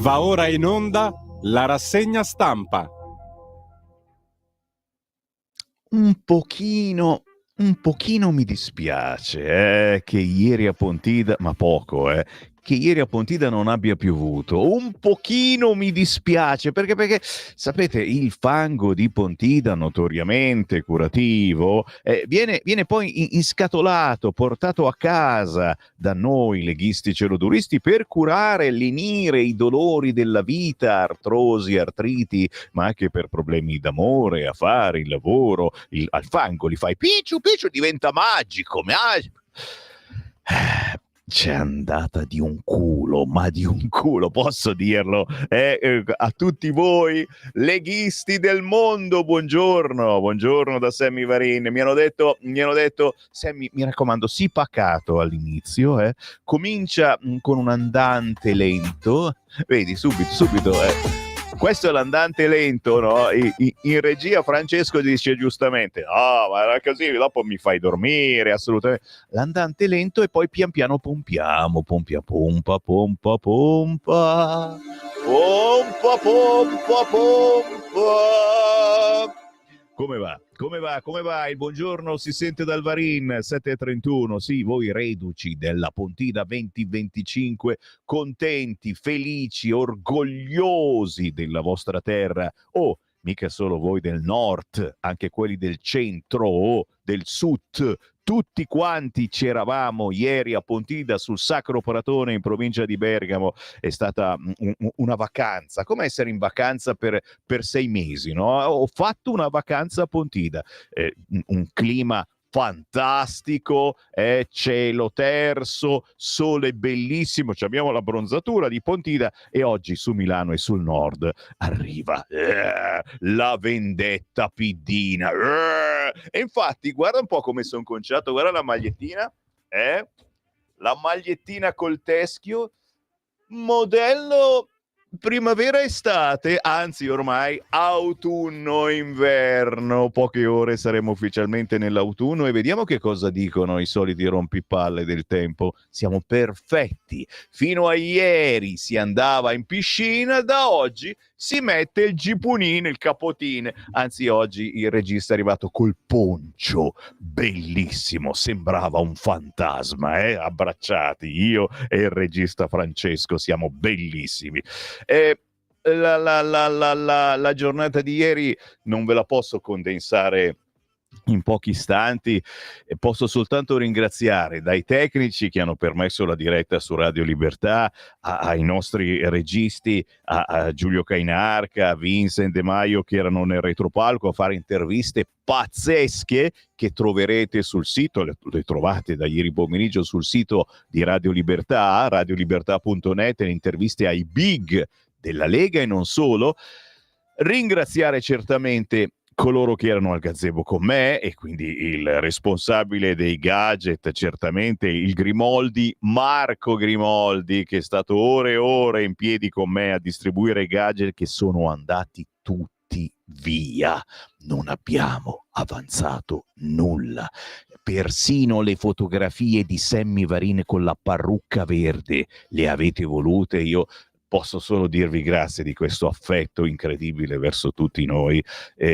Va ora in onda la rassegna stampa. Un pochino mi dispiace che ieri a Pontida, ma poco, che ieri a Pontida non abbia piovuto. Un pochino mi dispiace perché sapete, il fango di Pontida, notoriamente curativo, viene poi inscatolato, portato a casa da noi leghisti celoduristi per curare, lenire i dolori della vita, artrosi, artriti, ma anche per problemi d'amore, affari, lavoro. Al fango li fai picciu picciu, diventa magico. C'è andata di un culo, ma di un culo, posso dirlo, a tutti voi leghisti del mondo. Buongiorno da Sammy Varin. Mi hanno detto Sammy, mi raccomando, sii pacato all'inizio, comincia con un andante lento, vedi, subito. Questo è l'andante lento, no? In regia Francesco dice giustamente: ma era così, dopo mi fai dormire, assolutamente. L'andante lento e poi pian piano pompiamo, pompa. Come va? Il buongiorno si sente dal Varin, 7:31. Sì, voi reduci della Pontida 2025, contenti, felici, orgogliosi della vostra terra. Oh, mica solo voi del nord, anche quelli del centro, del sud. Tutti quanti c'eravamo ieri a Pontida sul Sacro Pratone in provincia di Bergamo. È stata una vacanza, come essere in vacanza per 6 mesi, no? Ho fatto una vacanza a Pontida, un clima fantastico, cielo terso, sole bellissimo, abbiamo la bronzatura di Pontida e oggi su Milano e sul nord arriva la vendetta piddina. E infatti guarda un po' come sono conciato, guarda la magliettina, la magliettina col teschio, modello primavera-estate, anzi ormai autunno-inverno. Poche ore saremo ufficialmente nell'autunno e vediamo che cosa dicono i soliti rompipalle del tempo. Siamo perfetti. Fino a ieri si andava in piscina, da oggi si mette il gipunino, il capotine. Anzi, oggi il regista è arrivato col poncio, bellissimo, sembrava un fantasma, abbracciati, io e il regista Francesco siamo bellissimi. La giornata di ieri non ve la posso condensare in pochi istanti e posso soltanto ringraziare dai tecnici che hanno permesso la diretta su Radio Libertà, ai nostri registi, a Giulio Cainarca, a Vincent De Maio che erano nel retropalco a fare interviste pazzesche che troverete sul sito, le trovate da ieri pomeriggio sul sito di Radio Libertà, radiolibertà.net, le interviste ai big della Lega e non solo. Ringraziare certamente coloro che erano al gazebo con me e quindi il responsabile dei gadget, certamente il Grimoldi, Marco Grimoldi, che è stato ore e ore in piedi con me a distribuire i gadget che sono andati tutti via. Non abbiamo avanzato nulla. Persino le fotografie di Sammy Varin con la parrucca verde le avete volute. Io posso solo dirvi grazie di questo affetto incredibile verso tutti noi.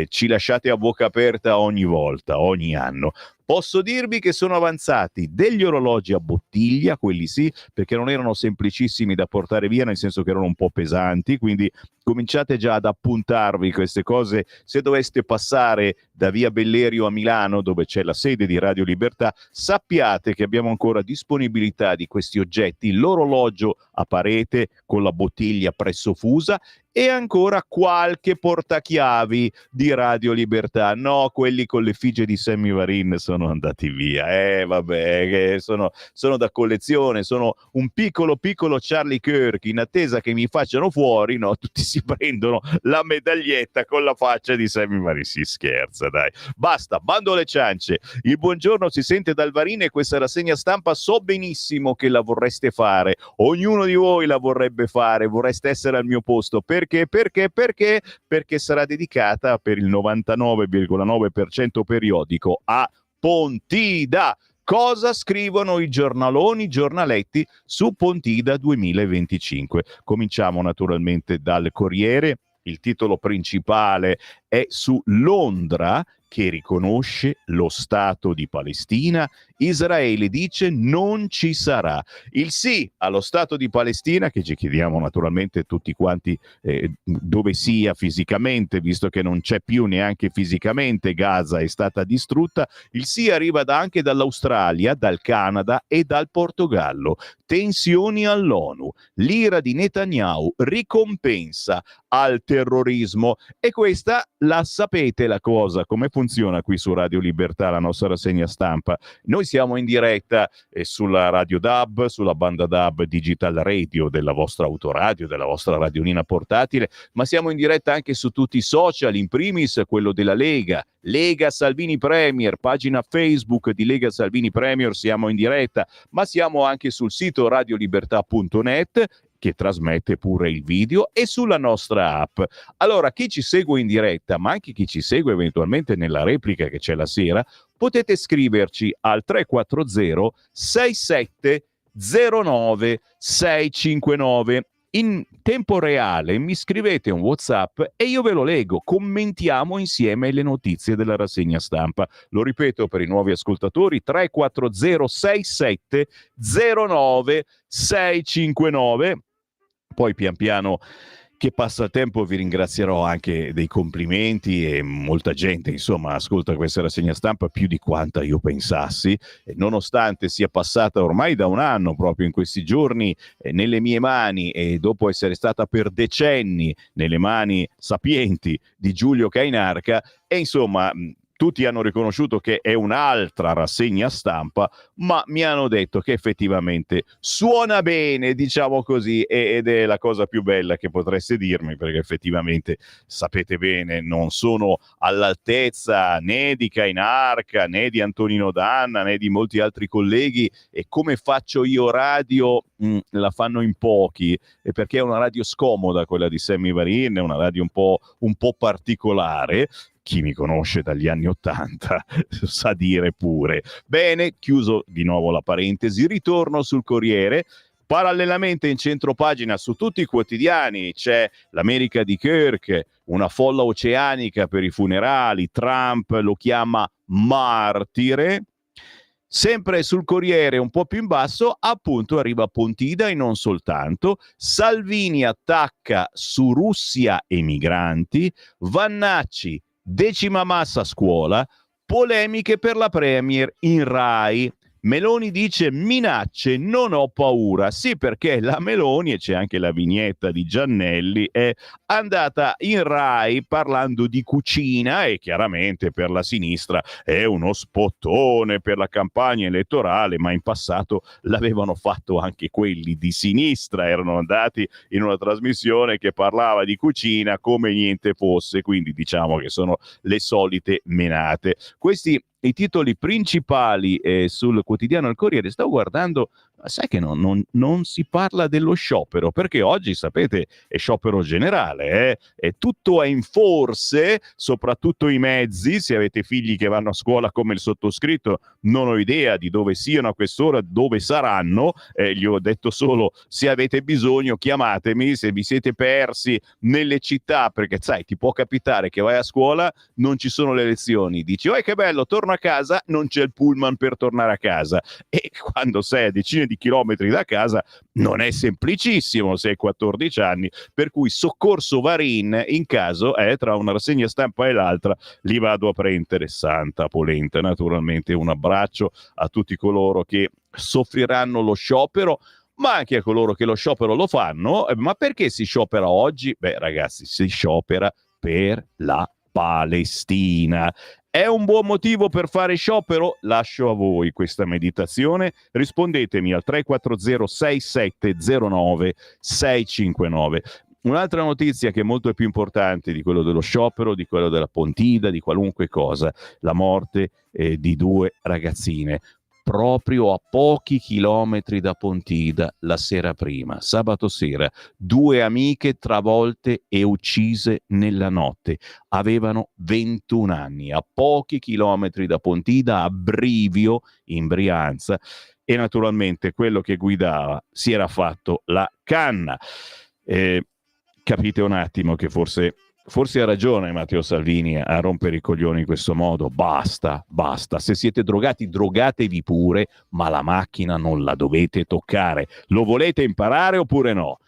Ci lasciate a bocca aperta ogni volta, ogni anno. Posso dirvi che sono avanzati degli orologi a bottiglia, quelli sì, perché non erano semplicissimi da portare via, nel senso che erano un po' pesanti, quindi cominciate già ad appuntarvi queste cose. Se doveste passare da via Bellerio a Milano, dove c'è la sede di Radio Libertà, sappiate che abbiamo ancora disponibilità di questi oggetti, l'orologio a parete con la bottiglia presso fusa e ancora qualche portachiavi di Radio Libertà. No, quelli con l'effigie di Sammy Varin sono andati via. Vabbè, che sono da collezione, sono un piccolo Charlie Kirk in attesa che mi facciano fuori, no? Tutti si prendono la medaglietta con la faccia di Sammy Varin. Si scherza, dai. Basta, bando alle ciance. Il buongiorno si sente dal Varin e questa rassegna stampa so benissimo che la vorreste fare. Ognuno di voi la vorrebbe fare, vorreste essere al mio posto. Perché? Perché sarà dedicata per il 99,9% periodico a Pontida. Cosa scrivono i giornaloni, i giornaletti su Pontida 2025? Cominciamo naturalmente dal Corriere. Il titolo principale è su Londra che riconosce lo Stato di Palestina. Israele dice non ci sarà. Il sì allo Stato di Palestina, che ci chiediamo naturalmente tutti quanti dove sia fisicamente, visto che non c'è più neanche fisicamente, Gaza è stata distrutta. Il sì arriva anche dall'Australia, dal Canada e dal Portogallo. Tensioni all'ONU. L'ira di Netanyahu ricompensa al terrorismo. E questa la sapete la cosa, come funziona qui su Radio Libertà, la nostra rassegna stampa. Noi siamo in diretta sulla Radio DAB, sulla banda DAB Digital Radio della vostra autoradio, della vostra radiolina portatile, ma siamo in diretta anche su tutti i social, in primis quello della Lega, Lega Salvini Premier, pagina Facebook di Lega Salvini Premier, siamo in diretta, ma siamo anche sul sito radiolibertà.net che trasmette pure il video e sulla nostra app. Allora, chi ci segue in diretta, ma anche chi ci segue eventualmente nella replica che c'è la sera, potete scriverci al 340 6709 659. In tempo reale mi scrivete un WhatsApp e io ve lo leggo, commentiamo insieme le notizie della rassegna stampa. Lo ripeto per i nuovi ascoltatori: 340 6709 659. Poi pian piano che passa il tempo vi ringrazierò anche dei complimenti, e molta gente insomma ascolta questa rassegna stampa più di quanta io pensassi, e nonostante sia passata ormai da un anno proprio in questi giorni nelle mie mani, e dopo essere stata per decenni nelle mani sapienti di Giulio Cainarca, e insomma tutti hanno riconosciuto che è un'altra rassegna stampa, ma mi hanno detto che effettivamente suona bene, diciamo così, ed è la cosa più bella che potreste dirmi, perché effettivamente sapete bene, non sono all'altezza né di Cainarca, né di Antonino Danna, né di molti altri colleghi, e come faccio io radio la fanno in pochi, e perché è una radio scomoda quella di Sammy Varin, è una radio un po' particolare. Chi mi conosce dagli anni '80 sa dire pure. Bene, chiuso di nuovo la parentesi, ritorno sul Corriere. Parallelamente in centropagina su tutti i quotidiani c'è l'America di Kirk, una folla oceanica per i funerali, Trump lo chiama martire. Sempre sul Corriere, un po' più in basso, appunto arriva Pontida, e non soltanto. Salvini attacca su Russia e migranti. Vannacci, decima massa a scuola, polemiche per la Premier in Rai. Meloni dice minacce, non ho paura. Sì, perché la Meloni, e c'è anche la vignetta di Giannelli, è andata in Rai parlando di cucina, e chiaramente per la sinistra è uno spottone per la campagna elettorale, ma in passato l'avevano fatto anche quelli di sinistra, erano andati in una trasmissione che parlava di cucina come niente fosse, quindi diciamo che sono le solite menate. Questi i titoli principali sul quotidiano Il Corriere. Stavo guardando, sai che non si parla dello sciopero, perché oggi, sapete, è sciopero generale, e tutto è in forse, soprattutto i mezzi. Se avete figli che vanno a scuola come il sottoscritto, non ho idea di dove siano a quest'ora, dove saranno, gli ho detto solo: se avete bisogno chiamatemi, se vi siete persi nelle città, perché sai, ti può capitare che vai a scuola, non ci sono le lezioni, dici oh che bello, torno a casa, non c'è il pullman per tornare a casa, e quando sei a decine di chilometri da casa non è semplicissimo se hai 14 anni, per cui soccorso Varin in caso, tra una rassegna stampa e l'altra li vado a prendere. Santa polenta. Naturalmente un abbraccio a tutti coloro che soffriranno lo sciopero, ma anche a coloro che lo sciopero lo fanno. Ma perché si sciopera oggi? Beh ragazzi, si sciopera per la Palestina. È un buon motivo per fare sciopero? Lascio a voi questa meditazione. Rispondetemi al 340 6709 659. Un'altra notizia che è molto più importante di quello dello sciopero, di quello della Pontida, di qualunque cosa: la morte di 2 ragazzine. proprio a pochi chilometri da Pontida la sera prima, sabato sera, 2 amiche travolte e uccise nella notte. Avevano 21 anni, a pochi chilometri da Pontida, a Brivio, in Brianza, e naturalmente quello che guidava si era fatto la canna. Capite un attimo che forse ha ragione Matteo Salvini a rompere i coglioni in questo modo. Basta. Se siete drogati, drogatevi pure, ma la macchina non la dovete toccare. Lo volete imparare oppure no?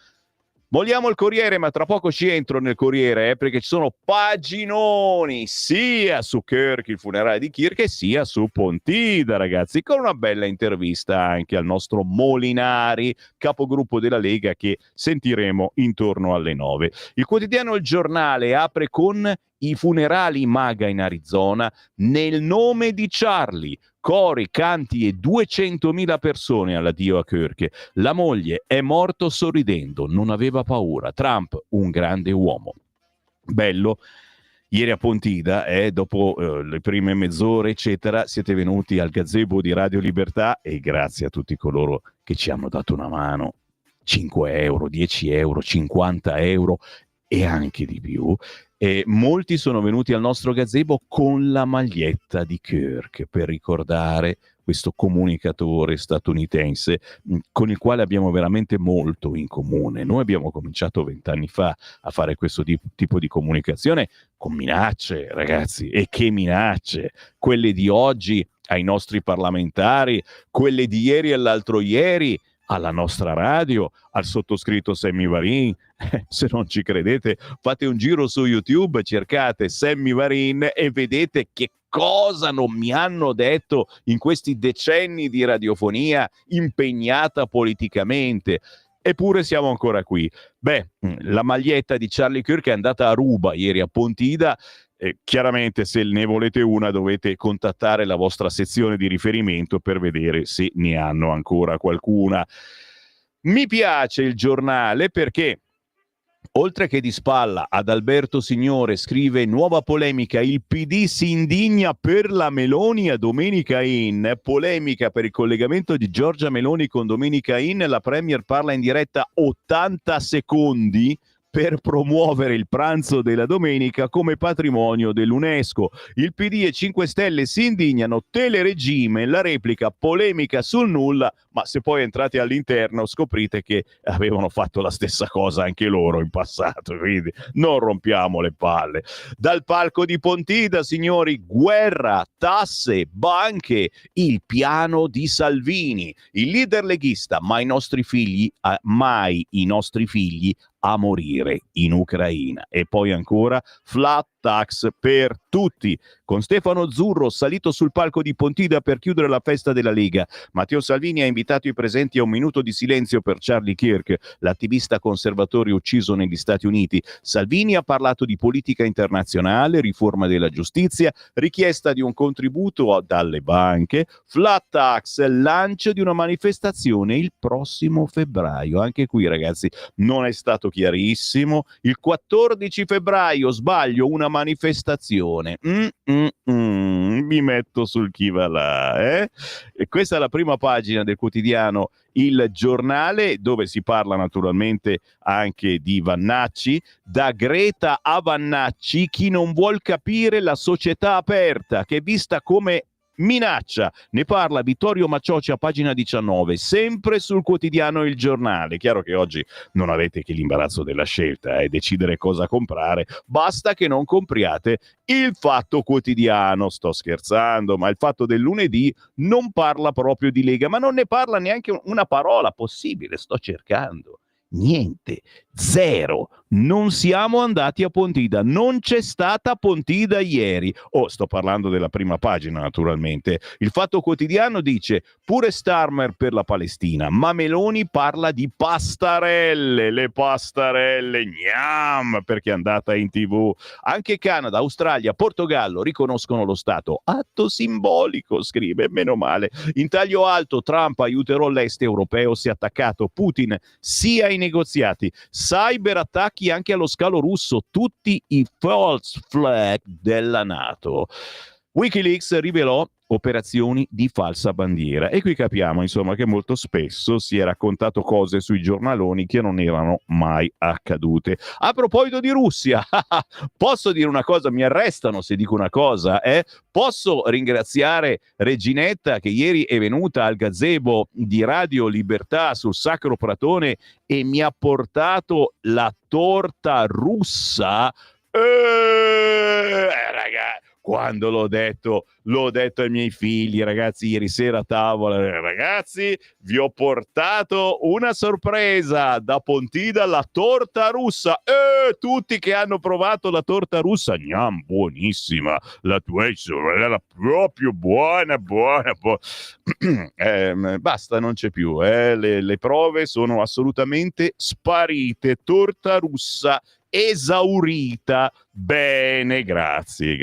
Vogliamo il Corriere, ma tra poco ci entro nel Corriere, perché ci sono paginoni sia su Kirk, il funerale di Kirk, sia su Pontida, ragazzi, con una bella intervista anche al nostro Molinari, capogruppo della Lega, che sentiremo intorno alle 9. Il quotidiano Il Giornale apre con i funerali MAGA in Arizona nel nome di Charlie. Cori, canti e 200.000 persone all'addio a Kirk. La moglie è morto sorridendo, non aveva paura. Trump, un grande uomo. Bello. Ieri a Pontida, dopo le prime mezz'ore, eccetera, siete venuti al gazebo di Radio Libertà e grazie a tutti coloro che ci hanno dato una mano. 5 euro, 10 euro, 50 euro e anche di più. E molti sono venuti al nostro gazebo con la maglietta di Kirk per ricordare questo comunicatore statunitense con il quale abbiamo veramente molto in comune. Noi abbiamo cominciato 20 anni fa a fare questo tipo di comunicazione con minacce, ragazzi, e che minacce! Quelle di oggi ai nostri parlamentari, quelle di ieri e l'altro ieri alla nostra radio, al sottoscritto Sammy Varin. Se non ci credete, fate un giro su YouTube, cercate Sammy Varin e vedete che cosa non mi hanno detto in questi decenni di radiofonia impegnata politicamente. Eppure siamo ancora qui. La maglietta di Charlie Kirk è andata a ruba ieri a Pontida. Chiaramente se ne volete una dovete contattare la vostra sezione di riferimento per vedere se ne hanno ancora qualcuna. Mi piace Il Giornale perché oltre che di spalla ad Alberto Signore scrive: nuova polemica, il PD si indigna per la Meloni a Domenica In. Polemica per il collegamento di Giorgia Meloni con Domenica In. La Premier parla in diretta 80 secondi per promuovere il pranzo della domenica come patrimonio dell'UNESCO. Il PD e 5 Stelle si indignano, teleregime, la replica, polemica sul nulla, ma se poi entrate all'interno scoprite che avevano fatto la stessa cosa anche loro in passato, quindi non rompiamo le palle. Dal palco di Pontida, signori, guerra, tasse, banche, il piano di Salvini, il leader leghista, mai i nostri figli a morire in Ucraina. E poi ancora flat tax per tutti. Con Stefano Zurro salito sul palco di Pontida per chiudere la festa della Lega, Matteo Salvini ha invitato i presenti a un minuto di silenzio per Charlie Kirk, l'attivista conservatore ucciso negli Stati Uniti. Salvini ha parlato di politica internazionale, riforma della giustizia, richiesta di un contributo dalle banche, flat tax, lancio di una manifestazione il prossimo febbraio. Anche qui, ragazzi, non è stato chiarissimo. Il 14 febbraio, sbaglio, una manifestazione. Mi metto sul chi va là, E questa è la prima pagina del quotidiano Il Giornale, dove si parla naturalmente anche di Vannacci. Da Greta a Vannacci, chi non vuol capire la società aperta, che è vista come minaccia. Ne parla Vittorio Maciocia a pagina 19, sempre sul quotidiano Il Giornale. Chiaro che oggi non avete che l'imbarazzo della scelta e decidere cosa comprare, basta che non compriate il Fatto Quotidiano. Sto scherzando, ma il Fatto del lunedì non parla proprio di Lega, ma non ne parla neanche una parola possibile. Sto cercando. Niente, zero. Non siamo andati a Pontida, non c'è stata Pontida ieri. Sto parlando della prima pagina, naturalmente. Il Fatto Quotidiano dice: pure Starmer per la Palestina, ma Meloni parla di pastarelle, le pastarelle, gnam, perché è andata in TV. Anche Canada, Australia, Portogallo riconoscono lo Stato. Atto simbolico, scrive, meno male. In taglio alto, Trump aiuterò l'est europeo, si è attaccato Putin sia ai negoziati. Cyberattacchi anche allo scalo russo, tutti i false flag della NATO. Wikileaks rivelò operazioni di falsa bandiera e qui capiamo insomma che molto spesso si è raccontato cose sui giornaloni che non erano mai accadute. A proposito di Russia, posso dire una cosa? Mi arrestano se dico una cosa, Posso ringraziare Reginetta che ieri è venuta al gazebo di Radio Libertà sul Sacro Pratone e mi ha portato la torta russa. Ragazzi, quando l'ho detto ai miei figli, ragazzi, ieri sera a tavola, ragazzi, vi ho portato una sorpresa da Pontida, la torta russa. Tutti che hanno provato la torta russa, buonissima, la tua sorella, proprio buona. Basta, non c'è più, le prove sono assolutamente sparite. Torta russa esaurita. Bene, grazie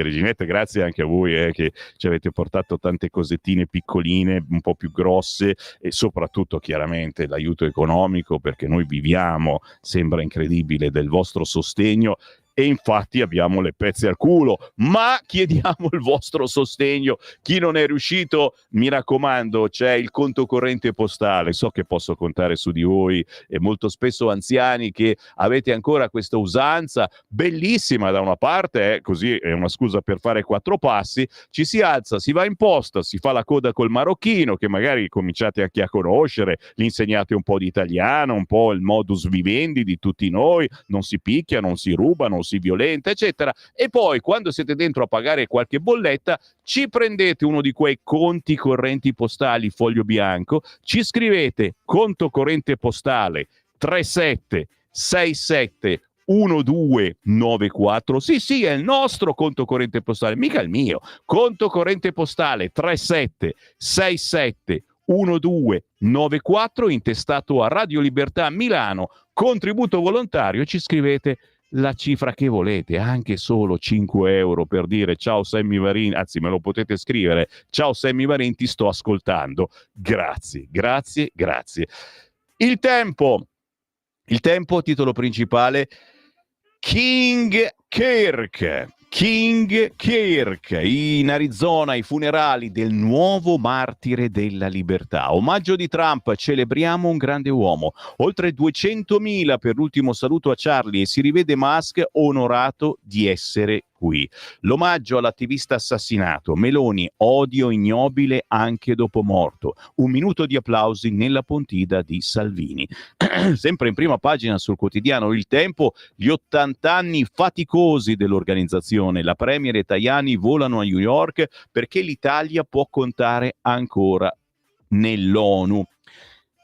Reginetta, grazie anche a voi che ci avete portato tante cosettine piccoline, un po' più grosse, e soprattutto chiaramente l'aiuto economico, perché noi viviamo, sembra incredibile, del vostro sostegno. E infatti abbiamo le pezze al culo, ma chiediamo il vostro sostegno. Chi non è riuscito, mi raccomando, c'è il conto corrente postale, so che posso contare su di voi, e molto spesso anziani che avete ancora questa usanza bellissima da una parte, così è una scusa per fare 4 passi, ci si alza, si va in posta, si fa la coda col marocchino che magari cominciate anche a conoscere, gli insegnate un po' di italiano, un po' il modus vivendi di tutti noi, non si picchia, non si ruba, non si violenta, eccetera, e poi quando siete dentro a pagare qualche bolletta ci prendete uno di quei conti correnti postali foglio bianco, ci scrivete conto corrente postale 3767 1294. Sì, è il nostro conto corrente postale, mica il mio. Conto corrente postale 3767 1294, intestato a Radio Libertà Milano, contributo volontario, ci scrivete la cifra che volete, anche solo 5 euro, per dire ciao Sammy Varin, anzi me lo potete scrivere, ciao Sammy Varin, ti sto ascoltando. Grazie. Il tempo, titolo principale, King Kirk, in Arizona, i funerali del nuovo martire della libertà. Omaggio di Trump, celebriamo un grande uomo. Oltre 200.000 per l'ultimo saluto a Charlie e si rivede Musk onorato di essere qui. L'omaggio all'attivista assassinato. Meloni, odio ignobile anche dopo morto. 1 minuto di applausi nella Pontida di Salvini. Sempre in prima pagina sul quotidiano Il Tempo, gli 80 anni faticosi dell'organizzazione. La premier Tajani volano a New York perché l'Italia può contare ancora nell'ONU.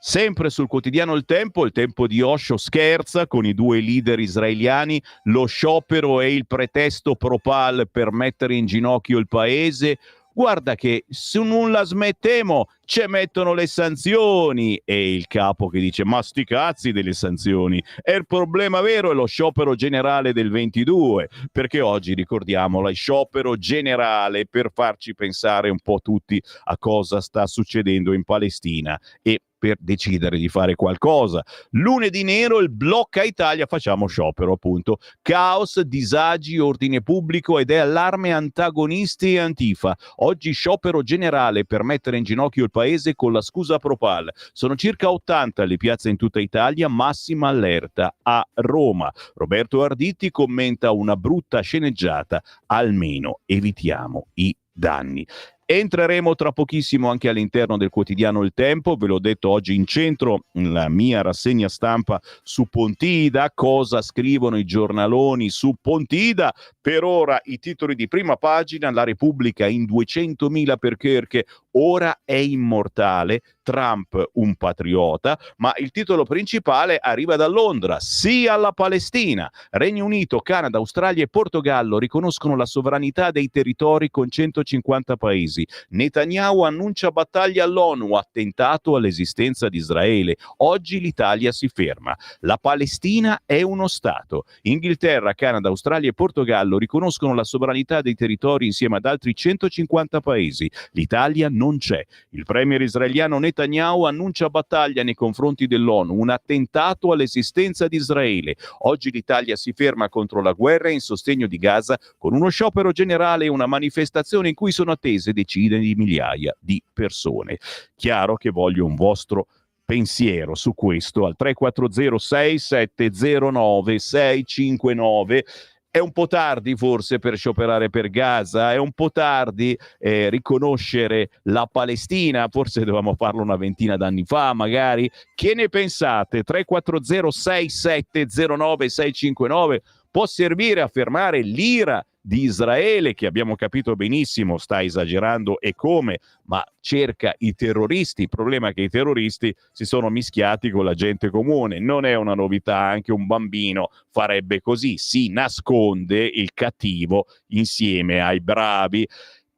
Sempre sul quotidiano Il Tempo di Osho scherza con i 2 leader israeliani, lo sciopero è il pretesto pro-Pal per mettere in ginocchio il paese. Guarda che se non la smettiamo ci mettono le sanzioni, e il capo che dice ma sti cazzi delle sanzioni, e il problema vero è lo sciopero generale del 22, perché oggi, ricordiamolo, è sciopero generale per farci pensare un po' tutti a cosa sta succedendo in Palestina e per decidere di fare qualcosa. Lunedì nero, il blocca Italia, facciamo sciopero appunto. Caos, disagi, ordine pubblico ed è allarme antagonisti e Antifa. Oggi sciopero generale per mettere in ginocchio il paese con la scusa pro-Pal. Sono circa 80 le piazze in tutta Italia, massima allerta a Roma. Roberto Arditi commenta una brutta sceneggiata, almeno evitiamo i danni. Entreremo tra pochissimo anche all'interno del quotidiano Il Tempo, ve l'ho detto oggi in centro la mia rassegna stampa su Pontida, cosa scrivono i giornaloni su Pontida. Per ora i titoli di prima pagina: la Repubblica in 200.000 per Kirk, ora è immortale, Trump un patriota, ma il titolo principale arriva da Londra: sì alla Palestina. Regno Unito, Canada, Australia e Portogallo riconoscono la sovranità dei territori con 150 paesi. Netanyahu annuncia battaglia all'ONU, attentato all'esistenza di Israele. Oggi l'Italia si ferma. La Palestina è uno Stato. Inghilterra, Canada, Australia e Portogallo riconoscono la sovranità dei territori insieme ad altri 150 paesi. L'Italia non non c'è. Il premier israeliano Netanyahu annuncia battaglia nei confronti dell'ONU, un attentato all'esistenza di Israele. Oggi l'Italia si ferma contro la guerra in sostegno di Gaza con uno sciopero generale e una manifestazione in cui sono attese decine di migliaia di persone. Chiaro che voglio un vostro pensiero su questo al 340 6709 659. È un po' tardi forse per scioperare per Gaza, è un po' tardi riconoscere la Palestina, forse dovevamo farlo una ventina d'anni fa magari. Che ne pensate? 340 6709 659 può servire a fermare l'ira di Israele, che abbiamo capito benissimo sta esagerando e come, ma cerca i terroristi. Il problema è che i terroristi si sono mischiati con la gente comune. Non è una novità, anche un bambino farebbe così, si nasconde il cattivo insieme ai bravi,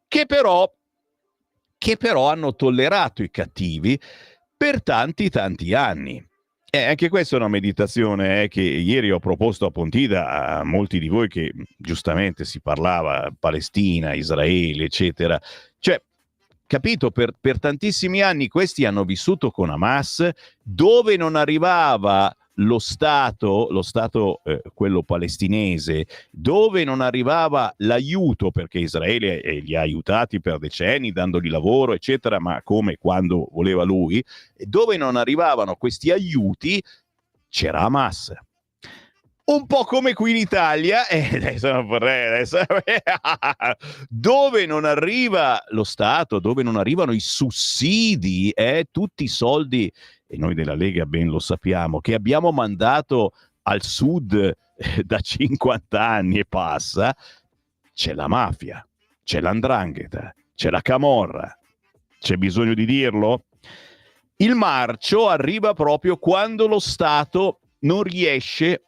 che però hanno tollerato i cattivi per tanti anni. Anche questa è una meditazione che ieri ho proposto a Pontida a molti di voi, che giustamente si parlava Palestina, Israele, eccetera. Cioè, capito, per tantissimi anni questi hanno vissuto con Hamas, dove non arrivava lo Stato quello palestinese, dove non arrivava l'aiuto, perché Israele li ha aiutati per decenni dandogli lavoro eccetera, ma come quando voleva lui, dove non arrivavano questi aiuti c'era Hamas. Un po' come qui in Italia, dove non arriva lo Stato, dove non arrivano i sussidi, tutti i soldi, e noi della Lega ben lo sappiamo, che abbiamo mandato al sud da 50 anni e passa, c'è la mafia, c'è l''ndrangheta, c'è la camorra. C'è bisogno di dirlo? Il marcio arriva proprio quando lo Stato non riesce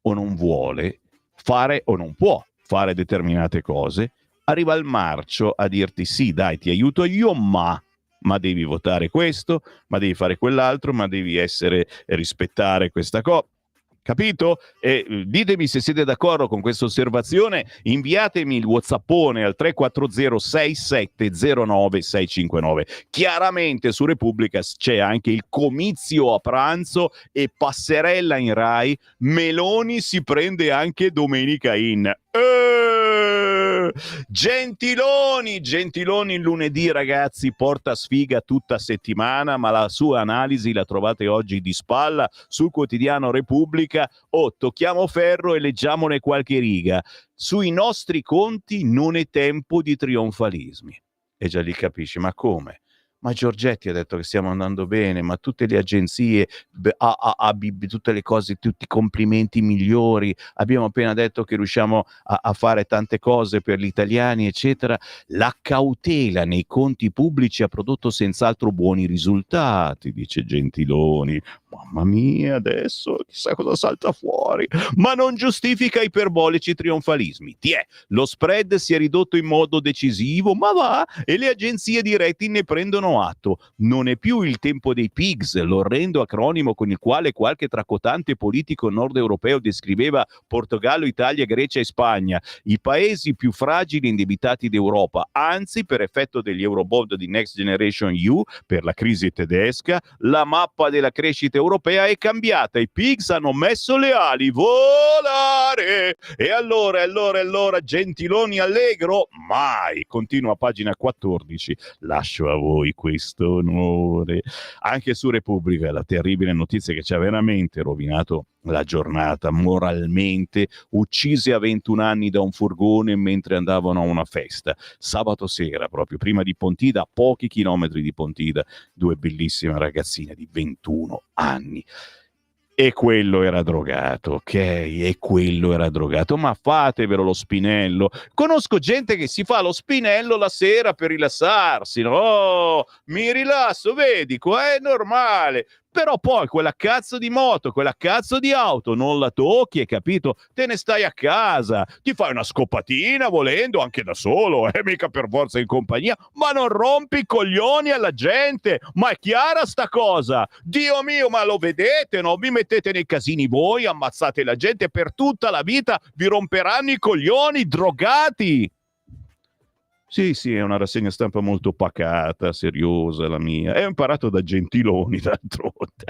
o non vuole fare o non può fare determinate cose. Arriva il marcio a dirti sì, dai, ti aiuto io, ma devi votare questo, ma devi fare quell'altro, ma devi rispettare questa cosa. Capito? Ditemi se siete d'accordo con questa osservazione, inviatemi il whatsappone al 340 6709 659. Chiaramente su Repubblica c'è anche il comizio a pranzo e passerella in Rai. Meloni si prende anche domenica in... Gentiloni il lunedì, ragazzi, porta sfiga tutta settimana, ma la sua analisi la trovate oggi di spalla sul quotidiano Repubblica. Tocchiamo ferro e leggiamone qualche riga. Sui nostri conti non è tempo di trionfalismi. E già lì capisci, ma come? Ma Giorgetti ha detto che stiamo andando bene, ma tutte le agenzie, tutte le cose, tutti i complimenti migliori, abbiamo appena detto che riusciamo a fare tante cose per gli italiani, eccetera. La cautela nei conti pubblici ha prodotto senz'altro buoni risultati, dice Gentiloni. Mamma mia, adesso chissà cosa salta fuori. Ma non giustifica iperbolici trionfalismi. Lo spread si è ridotto in modo decisivo, ma va, e le agenzie di rating ne prendono atto. Non è più il tempo dei PIGS, l'orrendo acronimo con il quale qualche tracotante politico nord europeo descriveva Portogallo, Italia, Grecia e Spagna, i paesi più fragili e indebitati d'Europa. Anzi, per effetto degli Eurobond di Next Generation EU, per la crisi tedesca, la mappa della crescita europea è cambiata. I PIGS hanno messo le ali, volare. E allora, Gentiloni allegro? Mai. Continua a pagina 14. Lascio a voi questo onore. Anche su Repubblica la terribile notizia che ci ha veramente rovinato la giornata moralmente. Uccise a 21 anni da un furgone mentre andavano a una festa. Sabato sera, proprio prima di Pontida, a pochi chilometri di Pontida, due bellissime ragazzine di 21 anni. E quello era drogato, ok? E quello era drogato. Ma fatevelo lo spinello. Conosco gente che si fa lo spinello la sera per rilassarsi, no? Mi rilasso, vedi, qua è normale. Però poi quella cazzo di moto, quella cazzo di auto non la tocchi, hai capito? Te ne stai a casa, ti fai una scopatina volendo anche da solo, mica per forza in compagnia, ma non rompi i coglioni alla gente. Ma è chiara sta cosa? Dio mio, ma lo vedete, no? Vi mettete nei casini voi, ammazzate la gente per tutta la vita, vi romperanno i coglioni, drogati. Sì, è una rassegna stampa molto pacata, seriosa la mia. E ho imparato da Gentiloni, d'altronde.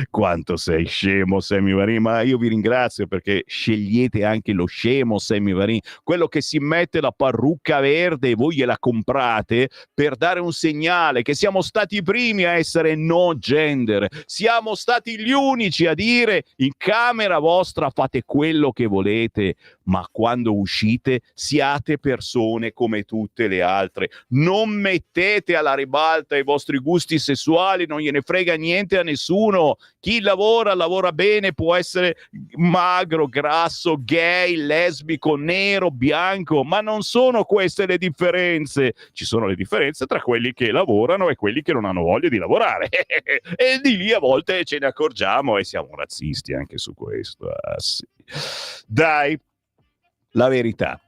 Quanto sei scemo, Sammy Varin, ma io vi ringrazio perché scegliete anche lo scemo Sammy Varin, quello che si mette la parrucca verde e voi gliela comprate per dare un segnale che siamo stati i primi a essere no gender, siamo stati gli unici a dire in camera vostra fate quello che volete, ma quando uscite siate persone come tutte le altre, non mettete alla ribalta i vostri gusti sessuali, non gliene frega niente a nessuno, chi lavora bene, può essere magro, grasso, gay, lesbico, nero, bianco, ma non sono queste le differenze, ci sono le differenze tra quelli che lavorano e quelli che non hanno voglia di lavorare e di lì a volte ce ne accorgiamo e siamo razzisti anche su questo. Sì. Dai, la verità.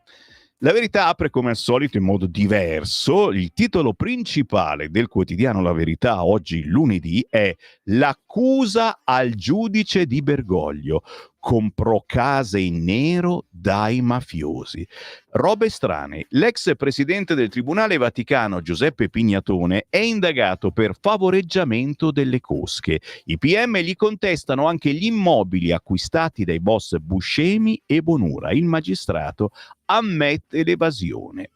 La verità apre come al solito in modo diverso. Il titolo principale del quotidiano La Verità oggi lunedì è l'accusa al giudice di Bergoglio. Comprò case in nero dai mafiosi. Robe strane. L'ex presidente del Tribunale Vaticano Giuseppe Pignatone è indagato per favoreggiamento delle cosche. I PM gli contestano anche gli immobili acquistati dai boss Buscemi e Bonura. Il magistrato ammette l'evasione.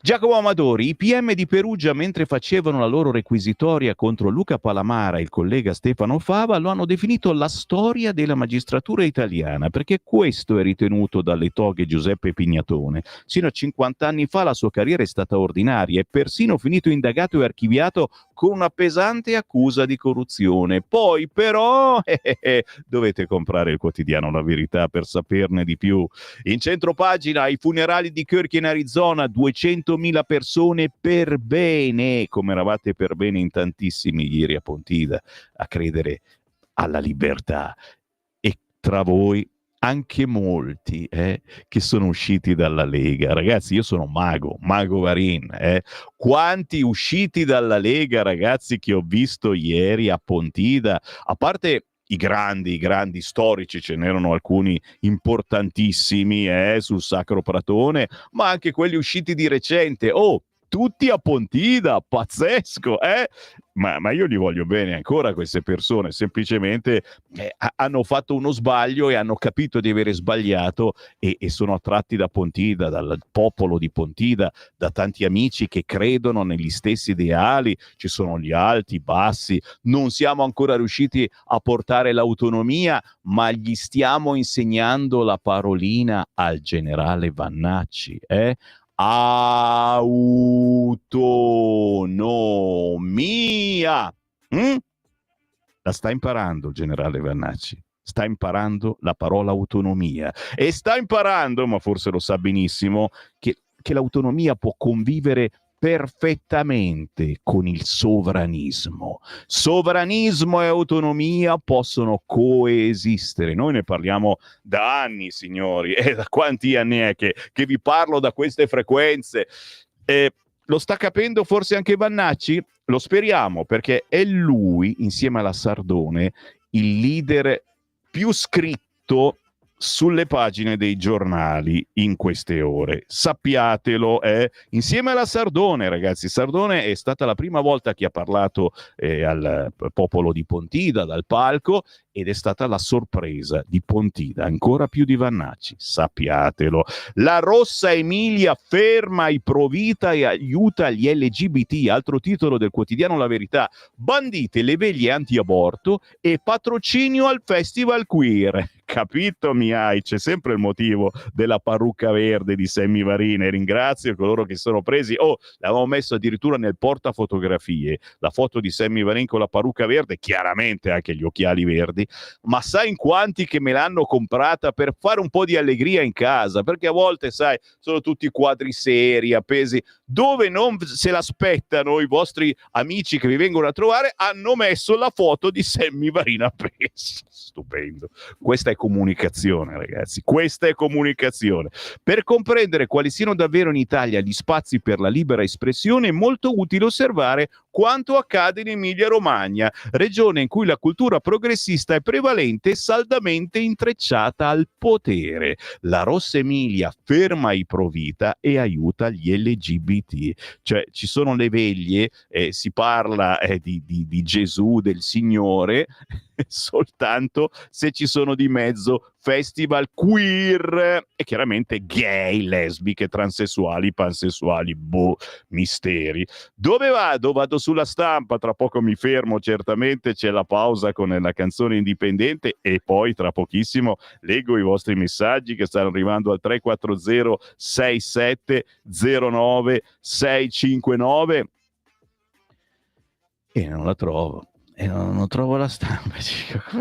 Giacomo Amadori, i PM di Perugia, mentre facevano la loro requisitoria contro Luca Palamara e il collega Stefano Fava, lo hanno definito la storia della magistratura italiana, perché questo è ritenuto dalle toghe Giuseppe Pignatone. Sino a 50 anni fa la sua carriera è stata ordinaria e persino finito indagato e archiviato con una pesante accusa di corruzione. Poi però dovete comprare il quotidiano La Verità per saperne di più. In centropagina, ai funerali di Kirk in Arizona, 200.000 persone per bene, come eravate per bene in tantissimi ieri a Pontida, a credere alla libertà. E tra voi anche molti che sono usciti dalla Lega. Ragazzi, io sono Mago Varin. Quanti usciti dalla Lega, ragazzi, che ho visto ieri a Pontida, a parte i grandi storici, ce n'erano alcuni importantissimi sul Sacro Pratone, ma anche quelli usciti di recente. Tutti a Pontida, pazzesco, Ma io li voglio bene ancora queste persone, semplicemente hanno fatto uno sbaglio e hanno capito di avere sbagliato e sono attratti da Pontida, dal popolo di Pontida, da tanti amici che credono negli stessi ideali. Ci sono gli alti, i bassi, non siamo ancora riusciti a portare l'autonomia, ma gli stiamo insegnando la parolina al generale Vannacci, autonomia. La sta imparando il generale Vannacci, sta imparando la parola autonomia e sta imparando, ma forse lo sa benissimo, che l'autonomia può convivere perfettamente con il sovranismo. Sovranismo e autonomia possono coesistere. Noi ne parliamo da anni, signori, e da quanti anni è che vi parlo da queste frequenze? Lo sta capendo forse anche Vannacci? Lo speriamo, perché è lui, insieme alla Sardone, il leader più scritto sulle pagine dei giornali in queste ore. Sappiatelo, insieme alla Sardone, ragazzi. Sardone è stata la prima volta che ha parlato al popolo di Pontida dal palco, ed è stata la sorpresa di Pontida, ancora più di Vannacci, sappiatelo. La Rossa Emilia ferma i pro-vita e aiuta gli LGBT, altro titolo del quotidiano La Verità. Bandite le veglie anti-aborto e patrocinio al festival queer. Capito, Miai? C'è sempre il motivo della parrucca verde di Sammy Varin, e ringrazio coloro che sono presi. L'avevamo messo addirittura nel portafotografie, la foto di Sammy Varin con la parrucca verde, chiaramente anche gli occhiali verdi, ma sai in quanti che me l'hanno comprata per fare un po' di allegria in casa, perché a volte, sai, sono tutti quadri seri, appesi, dove non se l'aspettano i vostri amici che vi vengono a trovare, hanno messo la foto di Sammy Varin appeso. Stupendo. Questa è comunicazione, ragazzi, questa è comunicazione. Per comprendere quali siano davvero in Italia gli spazi per la libera espressione è molto utile osservare quanto accade in Emilia-Romagna, regione in cui la cultura progressista è prevalente e saldamente intrecciata al potere. La Rossa Emilia ferma i pro-vita e aiuta gli LGBT. Cioè ci sono le veglie, si parla di Gesù, del Signore, soltanto se ci sono di mezzo festival queer e chiaramente gay, lesbiche, transessuali, pansessuali, misteri. Dove vado? Vado sulla Stampa, tra poco mi fermo, certamente c'è la pausa con la canzone indipendente e poi tra pochissimo leggo i vostri messaggi che stanno arrivando al 340 6709 659 e non la trovo. E non trovo la Stampa.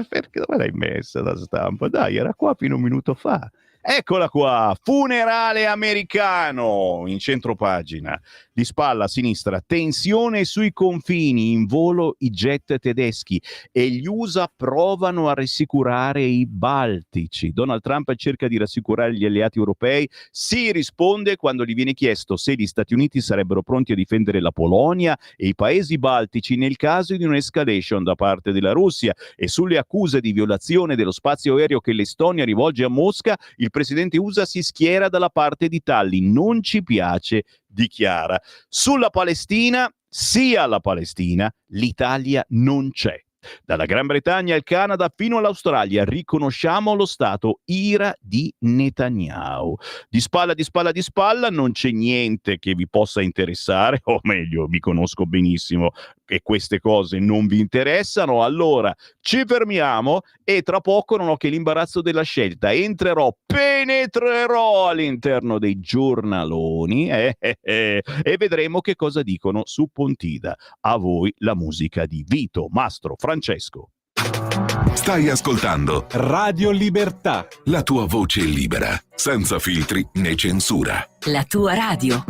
Perché dove l'hai messa la Stampa? Dai, era qua fino a un minuto fa. Eccola qua, funerale americano in centropagina. Di spalla a sinistra, tensione sui confini, in volo i jet tedeschi e gli USA provano a rassicurare i baltici. Donald Trump cerca di rassicurare gli alleati europei, si risponde quando gli viene chiesto se gli Stati Uniti sarebbero pronti a difendere la Polonia e i paesi baltici nel caso di un'escalation da parte della Russia, e sulle accuse di violazione dello spazio aereo che l'Estonia rivolge a Mosca, il presidente USA si schiera dalla parte di Tallinn. Non ci piace, dichiara. Sulla Palestina, sia alla Palestina, l'Italia non c'è. Dalla Gran Bretagna al Canada fino all'Australia riconosciamo lo stato ira di Netanyahu. Di spalla, di spalla, di spalla, non c'è niente che vi possa interessare, o meglio, vi conosco benissimo e queste cose non vi interessano, allora ci fermiamo e tra poco non ho che l'imbarazzo della scelta. Penetrerò all'interno dei giornaloni e vedremo che cosa dicono su Pontida. A voi la musica di Vito Mastro Francesco. Stai ascoltando Radio Libertà. la tua voce libera, senza filtri né censura. La tua radio.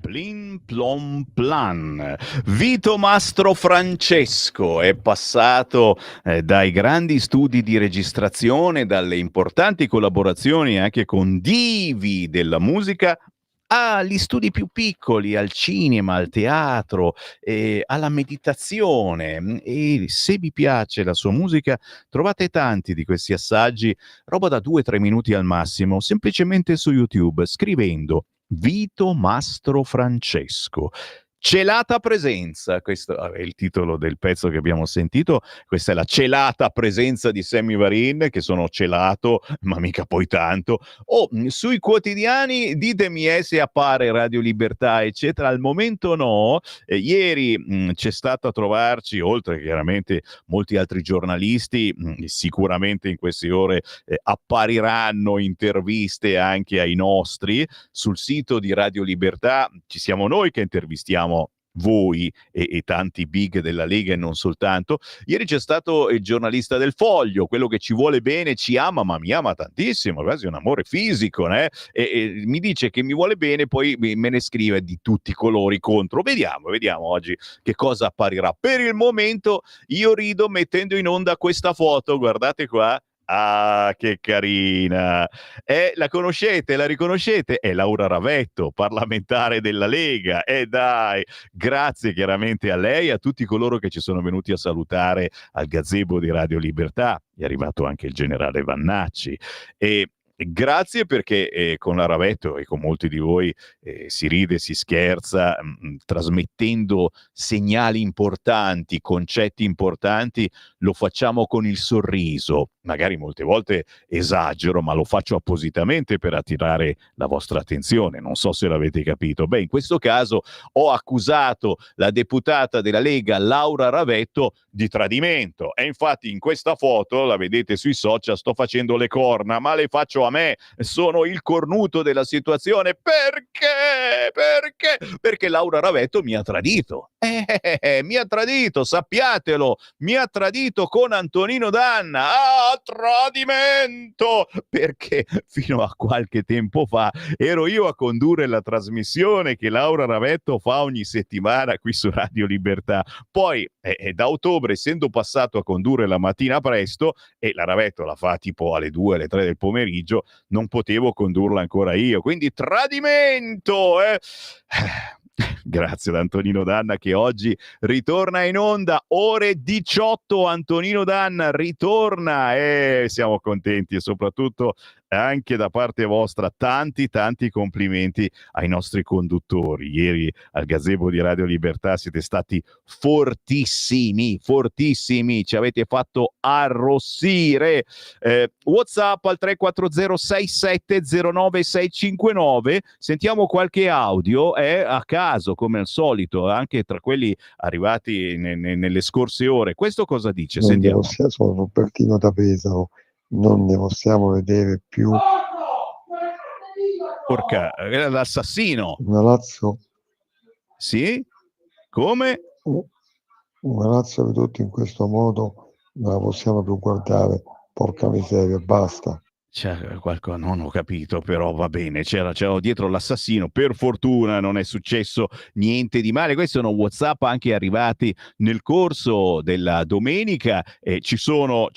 Plin plom plan. Vito Mastro Francesco è passato dai grandi studi di registrazione, dalle importanti collaborazioni anche con divi della musica, agli studi più piccoli, al cinema, al teatro, alla meditazione. E se vi piace la sua musica, trovate tanti di questi assaggi, roba da 2-3 minuti al massimo, semplicemente su YouTube, scrivendo Vito Mastro Francesco. Celata presenza, questo è il titolo del pezzo che abbiamo sentito, questa è la celata presenza di Sammy Varin, che sono celato, ma mica poi tanto. Sui quotidiani ditemi se appare Radio Libertà, eccetera, al momento no. Ieri c'è stato a trovarci, oltre chiaramente molti altri giornalisti, sicuramente in queste ore appariranno interviste anche ai nostri. Sul sito di Radio Libertà ci siamo noi che intervistiamo voi e tanti big della Lega e non soltanto. Ieri c'è stato il giornalista del Foglio, quello che ci vuole bene, ci ama, ma mi ama tantissimo, quasi un amore fisico, e mi dice che mi vuole bene, poi me ne scrive di tutti i colori contro. Vediamo oggi che cosa apparirà. Per il momento io rido mettendo in onda questa foto, guardate qua. Ah, che carina! La conoscete, la riconoscete? È Laura Ravetto, parlamentare della Lega. Dai, grazie chiaramente a lei e a tutti coloro che ci sono venuti a salutare al gazebo di Radio Libertà. È arrivato anche il generale Vannacci. E grazie perché con la Ravetto e con molti di voi si ride, si scherza, trasmettendo segnali importanti, concetti importanti, lo facciamo con il sorriso. Magari molte volte esagero, ma lo faccio appositamente per attirare la vostra attenzione. Non so se l'avete capito. In questo caso ho accusato la deputata della Lega Laura Ravetto di tradimento e infatti in questa foto, la vedete sui social, sto facendo le corna, ma le faccio a me, sono il cornuto della situazione. Perché? Perché Laura Ravetto mi ha tradito. Mi ha tradito, sappiatelo, mi ha tradito con Antonino Danna. Tradimento! Perché fino a qualche tempo fa ero io a condurre la trasmissione che Laura Ravetto fa ogni settimana qui su Radio Libertà. Poi da ottobre, essendo passato a condurre la mattina presto, e la Ravetto la fa tipo alle 2, alle 3 del pomeriggio, non potevo condurla ancora io. Quindi tradimento! Grazie ad Antonino Danna che oggi ritorna in onda, ore 18. Antonino Danna ritorna e siamo contenti e soprattutto anche da parte vostra tanti complimenti ai nostri conduttori. Ieri al gazebo di Radio Libertà siete stati fortissimi, ci avete fatto arrossire. WhatsApp al 340 6709 659. Sentiamo qualche audio a caso come al solito, anche tra quelli arrivati nelle scorse ore. Questo cosa dice? Sentiamo. Sono Robertino da Pesaro. Non ne possiamo vedere più. Porca, era l'assassino. Una Lazio. Sì? Come? Una Lazio ridotta in questo modo non la possiamo più guardare. Porca miseria, basta. C'è qualcosa, non ho capito, però va bene, c'era dietro l'assassino, per fortuna non è successo niente di male. Questi sono WhatsApp anche arrivati nel corso della domenica, ci sono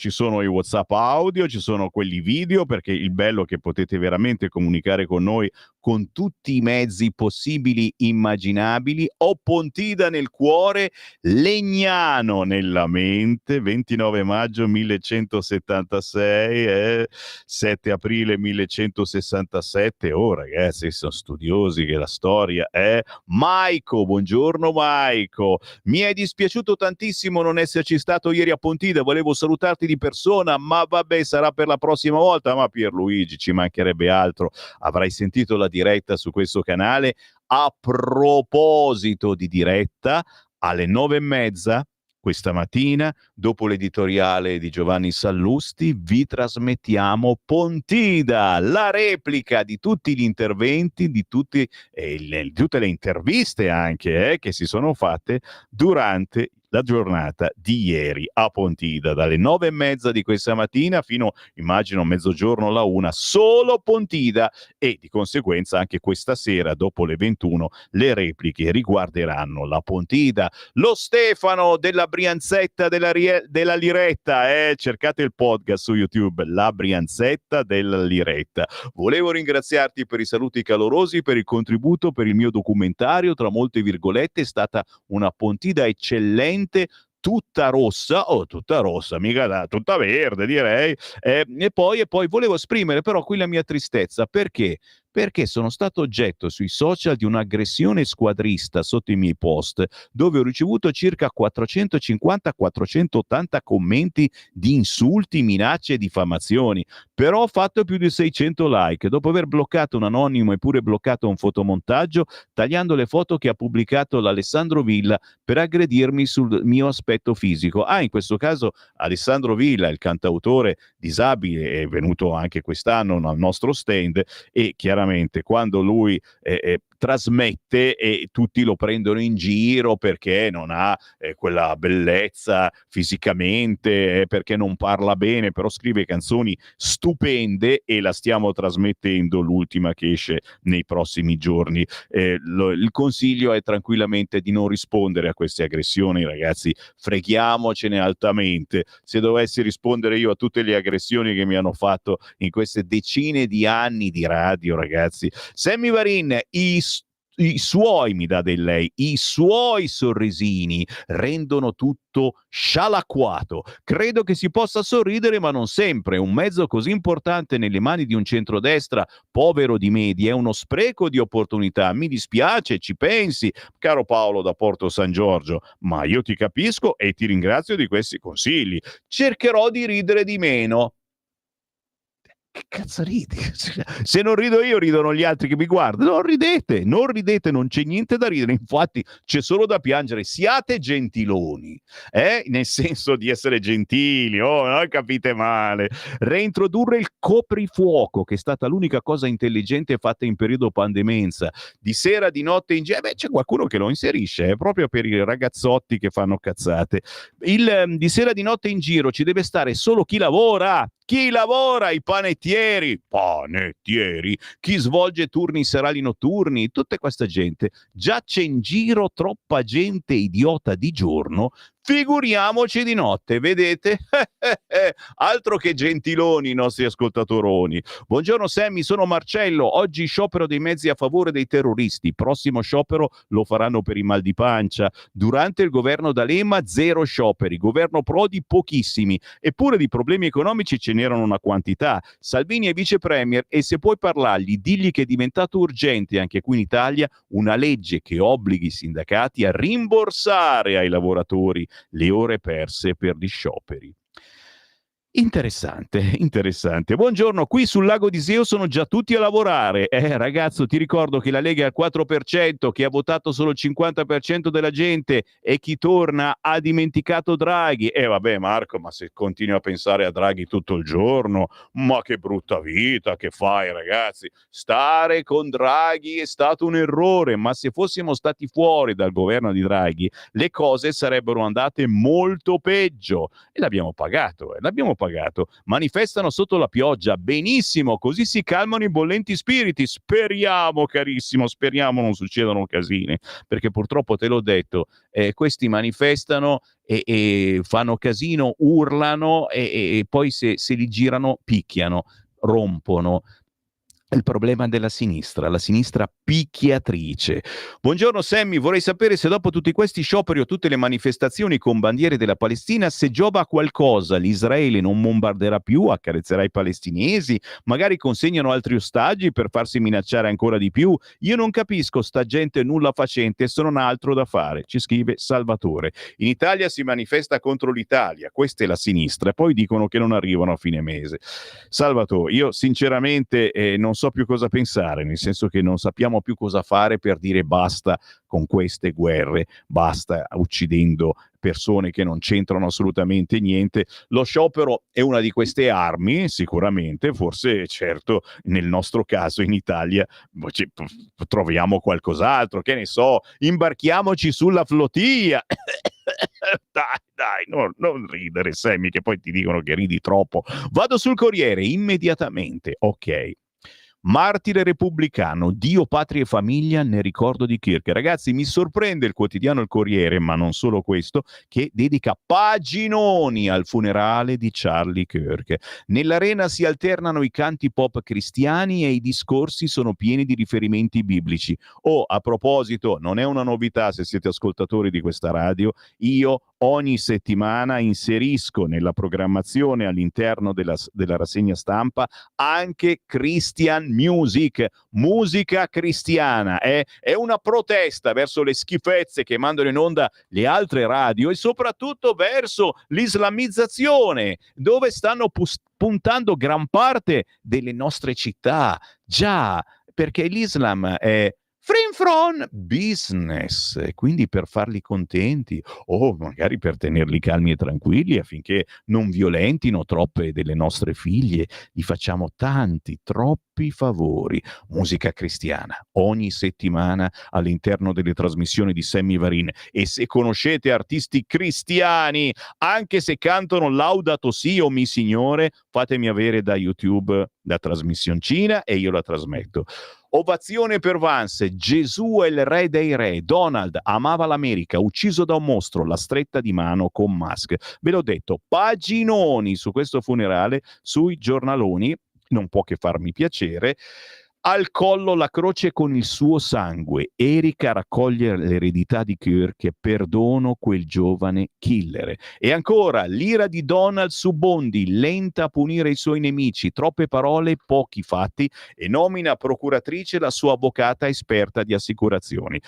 i WhatsApp audio, ci sono quelli video, perché il bello è che potete veramente comunicare con noi con tutti i mezzi possibili, immaginabili. Ho Pontida nel cuore, Legnano nella mente, 29 maggio 1176, 7 aprile 1167. Ragazzi, sono studiosi che la storia è. Maico, buongiorno Maico. Mi è dispiaciuto tantissimo non esserci stato ieri a Pontida, volevo salutarti di persona, ma vabbè, sarà per la prossima volta. Ma Pierluigi, ci mancherebbe altro, avrai sentito la diretta su questo canale. A proposito di diretta, alle 9:30 questa mattina, dopo l'editoriale di Giovanni Sallusti, vi trasmettiamo Pontida, la replica di tutti gli interventi, di tutte le interviste anche che si sono fatte durante la giornata di ieri a Pontida, dalle 9:30 di questa mattina fino, immagino, mezzogiorno alla 1, solo Pontida, e di conseguenza anche questa sera dopo le 21 le repliche riguarderanno la Pontida. Lo Stefano della Brianzetta della Liretta, cercate il podcast su YouTube, la Brianzetta della Liretta. Volevo ringraziarti per i saluti calorosi, per il contributo, per il mio documentario, tra molte virgolette, è stata una Pontida eccellente, tutta rossa, mica tutta verde direi, e poi volevo esprimere però qui la mia tristezza. Perché perché sono stato oggetto sui social di un'aggressione squadrista sotto i miei post, dove ho ricevuto circa 450-480 commenti di insulti, minacce e diffamazioni. Però ho fatto più di 600 like dopo aver bloccato un anonimo e pure bloccato un fotomontaggio, tagliando le foto che ha pubblicato l'Alessandro Villa per aggredirmi sul mio aspetto fisico. In questo caso Alessandro Villa, il cantautore disabile, è venuto anche quest'anno al nostro stand, e chiaramente quando lui trasmette e tutti lo prendono in giro perché non ha quella bellezza fisicamente, perché non parla bene, però scrive canzoni stupende e la stiamo trasmettendo, l'ultima che esce nei prossimi giorni. Il consiglio è tranquillamente di non rispondere a queste aggressioni, ragazzi, freghiamocene altamente. Se dovessi rispondere io a tutte le aggressioni che mi hanno fatto in queste decine di anni di radio, ragazzi. Sammy Varin, i suoi, mi dà del lei, i suoi sorrisini rendono tutto scialacquato. Credo che si possa sorridere, ma non sempre. Un mezzo così importante nelle mani di un centrodestra povero di media è uno spreco di opportunità. Mi dispiace, ci pensi, caro Paolo da Porto San Giorgio, ma io ti capisco e ti ringrazio di questi consigli. Cercherò di ridere di meno. Che cazzo ridi? Se non rido io, ridono gli altri che mi guardano. Non ridete, non c'è niente da ridere, infatti c'è solo da piangere. Siate gentiloni, nel senso di essere gentili, non capite male. Reintrodurre il coprifuoco, che è stata l'unica cosa intelligente fatta in periodo pandemenza. Di sera, di notte in giro, c'è qualcuno che lo inserisce, proprio per i ragazzotti che fanno cazzate. Di sera, di notte in giro ci deve stare solo chi lavora, i panettieri, chi svolge turni serali notturni, tutta questa gente. Già c'è in giro troppa gente idiota di giorno, figuriamoci di notte, vedete? Altro che gentiloni i nostri ascoltatoroni. Buongiorno Sammy, sono Marcello. Oggi sciopero dei mezzi a favore dei terroristi. Prossimo sciopero lo faranno per i mal di pancia. Durante il governo D'Alema 0 scioperi, governo Prodi pochissimi. Eppure di problemi economici ce n'erano una quantità. Salvini è vice premier e se puoi parlargli, digli che è diventato urgente anche qui in Italia una legge che obblighi i sindacati a rimborsare ai lavoratori le ore perse per gli scioperi. Interessante. Buongiorno, qui sul lago di Iseo sono già tutti a lavorare. Ragazzo, ti ricordo che la Lega è al 4%, che ha votato solo il 50% della gente e chi torna ha dimenticato Draghi. Vabbè Marco, ma se continui a pensare a Draghi tutto il giorno, ma che brutta vita che fai, ragazzi. Stare con Draghi è stato un errore, ma se fossimo stati fuori dal governo di Draghi, le cose sarebbero andate molto peggio. E l'abbiamo pagato. Manifestano sotto la pioggia, benissimo, così si calmano i bollenti spiriti. Speriamo, carissimo, non succedano casini, perché purtroppo te l'ho detto, questi manifestano e fanno casino, urlano e poi se li girano picchiano, rompono. Il problema della sinistra, la sinistra picchiatrice. Buongiorno Sammy, vorrei sapere se dopo tutti questi scioperi o tutte le manifestazioni con bandiere della Palestina, se giova a qualcosa, l'Israele non bombarderà più, accarezzerà i palestinesi, magari consegnano altri ostaggi per farsi minacciare ancora di più. Io non capisco sta gente nulla facente se non ha altro da fare, ci scrive Salvatore. In Italia si manifesta contro l'Italia, questa è la sinistra, e poi dicono che non arrivano a fine mese. Salvatore, io sinceramente non so più cosa pensare, nel senso che non sappiamo più cosa fare per dire basta con queste guerre, basta uccidendo persone che non c'entrano assolutamente niente. Lo sciopero è una di queste armi, sicuramente, forse certo nel nostro caso in Italia troviamo qualcos'altro, che ne so, imbarchiamoci sulla flotilla. Dai, non ridere Sammy, che poi ti dicono che ridi troppo. Vado sul Corriere immediatamente, ok. Martire repubblicano, Dio, patria e famiglia nel ricordo di Kirk. Ragazzi, mi sorprende il quotidiano Il Corriere, ma non solo questo, che dedica paginoni al funerale di Charlie Kirk. Nell'arena si alternano i canti pop cristiani e i discorsi sono pieni di riferimenti biblici. A proposito, non è una novità se siete ascoltatori di questa radio, io Ogni settimana inserisco nella programmazione all'interno della rassegna stampa anche Christian Music, musica cristiana. È una protesta verso le schifezze che mandano in onda le altre radio e soprattutto verso l'islamizzazione, dove stanno puntando gran parte delle nostre città. Già, perché l'Islam è free from business, e quindi per farli contenti o magari per tenerli calmi e tranquilli affinché non violentino troppe delle nostre figlie, gli facciamo tanti, troppi favori. Musica cristiana ogni settimana all'interno delle trasmissioni di Sammy Varin. E se conoscete artisti cristiani, anche se cantano Laudato Si o Mi Signore, fatemi avere da YouTube la trasmissioncina e io la trasmetto. Ovazione per Vance, Gesù è il re dei re, Donald amava l'America, ucciso da un mostro, la stretta di mano con Musk. Ve l'ho detto, paginoni su questo funerale, sui giornaloni, non può che farmi piacere. Al collo la croce con il suo sangue. Erika raccoglie l'eredità di Kirk, perdono quel giovane killer. E ancora, l'ira di Donald su Bondi, lenta a punire i suoi nemici, troppe parole, pochi fatti, e nomina procuratrice la sua avvocata esperta di assicurazioni.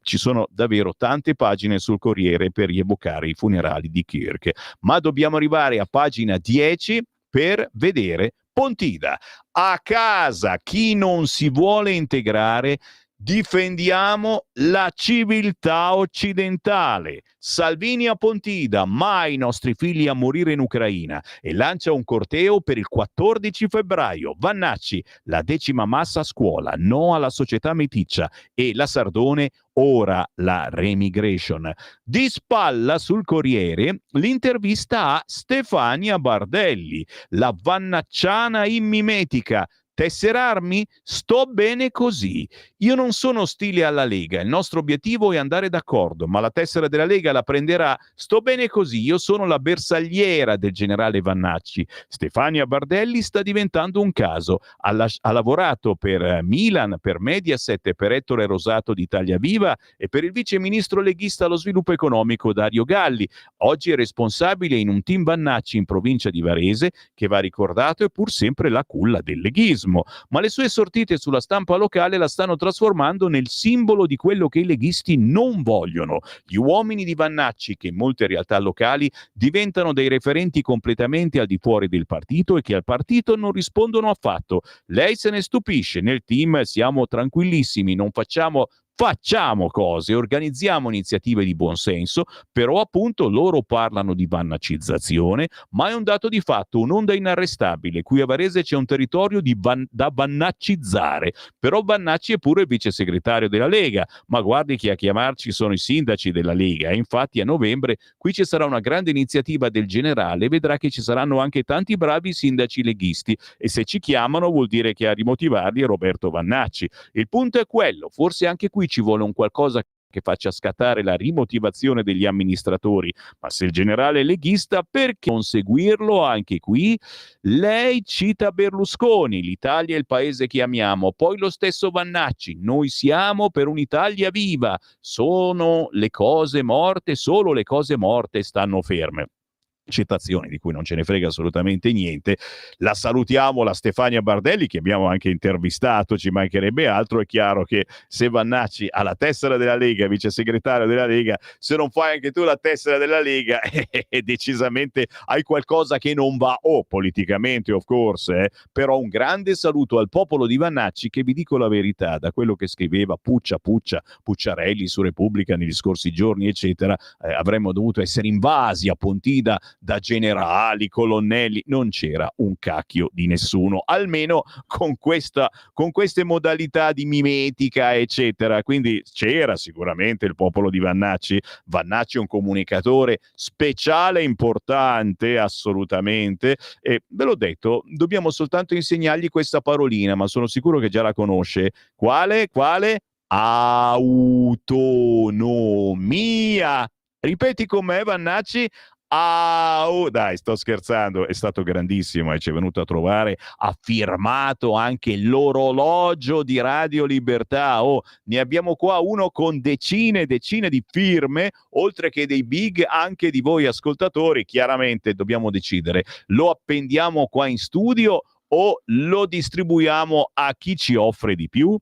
Ci sono davvero tante pagine sul Corriere per rievocare i funerali di Kirk. Ma dobbiamo arrivare a pagina 10 per vedere Pontida. A casa chi non si vuole integrare, difendiamo la civiltà occidentale. Salvini a Pontida, mai i nostri figli a morire in Ucraina, e lancia un corteo per il 14 febbraio. Vannacci, la 10ª massa a scuola, no alla società meticcia, e la Sardone, ora la remigration. Di spalla sul Corriere l'intervista a Stefania Bardelli, la vannacciana immimetica. Tesserarmi? Sto bene così. Io non sono ostile alla Lega, il nostro obiettivo è andare d'accordo, ma la tessera della Lega la prenderà. Sto bene così, io sono la bersagliera del generale Vannacci. Stefania Bardelli sta diventando un caso. Ha lavorato per Milan, per Mediaset, per Ettore Rosato di Italia Viva e per il vice ministro leghista allo sviluppo economico Dario Galli. Oggi è responsabile in un team Vannacci in provincia di Varese, che va ricordato è pur sempre la culla del leghismo. Ma le sue sortite sulla stampa locale la stanno trasformando nel simbolo di quello che i leghisti non vogliono. Gli uomini di Vannacci, che in molte realtà locali diventano dei referenti completamente al di fuori del partito e che al partito non rispondono affatto. Lei se ne stupisce, nel team siamo tranquillissimi, non facciamo cose, organizziamo iniziative di buonsenso, però appunto loro parlano di vannacizzazione, ma è un dato di fatto, un'onda inarrestabile. Qui a Varese c'è un territorio da vannaccizzare, però Vannacci è pure il vice segretario della Lega, ma guardi che a chiamarci sono i sindaci della Lega, e infatti a novembre qui ci sarà una grande iniziativa del generale e vedrà che ci saranno anche tanti bravi sindaci leghisti, e se ci chiamano vuol dire che a rimotivarli è Roberto Vannacci. Il punto è quello, forse anche qui ci vuole un qualcosa che faccia scattare la rimotivazione degli amministratori, ma se il generale è leghista, perché non seguirlo anche qui? Lei cita Berlusconi, l'Italia è il paese che amiamo, poi lo stesso Vannacci, noi siamo per un'Italia viva, sono le cose morte, solo le cose morte stanno ferme. Citazioni di cui non ce ne frega assolutamente niente. La salutiamo, la Stefania Bardelli, che abbiamo anche intervistato, ci mancherebbe altro. È chiaro che se Vannacci ha la tessera della Lega, vice segretario della Lega, se non fai anche tu la tessera della Lega, decisamente hai qualcosa che non va, politicamente of course, però un grande saluto al popolo di Vannacci, che vi dico la verità, da quello che scriveva Pucciarelli su Repubblica negli scorsi giorni eccetera, avremmo dovuto essere invasi a Pontida da generali, colonnelli, non c'era un cacchio di nessuno, almeno con queste modalità di mimetica eccetera. Quindi c'era sicuramente il popolo di Vannacci. Vannacci è un comunicatore speciale, importante, assolutamente, e ve l'ho detto, dobbiamo soltanto insegnargli questa parolina, ma sono sicuro che già la conosce. Quale? Autonomia. Ripeti con me, Vannacci. Dai, sto scherzando, è stato grandissimo e ci è venuto a trovare, ha firmato anche l'orologio di Radio Libertà. Ne abbiamo qua uno con decine e decine di firme, oltre che dei big anche di voi ascoltatori. Chiaramente dobbiamo decidere, lo appendiamo qua in studio o lo distribuiamo a chi ci offre di più?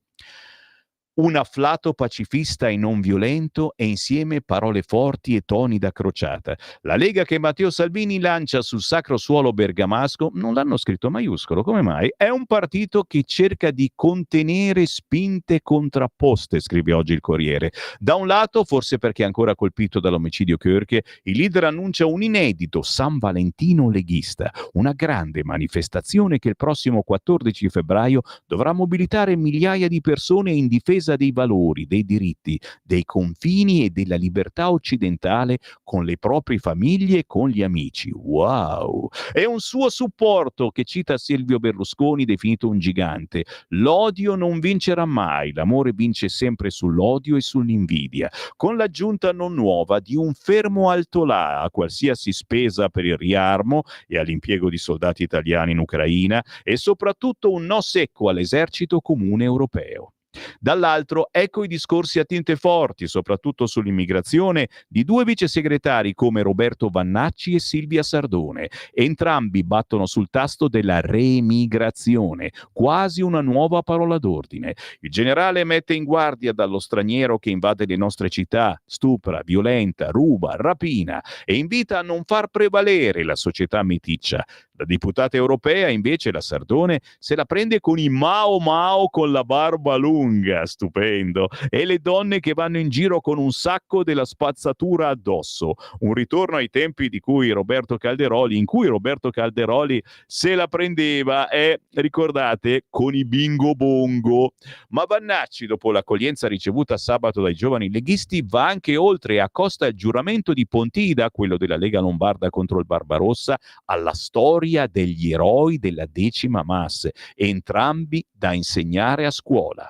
Un afflato pacifista e non violento e insieme parole forti e toni da crociata. La Lega che Matteo Salvini lancia sul sacro suolo bergamasco, non l'hanno scritto maiuscolo, come mai? È un partito che cerca di contenere spinte contrapposte, scrive oggi il Corriere. Da un lato, forse perché è ancora colpito dall'omicidio Körke, il leader annuncia un inedito San Valentino leghista, una grande manifestazione che il prossimo 14 febbraio dovrà mobilitare migliaia di persone in difesa dei valori, dei diritti, dei confini e della libertà occidentale con le proprie famiglie e con gli amici. Wow! È un suo supporto che cita Silvio Berlusconi, definito un gigante. L'odio non vincerà mai, l'amore vince sempre sull'odio e sull'invidia, con l'aggiunta non nuova di un fermo altolà a qualsiasi spesa per il riarmo e all'impiego di soldati italiani in Ucraina e soprattutto un no secco all'esercito comune europeo. Dall'altro, ecco i discorsi a tinte forti, soprattutto sull'immigrazione, di due vicesegretari come Roberto Vannacci e Silvia Sardone. Entrambi battono sul tasto della remigrazione, quasi una nuova parola d'ordine. Il generale mette in guardia dallo straniero che invade le nostre città, stupra, violenta, ruba, rapina e invita a non far prevalere la società meticcia. La deputata europea, invece, la Sardone, se la prende con i Mao Mao con la barba lunga, stupendo, e le donne che vanno in giro con un sacco della spazzatura addosso. Un ritorno ai tempi in cui Roberto Calderoli se la prendeva ricordate, con i bingo bongo. Ma Vannacci, dopo l'accoglienza ricevuta sabato dai giovani leghisti, va anche oltre e accosta il giuramento di Pontida, quello della Lega Lombarda contro il Barbarossa, alla storia degli eroi della 10ª Mas, entrambi da insegnare a scuola.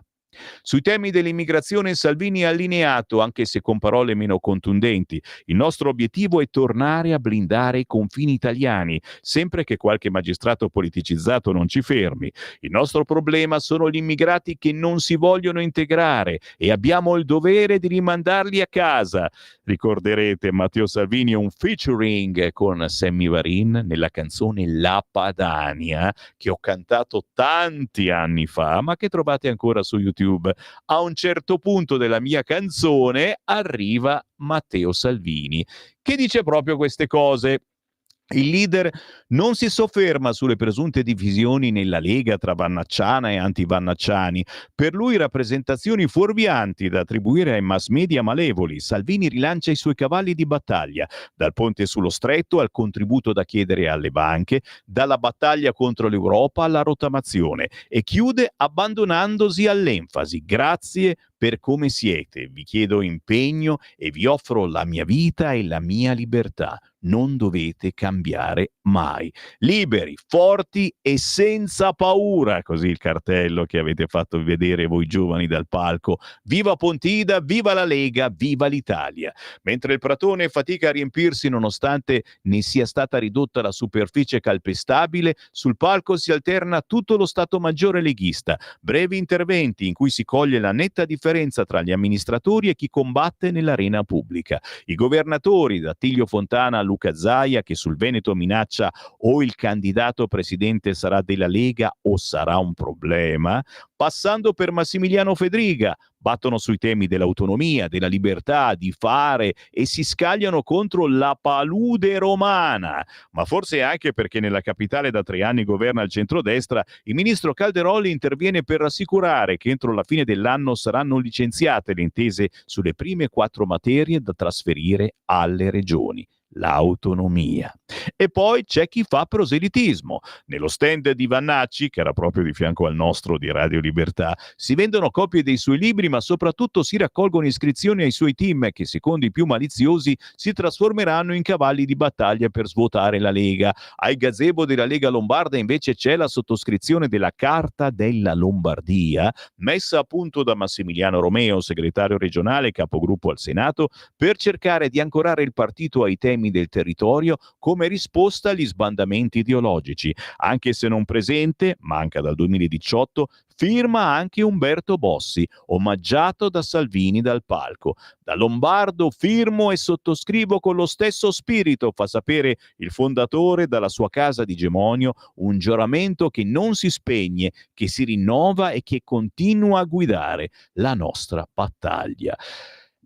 Sui temi dell'immigrazione Salvini è allineato, anche se con parole meno contundenti. Il nostro obiettivo è tornare a blindare i confini italiani, sempre che qualche magistrato politicizzato non ci fermi. Il nostro problema sono gli immigrati che non si vogliono integrare e abbiamo il dovere di rimandarli a casa. Ricorderete Matteo Salvini un featuring con Sammy Varin nella canzone La Padania, che ho cantato tanti anni fa, ma che trovate ancora su YouTube. A un certo punto della mia canzone arriva Matteo Salvini, che dice proprio queste cose. Il leader non si sofferma sulle presunte divisioni nella Lega tra vannacciana e antivannacciani. Per lui rappresentazioni fuorvianti da attribuire ai mass media malevoli. Salvini rilancia i suoi cavalli di battaglia, dal ponte sullo stretto al contributo da chiedere alle banche, dalla battaglia contro l'Europa alla rottamazione, e chiude abbandonandosi all'enfasi. Grazie per come siete, vi chiedo impegno e vi offro la mia vita e la mia libertà. Non dovete cambiare mai. Liberi, forti e senza paura, così il cartello che avete fatto vedere voi giovani dal palco. Viva Pontida, viva la Lega, viva l'Italia. Mentre il Pratone fatica a riempirsi nonostante ne sia stata ridotta la superficie calpestabile, sul palco si alterna tutto lo Stato Maggiore leghista. Brevi interventi in cui si coglie la netta differenza tra gli amministratori e chi combatte nell'arena pubblica. I governatori, da Attilio Fontana a Luca Zaia, che sul Veneto minaccia o il candidato presidente sarà della Lega o sarà un problema, passando per Massimiliano Fedriga, battono sui temi dell'autonomia, della libertà di fare e si scagliano contro la palude romana. Ma forse anche perché nella capitale da 3 anni governa il centrodestra, il ministro Calderoli interviene per rassicurare che entro la fine dell'anno saranno licenziate le intese sulle prime 4 materie da trasferire alle regioni. L'autonomia. E poi c'è chi fa proselitismo. Nello stand di Vannacci, che era proprio di fianco al nostro di Radio Libertà, si vendono copie dei suoi libri, ma soprattutto si raccolgono iscrizioni ai suoi team che, secondo i più maliziosi, si trasformeranno in cavalli di battaglia per svuotare la Lega. Ai gazebo della Lega Lombarda invece c'è la sottoscrizione della Carta della Lombardia, messa a punto da Massimiliano Romeo, segretario regionale e capogruppo al Senato, per cercare di ancorare il partito ai temi problemi del territorio come risposta agli sbandamenti ideologici. Anche se non presente, manca dal 2018, firma anche Umberto Bossi, omaggiato da Salvini dal palco. Da lombardo firmo e sottoscrivo con lo stesso spirito, fa sapere il fondatore dalla sua casa di Gemonio, un giuramento che non si spegne, che si rinnova e che continua a guidare la nostra battaglia.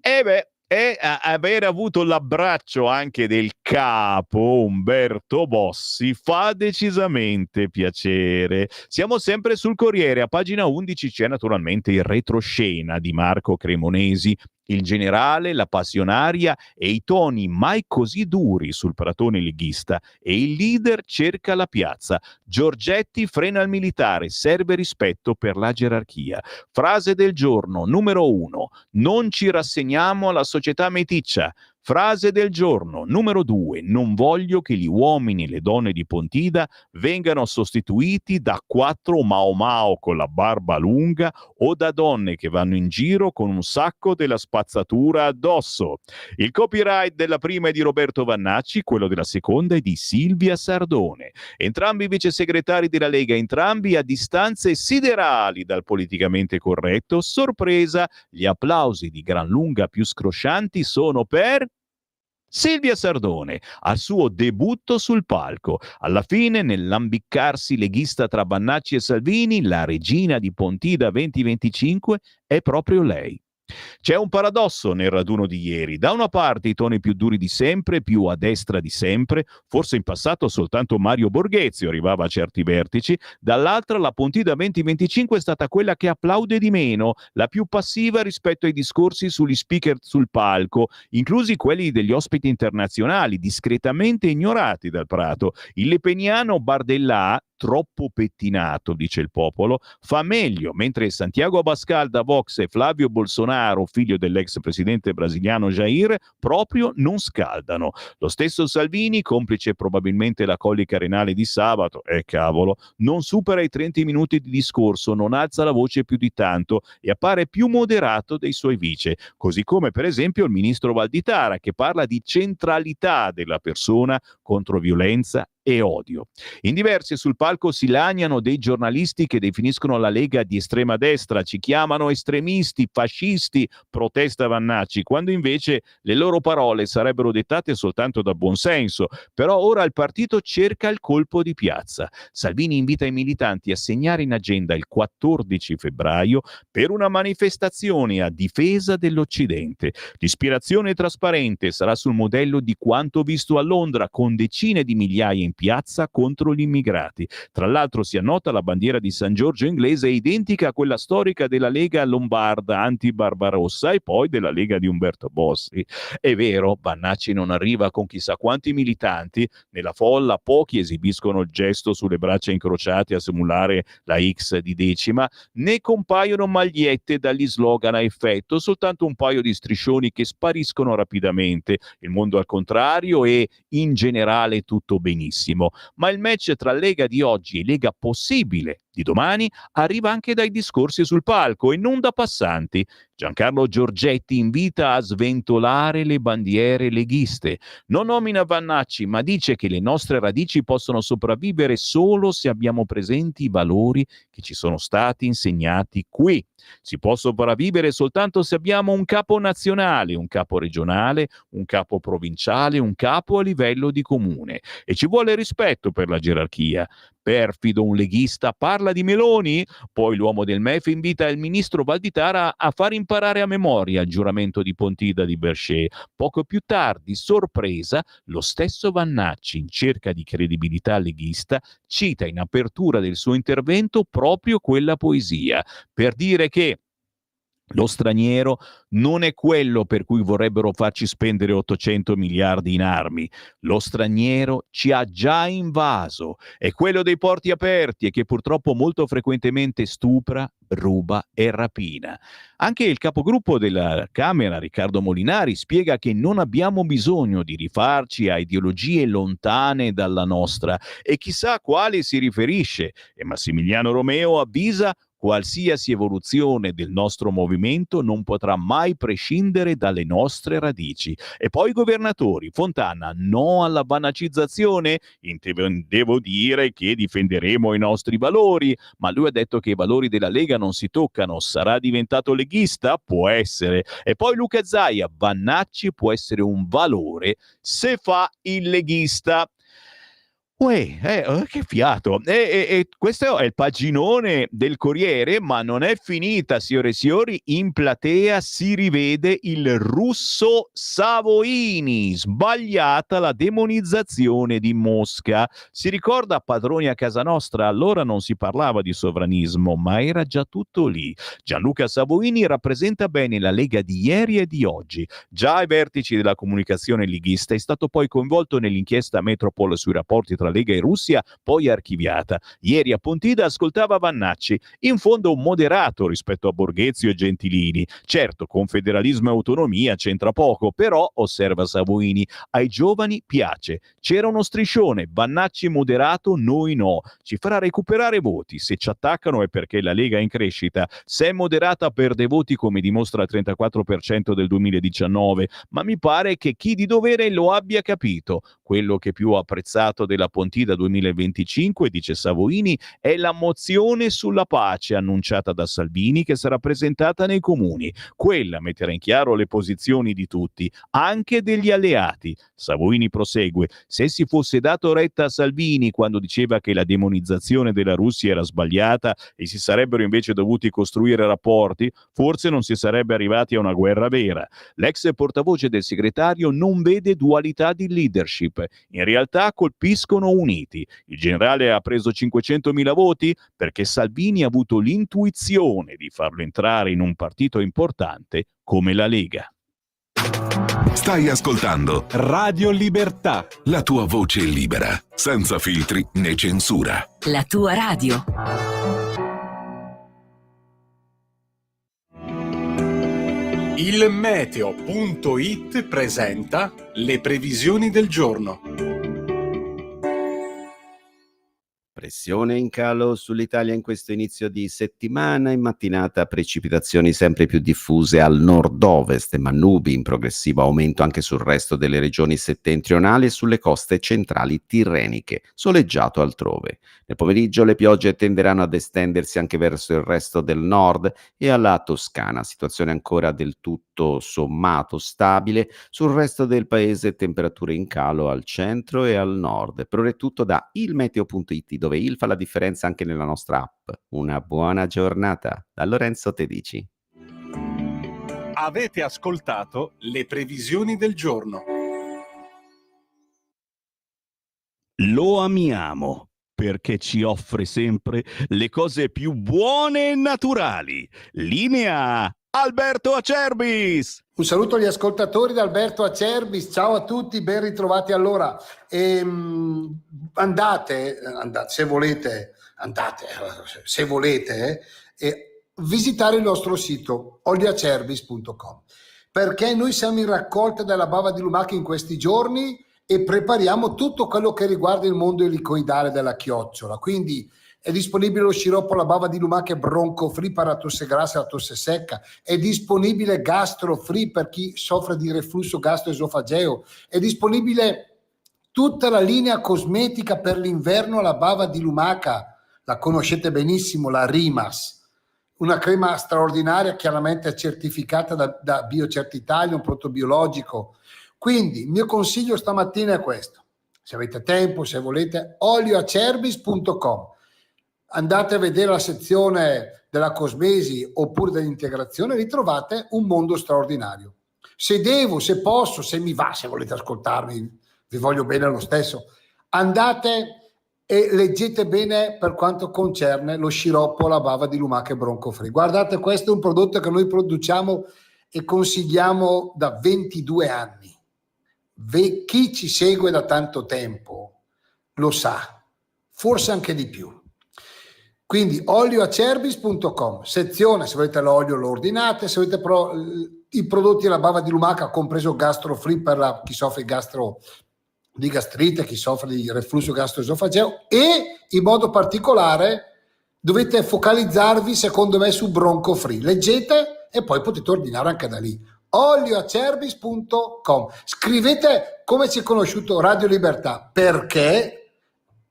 E aver avuto l'abbraccio anche del capo Umberto Bossi fa decisamente piacere. Siamo sempre sul Corriere, a pagina 11 c'è naturalmente il retroscena di Marco Cremonesi, il generale, la passionaria e i toni mai così duri sul pratone leghista, e il leader cerca la piazza. Giorgetti frena il militare, serve rispetto per la gerarchia. Frase del giorno numero 1: non ci rassegniamo alla società meticcia. Frase del giorno numero 2: non voglio che gli uomini e le donne di Pontida vengano sostituiti da 4 Mao Mao con la barba lunga o da donne che vanno in giro con un sacco della spazzatura addosso. Il copyright della prima è di Roberto Vannacci, quello della seconda è di Silvia Sardone. Entrambi vice segretari della Lega, entrambi a distanze siderali dal politicamente corretto. Sorpresa, gli applausi di gran lunga più scroscianti sono per Silvia Sardone, al suo debutto sul palco. Alla fine, nell'ambiccarsi leghista tra Vannacci e Salvini, la regina di Pontida 2025 è proprio lei. C'è un paradosso nel raduno di ieri. Da una parte i toni più duri di sempre, più a destra di sempre, forse in passato soltanto Mario Borghezio arrivava a certi vertici, dall'altra la Pontida 2025 è stata quella che applaude di meno, la più passiva rispetto ai discorsi sugli speaker sul palco, inclusi quelli degli ospiti internazionali, discretamente ignorati dal Prato. Il lepeniano Bardellà, troppo pettinato, dice il popolo, fa meglio, mentre Santiago Abascal da Vox e Flavio Bolsonaro, figlio dell'ex presidente brasiliano Jair, proprio non scaldano. Lo stesso Salvini, complice probabilmente la colica renale di sabato, cavolo, non supera i 30 minuti di discorso, non alza la voce più di tanto e appare più moderato dei suoi vice, così come per esempio il ministro Valditara, che parla di centralità della persona contro violenza e odio. In diversi sul palco si lagnano dei giornalisti che definiscono la Lega di estrema destra, ci chiamano estremisti, fascisti, protesta Vannacci, quando invece le loro parole sarebbero dettate soltanto da buonsenso. Però ora il partito cerca il colpo di piazza. Salvini invita i militanti a segnare in agenda il 14 febbraio per una manifestazione a difesa dell'Occidente. L'ispirazione trasparente sarà sul modello di quanto visto a Londra, con decine di migliaia in piazza contro gli immigrati. Tra l'altro si annota la bandiera di San Giorgio inglese è identica a quella storica della Lega lombarda anti-Barbarossa e poi della Lega di Umberto Bossi. È vero, Vannacci non arriva con chissà quanti militanti, nella folla pochi esibiscono il gesto sulle braccia incrociate a simulare la X di decima, né compaiono magliette dagli slogan a effetto, soltanto un paio di striscioni che spariscono rapidamente. Il mondo al contrario e in generale tutto benissimo. Ma il match tra Lega di oggi e Lega possibile di domani arriva anche dai discorsi sul palco e non da passanti. Giancarlo Giorgetti invita a sventolare le bandiere leghiste. Non nomina Vannacci, ma dice che le nostre radici possono sopravvivere solo se abbiamo presenti i valori che ci sono stati insegnati qui. Si può sopravvivere soltanto se abbiamo un capo nazionale, un capo regionale, un capo provinciale, un capo a livello di comune. E ci vuole rispetto per la gerarchia. Perfido un leghista parla di Meloni? Poi l'uomo del MEF invita il ministro Valditara a far imparare a memoria il giuramento di Pontida di Berchet. Poco più tardi, sorpresa, lo stesso Vannacci, in cerca di credibilità leghista, cita in apertura del suo intervento proprio quella poesia, per dire che lo straniero non è quello per cui vorrebbero farci spendere 800 miliardi in armi. Lo straniero ci ha già invaso. È quello dei porti aperti e che purtroppo molto frequentemente stupra, ruba e rapina. Anche il capogruppo della Camera, Riccardo Molinari, spiega che non abbiamo bisogno di rifarci a ideologie lontane dalla nostra e chissà a quali si riferisce. E Massimiliano Romeo avvisa: Qualsiasi evoluzione del nostro movimento non potrà mai prescindere dalle nostre radici. E poi i governatori, Fontana, no alla banacizzazione? Devo dire che difenderemo i nostri valori, ma lui ha detto che i valori della Lega non si toccano. Sarà diventato leghista? Può essere. E poi Luca Zaia, Vannacci può essere un valore se fa il leghista. Che fiato! Questo è il paginone del Corriere, ma non è finita, signore e signori. In platea si rivede il russo Savoini. Sbagliata la demonizzazione di Mosca. Si ricorda, padroni a casa nostra? Allora non si parlava di sovranismo, ma era già tutto lì. Gianluca Savoini rappresenta bene la Lega di ieri e di oggi. Già ai vertici della comunicazione leghista è stato poi coinvolto nell'inchiesta Metropol sui rapporti tra Lega e Russia, poi archiviata. Ieri a Pontida ascoltava Vannacci, in fondo un moderato rispetto a Borghezio e Gentilini. Certo, con federalismo e autonomia c'entra poco, però, osserva Savoini, ai giovani piace. C'era uno striscione, Vannacci moderato, noi no. Ci farà recuperare voti. Se ci attaccano è perché la Lega è in crescita. Se è moderata perde voti, come dimostra il 34% del 2019, ma mi pare che chi di dovere lo abbia capito. Quello che più ho apprezzato della Pontida 2025, dice Savoini, è la mozione sulla pace annunciata da Salvini, che sarà presentata nei comuni. Quella metterà in chiaro le posizioni di tutti, anche degli alleati. Savoini prosegue: se si fosse dato retta a Salvini quando diceva che la demonizzazione della Russia era sbagliata e si sarebbero invece dovuti costruire rapporti, forse non si sarebbe arrivati a una guerra vera. L'ex portavoce del segretario non vede dualità di leadership. In realtà colpiscono uniti. Il generale ha preso 500.000 voti perché Salvini ha avuto l'intuizione di farlo entrare in un partito importante come la Lega. Stai ascoltando Radio Libertà. la tua voce libera, senza filtri né censura. La tua radio. Il meteo.it presenta le previsioni del giorno. Pressione in calo sull'Italia in questo inizio di settimana. In mattinata precipitazioni sempre più diffuse al nord-ovest, ma nubi in progressivo aumento anche sul resto delle regioni settentrionali e sulle coste centrali tirreniche, soleggiato altrove. Nel pomeriggio le piogge tenderanno ad estendersi anche verso il resto del nord e alla Toscana, situazione ancora del tutto sommato stabile. Sul resto del paese temperature in calo al centro e al nord. Per ora è tutto da ilmeteo.it, dove il fa la differenza anche nella nostra app. Una buona giornata da Lorenzo Tedici. Avete ascoltato le previsioni del giorno. Lo amiamo perché ci offre sempre le cose più buone e naturali. Linea Alberto Acerbis. Un saluto agli ascoltatori da Alberto Acerbis, ciao a tutti, ben ritrovati. Allora, andate, se volete, visitare il nostro sito olioacerbis.com, perché noi siamo in raccolta della bava di lumaca in questi giorni e prepariamo tutto quello che riguarda il mondo elicoidale della chiocciola. Quindi è disponibile lo sciroppo alla bava di lumaca bronco free per la tosse grassa e la tosse secca, è disponibile gastro free per chi soffre di reflusso gastroesofageo, è disponibile tutta la linea cosmetica per l'inverno alla bava di lumaca, la conoscete benissimo, la Rimas, una crema straordinaria chiaramente certificata da BioCert Italia, un prodotto biologico. Quindi il mio consiglio stamattina è questo: se avete tempo, se volete, olioacerbis.com, andate a vedere la sezione della cosmesi oppure dell'integrazione, ritrovate un mondo straordinario. Se devo, se posso, se mi va, se volete ascoltarmi, vi voglio bene lo stesso, andate e leggete bene per quanto concerne lo sciroppo alla bava di lumaca bronco free. Guardate, questo è un prodotto che noi produciamo e consigliamo da 22 anni. Chi ci segue da tanto tempo lo sa, forse anche di più. Quindi olioacerbis.com, sezione, se volete l'olio lo ordinate, se volete i prodotti alla bava di lumaca, compreso gastro free per chi soffre di gastrite, chi soffre di reflusso gastroesofageo, e in modo particolare Dovete focalizzarvi secondo me su Bronco Free, leggete e poi potete ordinare anche da lì. olioacerbis.com. Scrivete come ci è conosciuto Radio Libertà, perché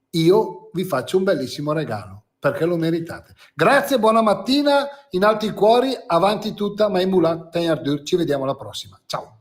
io vi faccio un bellissimo regalo, perché lo meritate. Grazie, buona mattina, in alto i cuori, avanti tutta, Maimula, Tegnardur, ci vediamo alla prossima. Ciao.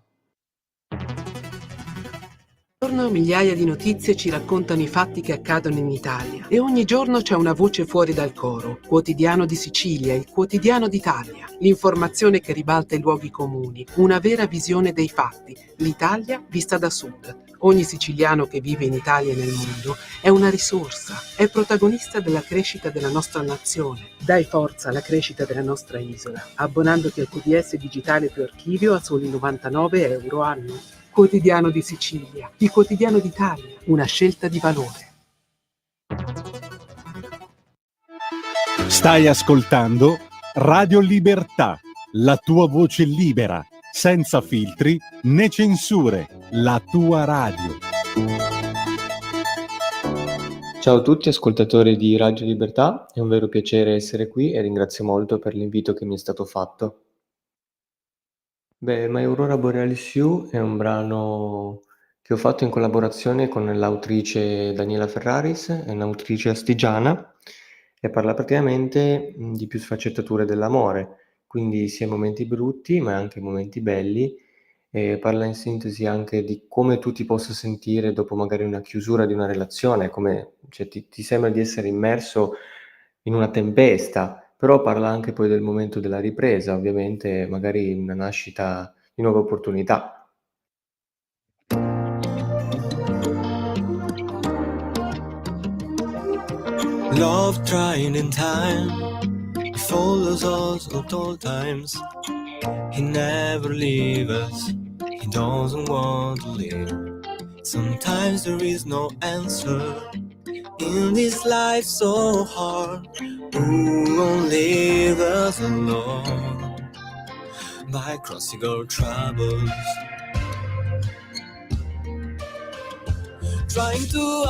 Ogni giorno migliaia di notizie ci raccontano i fatti che accadono in Italia e ogni giorno c'è una voce fuori dal coro. Quotidiano di Sicilia, il quotidiano d'Italia. L'informazione che ribalta i luoghi comuni, una vera visione dei fatti. L'Italia vista da sud. Ogni siciliano che vive in Italia e nel mondo è una risorsa, è protagonista della crescita della nostra nazione. Dai forza alla crescita della nostra isola, abbonandoti al QDS digitale più archivio a soli 99 euro anno. Quotidiano di Sicilia, il quotidiano d'Italia, una scelta di valore. Stai ascoltando Radio Libertà, la tua voce libera, senza filtri né censure, la tua radio. Ciao a tutti ascoltatori di Radio Libertà, è un vero piacere essere qui e ringrazio molto per l'invito che mi è stato fatto. My Aurora Borealis You è un brano che ho fatto in collaborazione con l'autrice Daniela Ferraris, è un'autrice astigiana e parla praticamente di più sfaccettature dell'amore, quindi sia momenti brutti ma anche momenti belli, e parla in sintesi anche di come tu ti possa sentire dopo magari una chiusura di una relazione, come ti sembra di essere immerso in una tempesta. Però parla anche poi del momento della ripresa, ovviamente magari una nascita di nuove opportunità. Love trying in time, he follows us at all times. He never leaves us, he doesn't want to leave. Sometimes there is no answer in this life so hard. Who won't leave us alone by crossing our troubles, trying to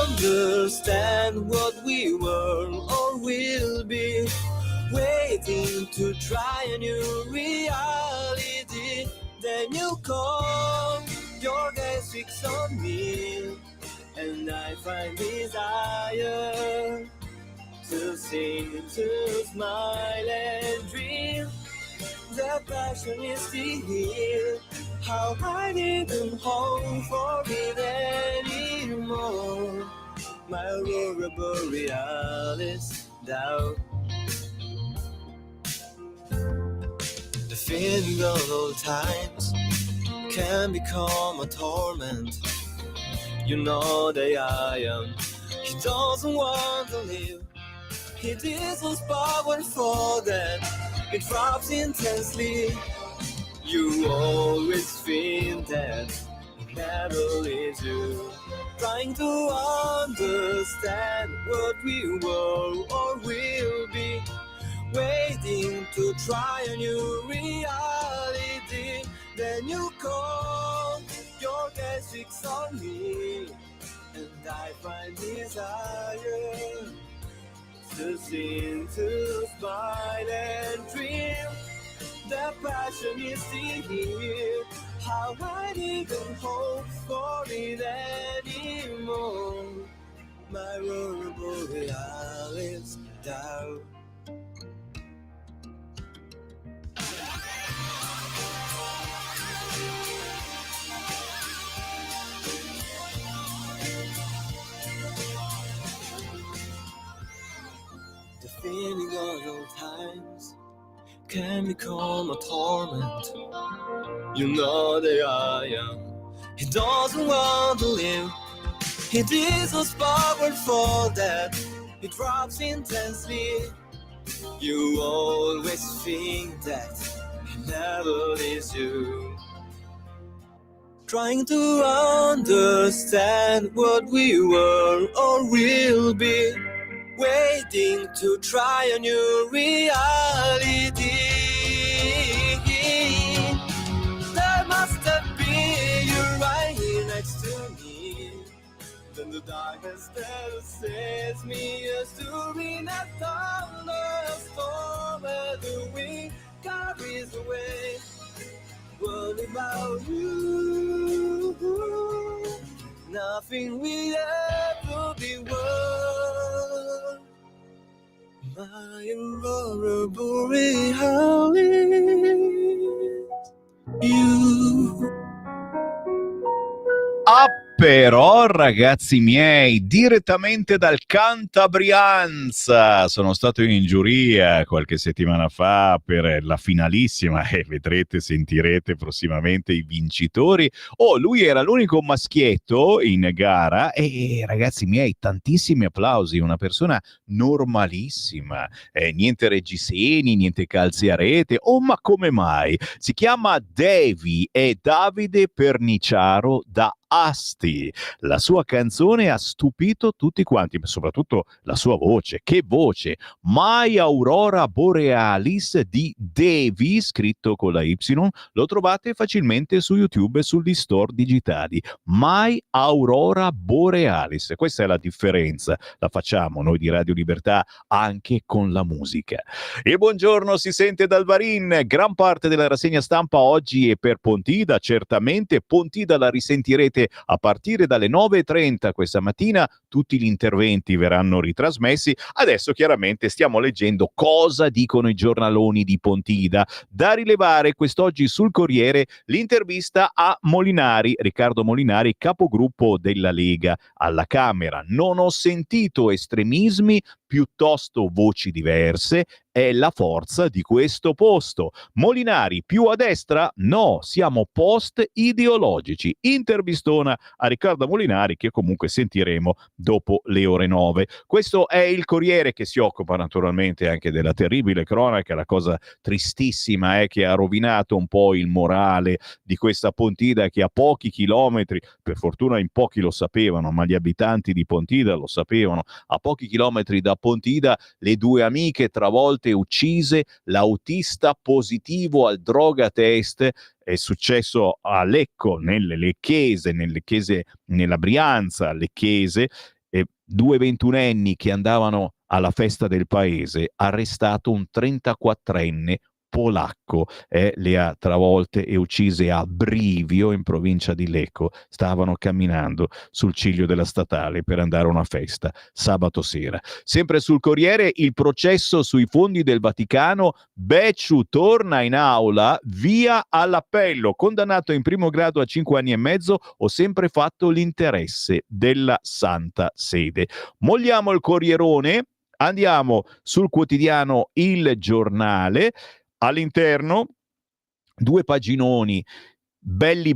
understand what we were or will be, waiting to try a new reality. Then you come, your gaze fixed on me, and I find desire to sing, to smile and dream. The passion is still here. How I didn't hope for it anymore. My aurora borealis down. The feeling of old times can become a torment. You know that I am. He doesn't want to live. It is so powerful that it drops intensely. You always think that it never leaves you. Trying to understand what we were or will be, waiting to try a new reality. Then you come, your gaze fixed on me, and I find desire to sing, to smile and dream. The passion is still here. How I didn't hope for it anymore. My aurora borealis down. The feeling of old times can become a torment. You know that I am. He doesn't want to live. It is so powerful that it drops intensely. You always think that he never leaves you. Trying to understand what we were or will be, waiting to try a new reality. There must have been you right here next to me. Then the darkness that sets me a story, not thunderstorm where the wind carries away. What about you? Nothing will ever be worth my aurora borealis. You. Ah, però, ragazzi miei, direttamente dal Cantabrianza, sono stato in giuria qualche settimana fa per la finalissima e vedrete, sentirete prossimamente i vincitori. Oh, lui era l'unico maschietto in gara e ragazzi miei, tantissimi applausi, una persona normalissima, niente reggiseni, niente calzi a rete. Oh, ma come mai? Si chiama Davide, è Davide Perniciaro da Asti. La sua canzone ha stupito tutti quanti, ma soprattutto la sua voce. Che voce! My Aurora Borealis di Devi, scritto con la Y, lo trovate facilmente su YouTube e sugli store digitali. My Aurora Borealis. Questa è la differenza. La facciamo noi di Radio Libertà anche con la musica. E buongiorno si sente dal Varin. Gran parte della rassegna stampa oggi è per Pontida, certamente. Pontida la risentirete a partire dalle 9:30 questa mattina, tutti gli interventi verranno ritrasmessi. Adesso chiaramente stiamo leggendo cosa dicono i giornaloni di Pontida. Da rilevare quest'oggi sul Corriere l'intervista a Molinari, Riccardo Molinari, capogruppo della Lega alla Camera. Non ho sentito estremismi, piuttosto voci diverse, è la forza di questo posto. Molinari più a destra? No, siamo post-ideologici. Intervistona a Riccardo Molinari che comunque sentiremo dopo le ore 9. Questo è il Corriere che si occupa naturalmente anche della terribile cronaca, la cosa tristissima è che ha rovinato un po' il morale di questa Pontida che a pochi chilometri, per fortuna in pochi lo sapevano, ma gli abitanti di Pontida lo sapevano, a pochi chilometri da Pontida le due amiche travolte e uccise, l'autista positivo al droga test. È successo a Lecco, nella Brianza, Lecchese, due ventunenni che andavano alla festa del paese, arrestato un 34enne polacco, le ha travolte e uccise a Brivio in provincia di Lecco. Stavano camminando sul ciglio della statale per andare a una festa sabato sera. Sempre sul Corriere il processo sui fondi del Vaticano, Becciu torna in aula, via all'appello, condannato in primo grado a 5 anni e mezzo, ho sempre fatto l'interesse della Santa Sede. Mogliamo il Corrierone, andiamo sul quotidiano Il Giornale. All'interno, due paginoni belli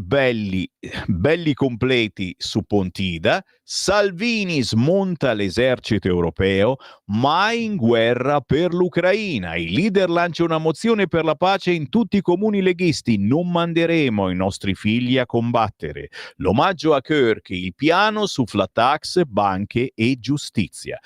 completi su Pontida. Salvini smonta l'esercito europeo, mai in guerra per l'Ucraina. Il leader lancia una mozione per la pace in tutti i comuni leghisti. Non manderemo i nostri figli a combattere. L'omaggio a Kirk, il piano su flat tax, banche e giustizia.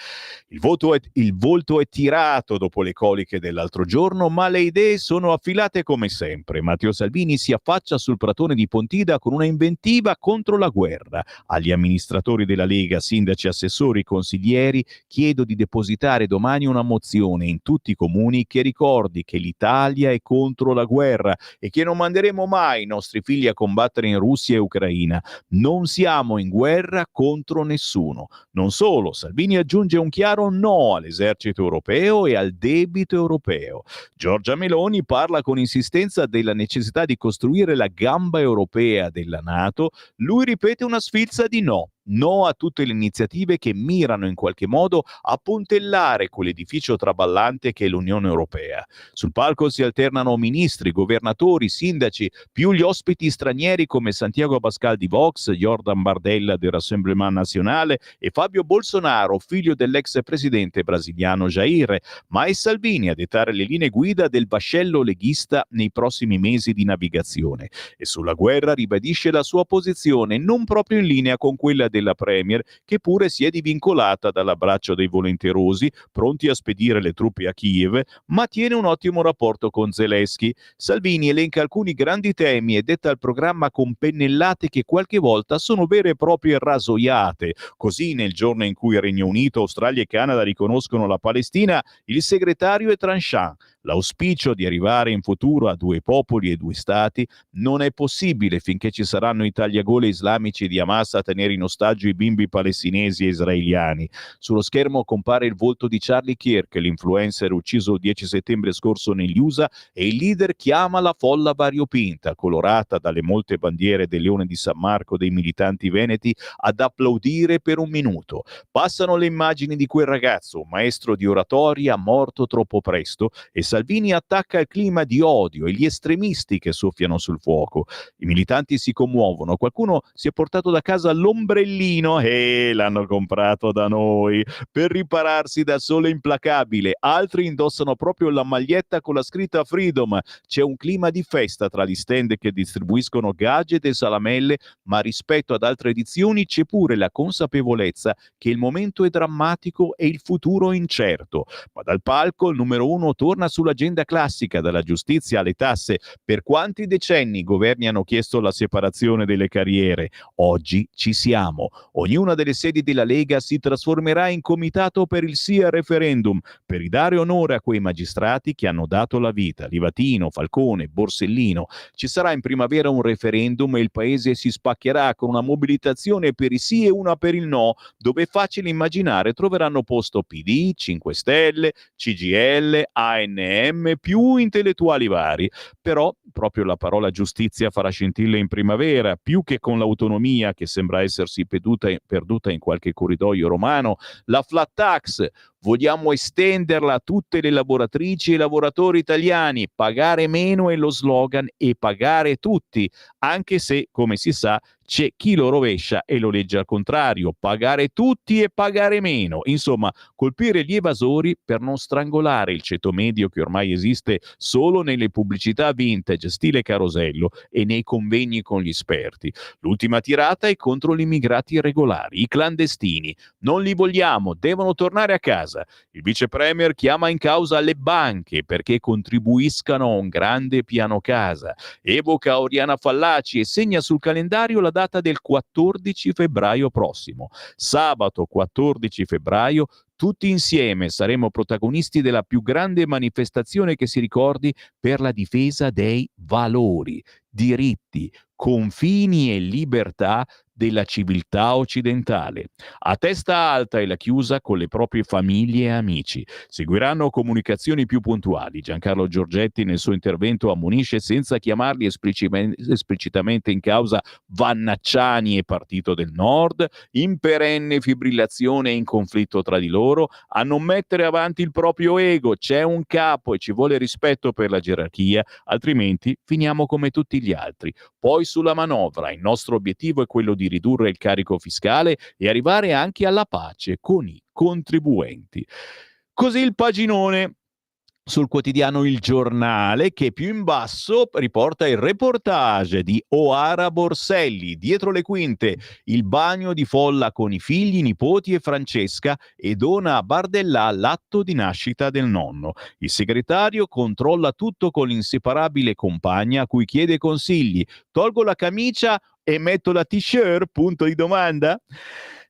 Il volto è tirato dopo le coliche dell'altro giorno, ma le idee sono affilate come sempre. Matteo Salvini si affaccia sul pratone di Pontida con una inventiva contro la guerra. Agli amministratori della Lega, sindaci, assessori, consiglieri, chiedo di depositare domani una mozione in tutti i comuni che ricordi che l'Italia è contro la guerra e che non manderemo mai i nostri figli a combattere in Russia e Ucraina. Non siamo in guerra contro nessuno. Non solo, Salvini aggiunge un chiaro no all'esercito europeo e al debito europeo. Giorgia Meloni parla con insistenza della necessità di costruire la gamba europea della NATO. Lui ripete una sfilza di no. No a tutte le iniziative che mirano in qualche modo a puntellare quell'edificio traballante che è l'Unione Europea. Sul palco si alternano ministri, governatori, sindaci, più gli ospiti stranieri come Santiago Abascal di Vox, Jordan Bardella del Rassemblement Nacional e Fabio Bolsonaro, figlio dell'ex presidente brasiliano Jair, ma è Salvini a dettare le linee guida del vascello leghista nei prossimi mesi di navigazione. E sulla guerra ribadisce la sua posizione non proprio in linea con quella della Premier, che pure si è divincolata dall'abbraccio dei volenterosi, pronti a spedire le truppe a Kiev, ma tiene un ottimo rapporto con Zelensky. Salvini elenca alcuni grandi temi e detta il programma con pennellate che qualche volta sono vere e proprie rasoiate. Così, nel giorno in cui Regno Unito, Australia e Canada riconoscono la Palestina, il segretario è tranchant. L'auspicio di arrivare in futuro a 2 popoli e 2 stati non è possibile finché ci saranno i tagliagole islamici di Hamas a tenere in ostaggio i bimbi palestinesi e israeliani. Sullo schermo compare il volto di Charlie Kirk, l'influencer ucciso il 10 settembre scorso negli USA, e il leader chiama la folla variopinta, colorata dalle molte bandiere del Leone di San Marco dei militanti veneti, ad applaudire per un minuto. Passano le immagini di quel ragazzo, un maestro di oratoria morto troppo presto, e Salvini attacca il clima di odio e gli estremisti che soffiano sul fuoco. I militanti si commuovono, qualcuno si è portato da casa l'ombrellino e l'hanno comprato da noi per ripararsi dal sole implacabile, altri indossano proprio la maglietta con la scritta Freedom. C'è un clima di festa tra gli stand che distribuiscono gadget e salamelle, ma rispetto ad altre edizioni c'è pure la consapevolezza che il momento è drammatico e il futuro incerto. Ma dal palco il numero 1 torna sull'agenda classica, dalla giustizia alle tasse. Per quanti decenni i governi hanno chiesto la separazione delle carriere? Oggi ci siamo. Ognuna delle sedi della Lega si trasformerà in comitato per il sì al referendum, per ridare onore a quei magistrati che hanno dato la vita, Livatino, Falcone, Borsellino. Ci sarà in primavera un referendum e il paese si spaccherà con una mobilitazione per i sì e una per il no, dove è facile immaginare troveranno posto PD, 5 Stelle, CGIL, ANM, più intellettuali vari. Però proprio la parola giustizia farà scintille in primavera, più che con l'autonomia che sembra essersi perduta in qualche corridoio romano. La flat tax, vogliamo estenderla a tutte le lavoratrici e i lavoratori italiani. Pagare meno è lo slogan e pagare tutti, anche se, come si sa, c'è chi lo rovescia e lo legge al contrario: pagare tutti e pagare meno. Insomma, colpire gli evasori per non strangolare il ceto medio che ormai esiste solo nelle pubblicità vintage stile Carosello e nei convegni con gli esperti. L'ultima tirata è contro gli immigrati irregolari, i clandestini. Non li vogliamo, devono tornare a casa. Il vice premier chiama in causa le banche perché contribuiscano a un grande piano casa. Evoca Oriana Fallaci e segna sul calendario la data del 14 febbraio prossimo. Sabato 14 febbraio tutti insieme saremo protagonisti della più grande manifestazione che si ricordi per la difesa dei valori, diritti, confini e libertà della civiltà occidentale. A testa alta è la chiusa con le proprie famiglie e amici. Seguiranno comunicazioni più puntuali. Giancarlo Giorgetti nel suo intervento ammonisce, senza chiamarli esplicitamente in causa, Vannacciani e Partito del Nord, in perenne fibrillazione e in conflitto tra di loro, a non mettere avanti il proprio ego. C'è un capo e ci vuole rispetto per la gerarchia, altrimenti finiamo come tutti gli altri. Poi sulla manovra, il nostro obiettivo è quello di ridurre il carico fiscale e arrivare anche alla pace con i contribuenti. Così il paginone sul quotidiano Il Giornale, che più in basso riporta il reportage di Oara Borselli. Dietro le quinte, il bagno di folla con i figli, nipoti e Francesca, e dona a Bardellà l'atto di nascita del nonno. Il segretario controlla tutto con l'inseparabile compagna a cui chiede consigli. Tolgo la camicia e metto la t-shirt? Punto di domanda.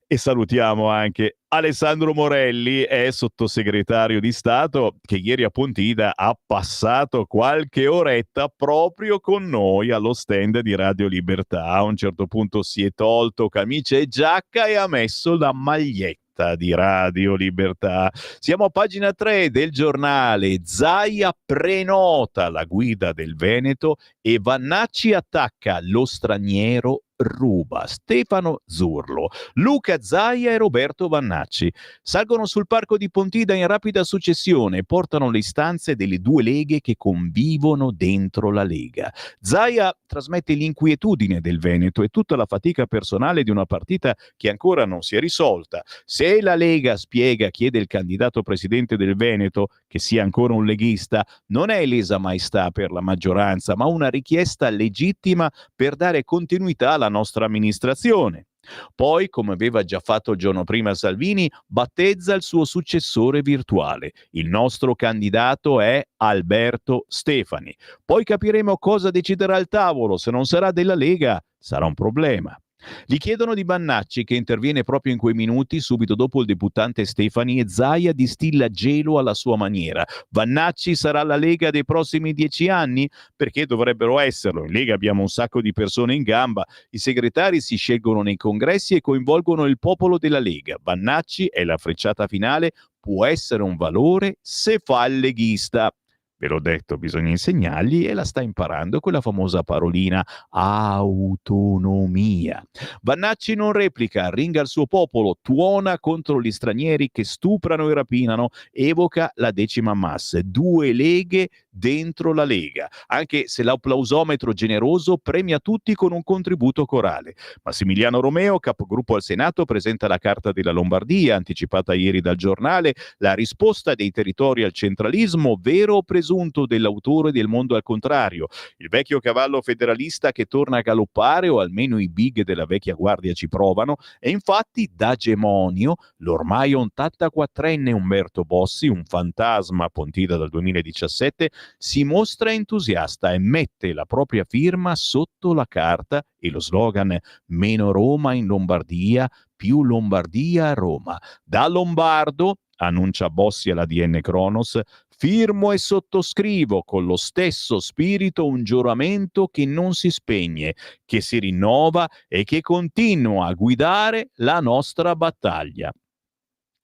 E salutiamo anche Alessandro Morelli, è sottosegretario di Stato, che ieri a Pontida ha passato qualche oretta proprio con noi allo stand di Radio Libertà. A un certo punto si è tolto camicia e giacca e ha messo la maglietta di Radio Libertà. Siamo a pagina 3 del giornale. Zaia prenota la guida del Veneto e Vannacci attacca lo straniero ruba. Stefano Zurlo, Luca Zaia e Roberto Vannacci salgono sul parco di Pontida in rapida successione e portano le istanze delle due leghe che convivono dentro la Lega. Zaia trasmette l'inquietudine del Veneto e tutta la fatica personale di una partita che ancora non si è risolta. Se la Lega, spiega, chiede il candidato presidente del Veneto che sia ancora un leghista, non è lesa maestà per la maggioranza, ma una richiesta legittima per dare continuità alla nostra amministrazione. Poi, come aveva già fatto il giorno prima Salvini, battezza il suo successore virtuale. Il nostro candidato è Alberto Stefani. Poi capiremo cosa deciderà il tavolo. Se non sarà della Lega, sarà un problema. Gli chiedono di Bannacci, che interviene proprio in quei minuti subito dopo il debuttante Stefani, e Zaia distilla gelo alla sua maniera. Bannacci sarà la Lega dei prossimi 10 anni? Perché dovrebbero esserlo? In Lega abbiamo un sacco di persone in gamba, i segretari si scelgono nei congressi e coinvolgono il popolo della Lega. Bannacci è la frecciata finale, può essere un valore se fa il leghista. Ve l'ho detto, bisogna insegnargli, e la sta imparando quella famosa parolina autonomia. Bannacci non replica, arringa il suo popolo, tuona contro gli stranieri che stuprano e rapinano, evoca la 10ª Mas, 2 leghe dentro la Lega, anche se l'applausometro generoso premia tutti con un contributo corale. Massimiliano Romeo, capogruppo al Senato, presenta la Carta della Lombardia, anticipata ieri dal Giornale, la risposta dei territori al centralismo, vero o presunto dell'autore del Mondo al contrario, il vecchio cavallo federalista che torna a galoppare, o almeno i big della vecchia guardia ci provano, e infatti da gemonio l'ormai 84enne Umberto Bossi, un fantasma a Pontida dal 2017, si mostra entusiasta e mette la propria firma sotto la carta e lo slogan "Meno Roma in Lombardia, più Lombardia a Roma". Da lombardo, annuncia Bossi all'ADN Cronos, firmo e sottoscrivo con lo stesso spirito un giuramento che non si spegne, che si rinnova e che continua a guidare la nostra battaglia.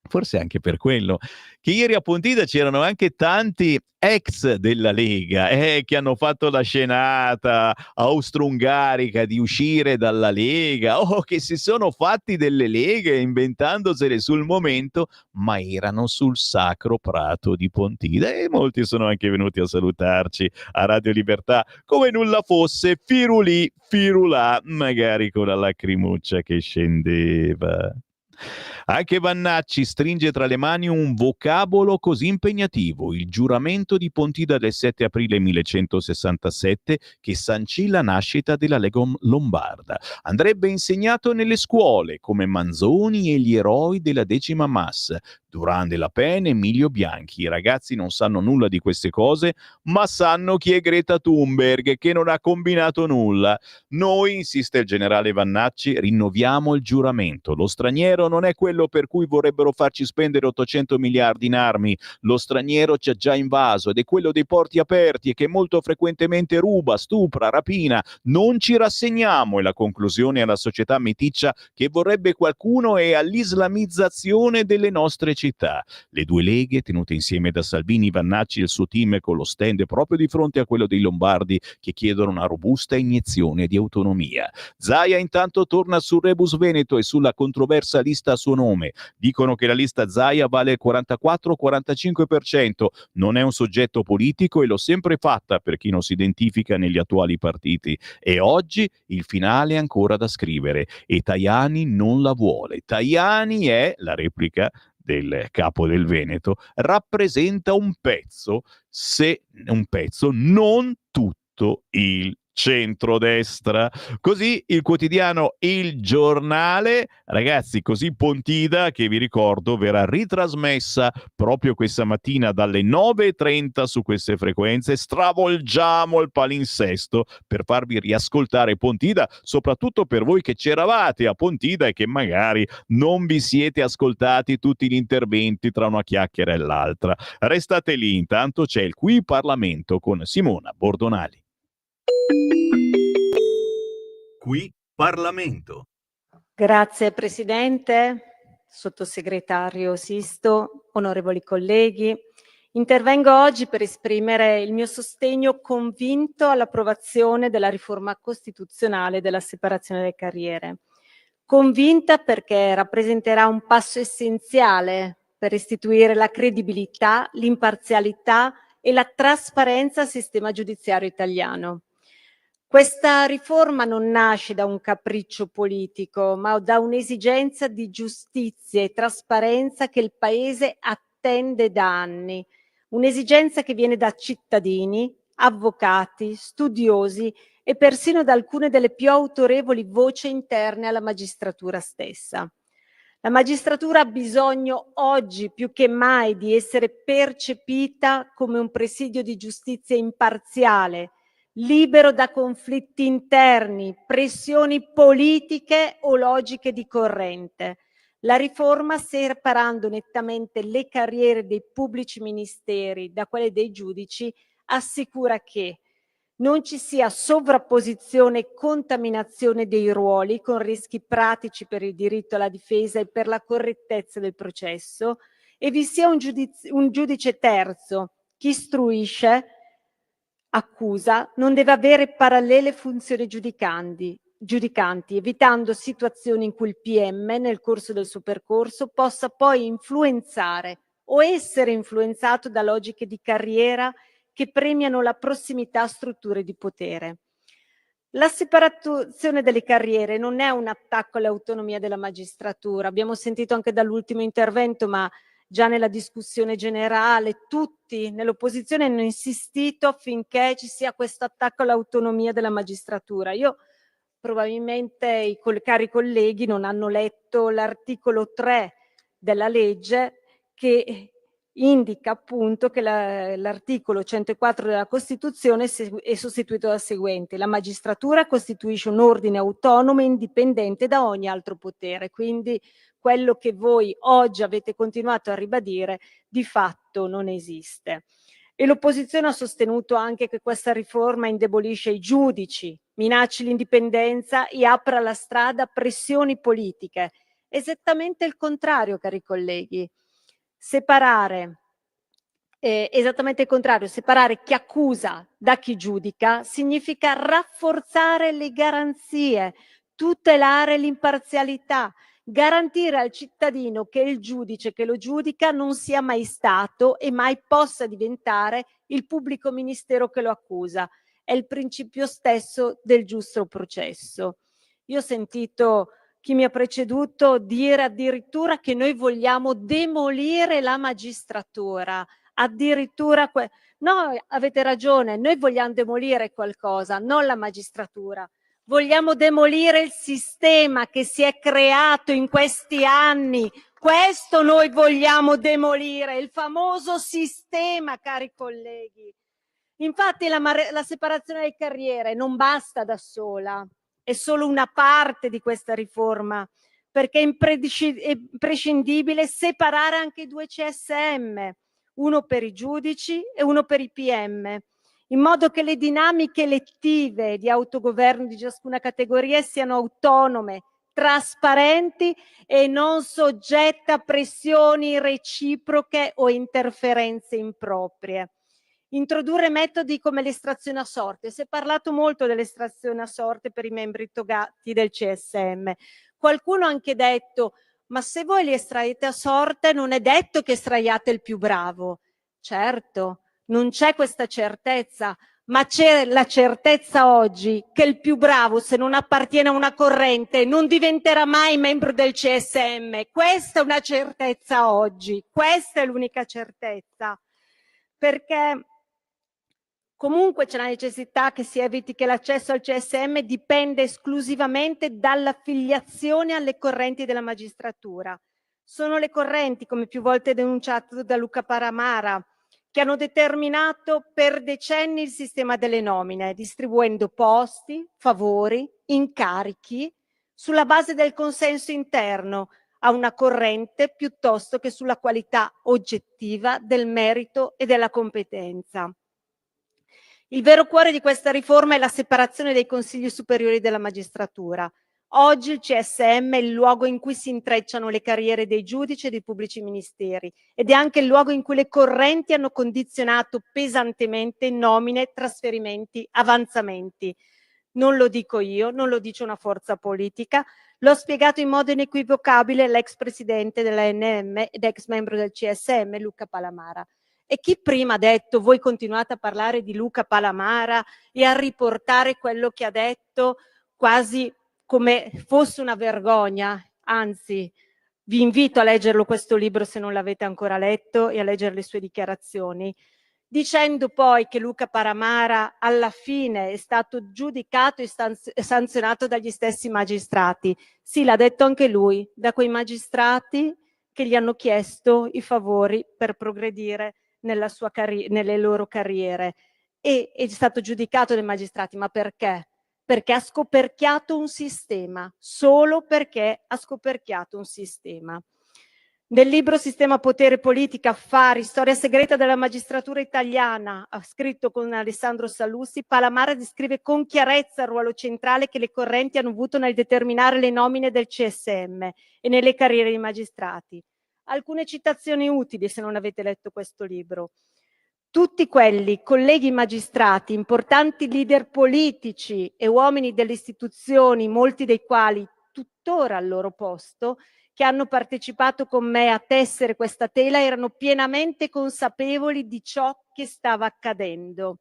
Forse anche per quello che ieri a Pontida c'erano anche tanti ex della Lega che hanno fatto la scenata austro-ungarica di uscire dalla Lega, o che si sono fatti delle leghe inventandosele sul momento, ma erano sul sacro prato di Pontida, e molti sono anche venuti a salutarci a Radio Libertà come nulla fosse, firulì, firulà, magari con la lacrimuccia che scendeva. Anche Vannacci stringe tra le mani un vocabolo così impegnativo, il giuramento di Pontida del 7 aprile 1167, che sancì la nascita della Lega Lombarda. Andrebbe insegnato nelle scuole come Manzoni e gli eroi della 10ª Mas, Durand de la Pen, Emilio Bianchi. I ragazzi non sanno nulla di queste cose, ma sanno chi è Greta Thunberg, che non ha combinato nulla. Noi, insiste il generale Vannacci, rinnoviamo il giuramento. Lo straniero non è quello per cui vorrebbero farci spendere 800 miliardi in armi. Lo straniero ci ha già invaso ed è quello dei porti aperti e che molto frequentemente ruba, stupra, rapina. Non ci rassegniamo, e la conclusione alla società meticcia che vorrebbe qualcuno è all'islamizzazione delle nostre città. Le 2 leghe, tenute insieme da Salvini, Vannacci e il suo team, con lo stand proprio di fronte a quello dei lombardi, che chiedono una robusta iniezione di autonomia. Zaia intanto torna sul rebus veneto e sulla controversa lista a suo nome. Dicono che la lista Zaia vale il 44-45%, non è un soggetto politico e l'ho sempre fatta per chi non si identifica negli attuali partiti. E oggi il finale è ancora da scrivere e Tajani non la vuole. Tajani è, la replica del capo del Veneto, rappresenta un pezzo, non tutto il centrodestra. Così il quotidiano Il Giornale, ragazzi, così Pontida, che vi ricordo verrà ritrasmessa proprio questa mattina dalle 9:30 su queste frequenze. Stravolgiamo il palinsesto per farvi riascoltare Pontida, soprattutto per voi che c'eravate a Pontida e che magari non vi siete ascoltati tutti gli interventi tra una chiacchiera e l'altra. Restate lì, intanto c'è il Qui Parlamento con Simona Bordonali. Qui Parlamento. Grazie Presidente, Sottosegretario Sisto, onorevoli colleghi. Intervengo oggi per esprimere il mio sostegno convinto all'approvazione della riforma costituzionale della separazione delle carriere. Convinta perché rappresenterà un passo essenziale per restituire la credibilità, l'imparzialità e la trasparenza al sistema giudiziario italiano. Questa riforma non nasce da un capriccio politico, ma da un'esigenza di giustizia e trasparenza che il Paese attende da anni. Un'esigenza che viene da cittadini, avvocati, studiosi e persino da alcune delle più autorevoli voci interne alla magistratura stessa. La magistratura ha bisogno oggi più che mai di essere percepita come un presidio di giustizia imparziale, libero da conflitti interni, pressioni politiche o logiche di corrente. La riforma, separando nettamente le carriere dei pubblici ministeri da quelle dei giudici, assicura che non ci sia sovrapposizione e contaminazione dei ruoli con rischi pratici per il diritto alla difesa e per la correttezza del processo, e vi sia un giudice terzo. Chi istruisce, accusa, non deve avere parallele funzioni giudicanti, evitando situazioni in cui il PM, nel corso del suo percorso, possa poi influenzare o essere influenzato da logiche di carriera che premiano la prossimità a strutture di potere. La separazione delle carriere non è un attacco all'autonomia della magistratura. Abbiamo sentito anche dall'ultimo intervento, ma già nella discussione generale, tutti nell'opposizione hanno insistito affinché ci sia questo attacco all'autonomia della magistratura. Io probabilmente i cari colleghi non hanno letto l'articolo 3 della legge, che indica appunto che l'articolo 104 della Costituzione è sostituito dal seguente: la magistratura costituisce un ordine autonomo e indipendente da ogni altro potere. Quindi quello che voi oggi avete continuato a ribadire di fatto non esiste. E l'opposizione ha sostenuto anche che questa riforma indebolisce i giudici, minacci l'indipendenza e apra la strada a pressioni politiche. Esattamente il contrario, cari colleghi. Esattamente il contrario, separare chi accusa da chi giudica significa rafforzare le garanzie, tutelare l'imparzialità, garantire al cittadino che il giudice che lo giudica non sia mai stato e mai possa diventare il pubblico ministero che lo accusa. È il principio stesso del giusto processo. Io ho sentito chi mi ha preceduto dire addirittura che noi vogliamo demolire la magistratura. Addirittura no, avete ragione, noi vogliamo demolire qualcosa, non la magistratura. Vogliamo demolire il sistema che si è creato in questi anni. Questo noi vogliamo demolire, il famoso sistema, cari colleghi. Infatti la separazione delle carriere non basta da sola, è solo una parte di questa riforma, perché è imprescindibile separare anche i due CSM, uno per i giudici e uno per i PM, in modo che le dinamiche elettive di autogoverno di ciascuna categoria siano autonome, trasparenti e non soggette a pressioni reciproche o interferenze improprie. Introdurre metodi come l'estrazione a sorte. Si è parlato molto dell'estrazione a sorte per i membri togati del CSM. Qualcuno ha anche detto: ma se voi li estraete a sorte non è detto che estraiate il più bravo. Certo, non c'è questa certezza, ma c'è la certezza oggi che il più bravo, se non appartiene a una corrente, non diventerà mai membro del CSM. Questa è una certezza oggi, questa è l'unica certezza, perché comunque c'è la necessità che si eviti che l'accesso al CSM dipenda esclusivamente dall'affiliazione alle correnti della magistratura. Sono le correnti, come più volte denunciato da Luca Palamara, che hanno determinato per decenni il sistema delle nomine, distribuendo posti, favori, incarichi sulla base del consenso interno a una corrente piuttosto che sulla qualità oggettiva del merito e della competenza. Il vero cuore di questa riforma è la separazione dei consigli superiori della magistratura. Oggi il CSM è il luogo in cui si intrecciano le carriere dei giudici e dei pubblici ministeri ed è anche il luogo in cui le correnti hanno condizionato pesantemente nomine, trasferimenti, avanzamenti. Non lo dico io, non lo dice una forza politica, l'ho spiegato in modo inequivocabile l'ex presidente dell'ANM ed ex membro del CSM, Luca Palamara. E chi prima ha detto voi continuate a parlare di Luca Palamara e a riportare quello che ha detto quasi come fosse una vergogna, anzi vi invito a leggerlo questo libro se non l'avete ancora letto e a leggere le sue dichiarazioni. dicendo poi che Luca Paramara alla fine è stato giudicato e sanzionato dagli stessi magistrati. Sì, l'ha detto anche lui, da quei magistrati che gli hanno chiesto i favori per progredire nelle loro carriere. E è stato giudicato dai magistrati, ma perché? Perché ha scoperchiato un sistema, solo perché ha scoperchiato un sistema. Nel libro Sistema, potere, politica, affari, storia segreta della magistratura italiana, ha scritto con Alessandro Sallusti, Palamara descrive con chiarezza il ruolo centrale che le correnti hanno avuto nel determinare le nomine del CSM e nelle carriere dei magistrati. Alcune citazioni utili se non avete letto questo libro. Tutti quelli, colleghi magistrati, importanti leader politici e uomini delle istituzioni, molti dei quali tuttora al loro posto, che hanno partecipato con me a tessere questa tela, erano pienamente consapevoli di ciò che stava accadendo.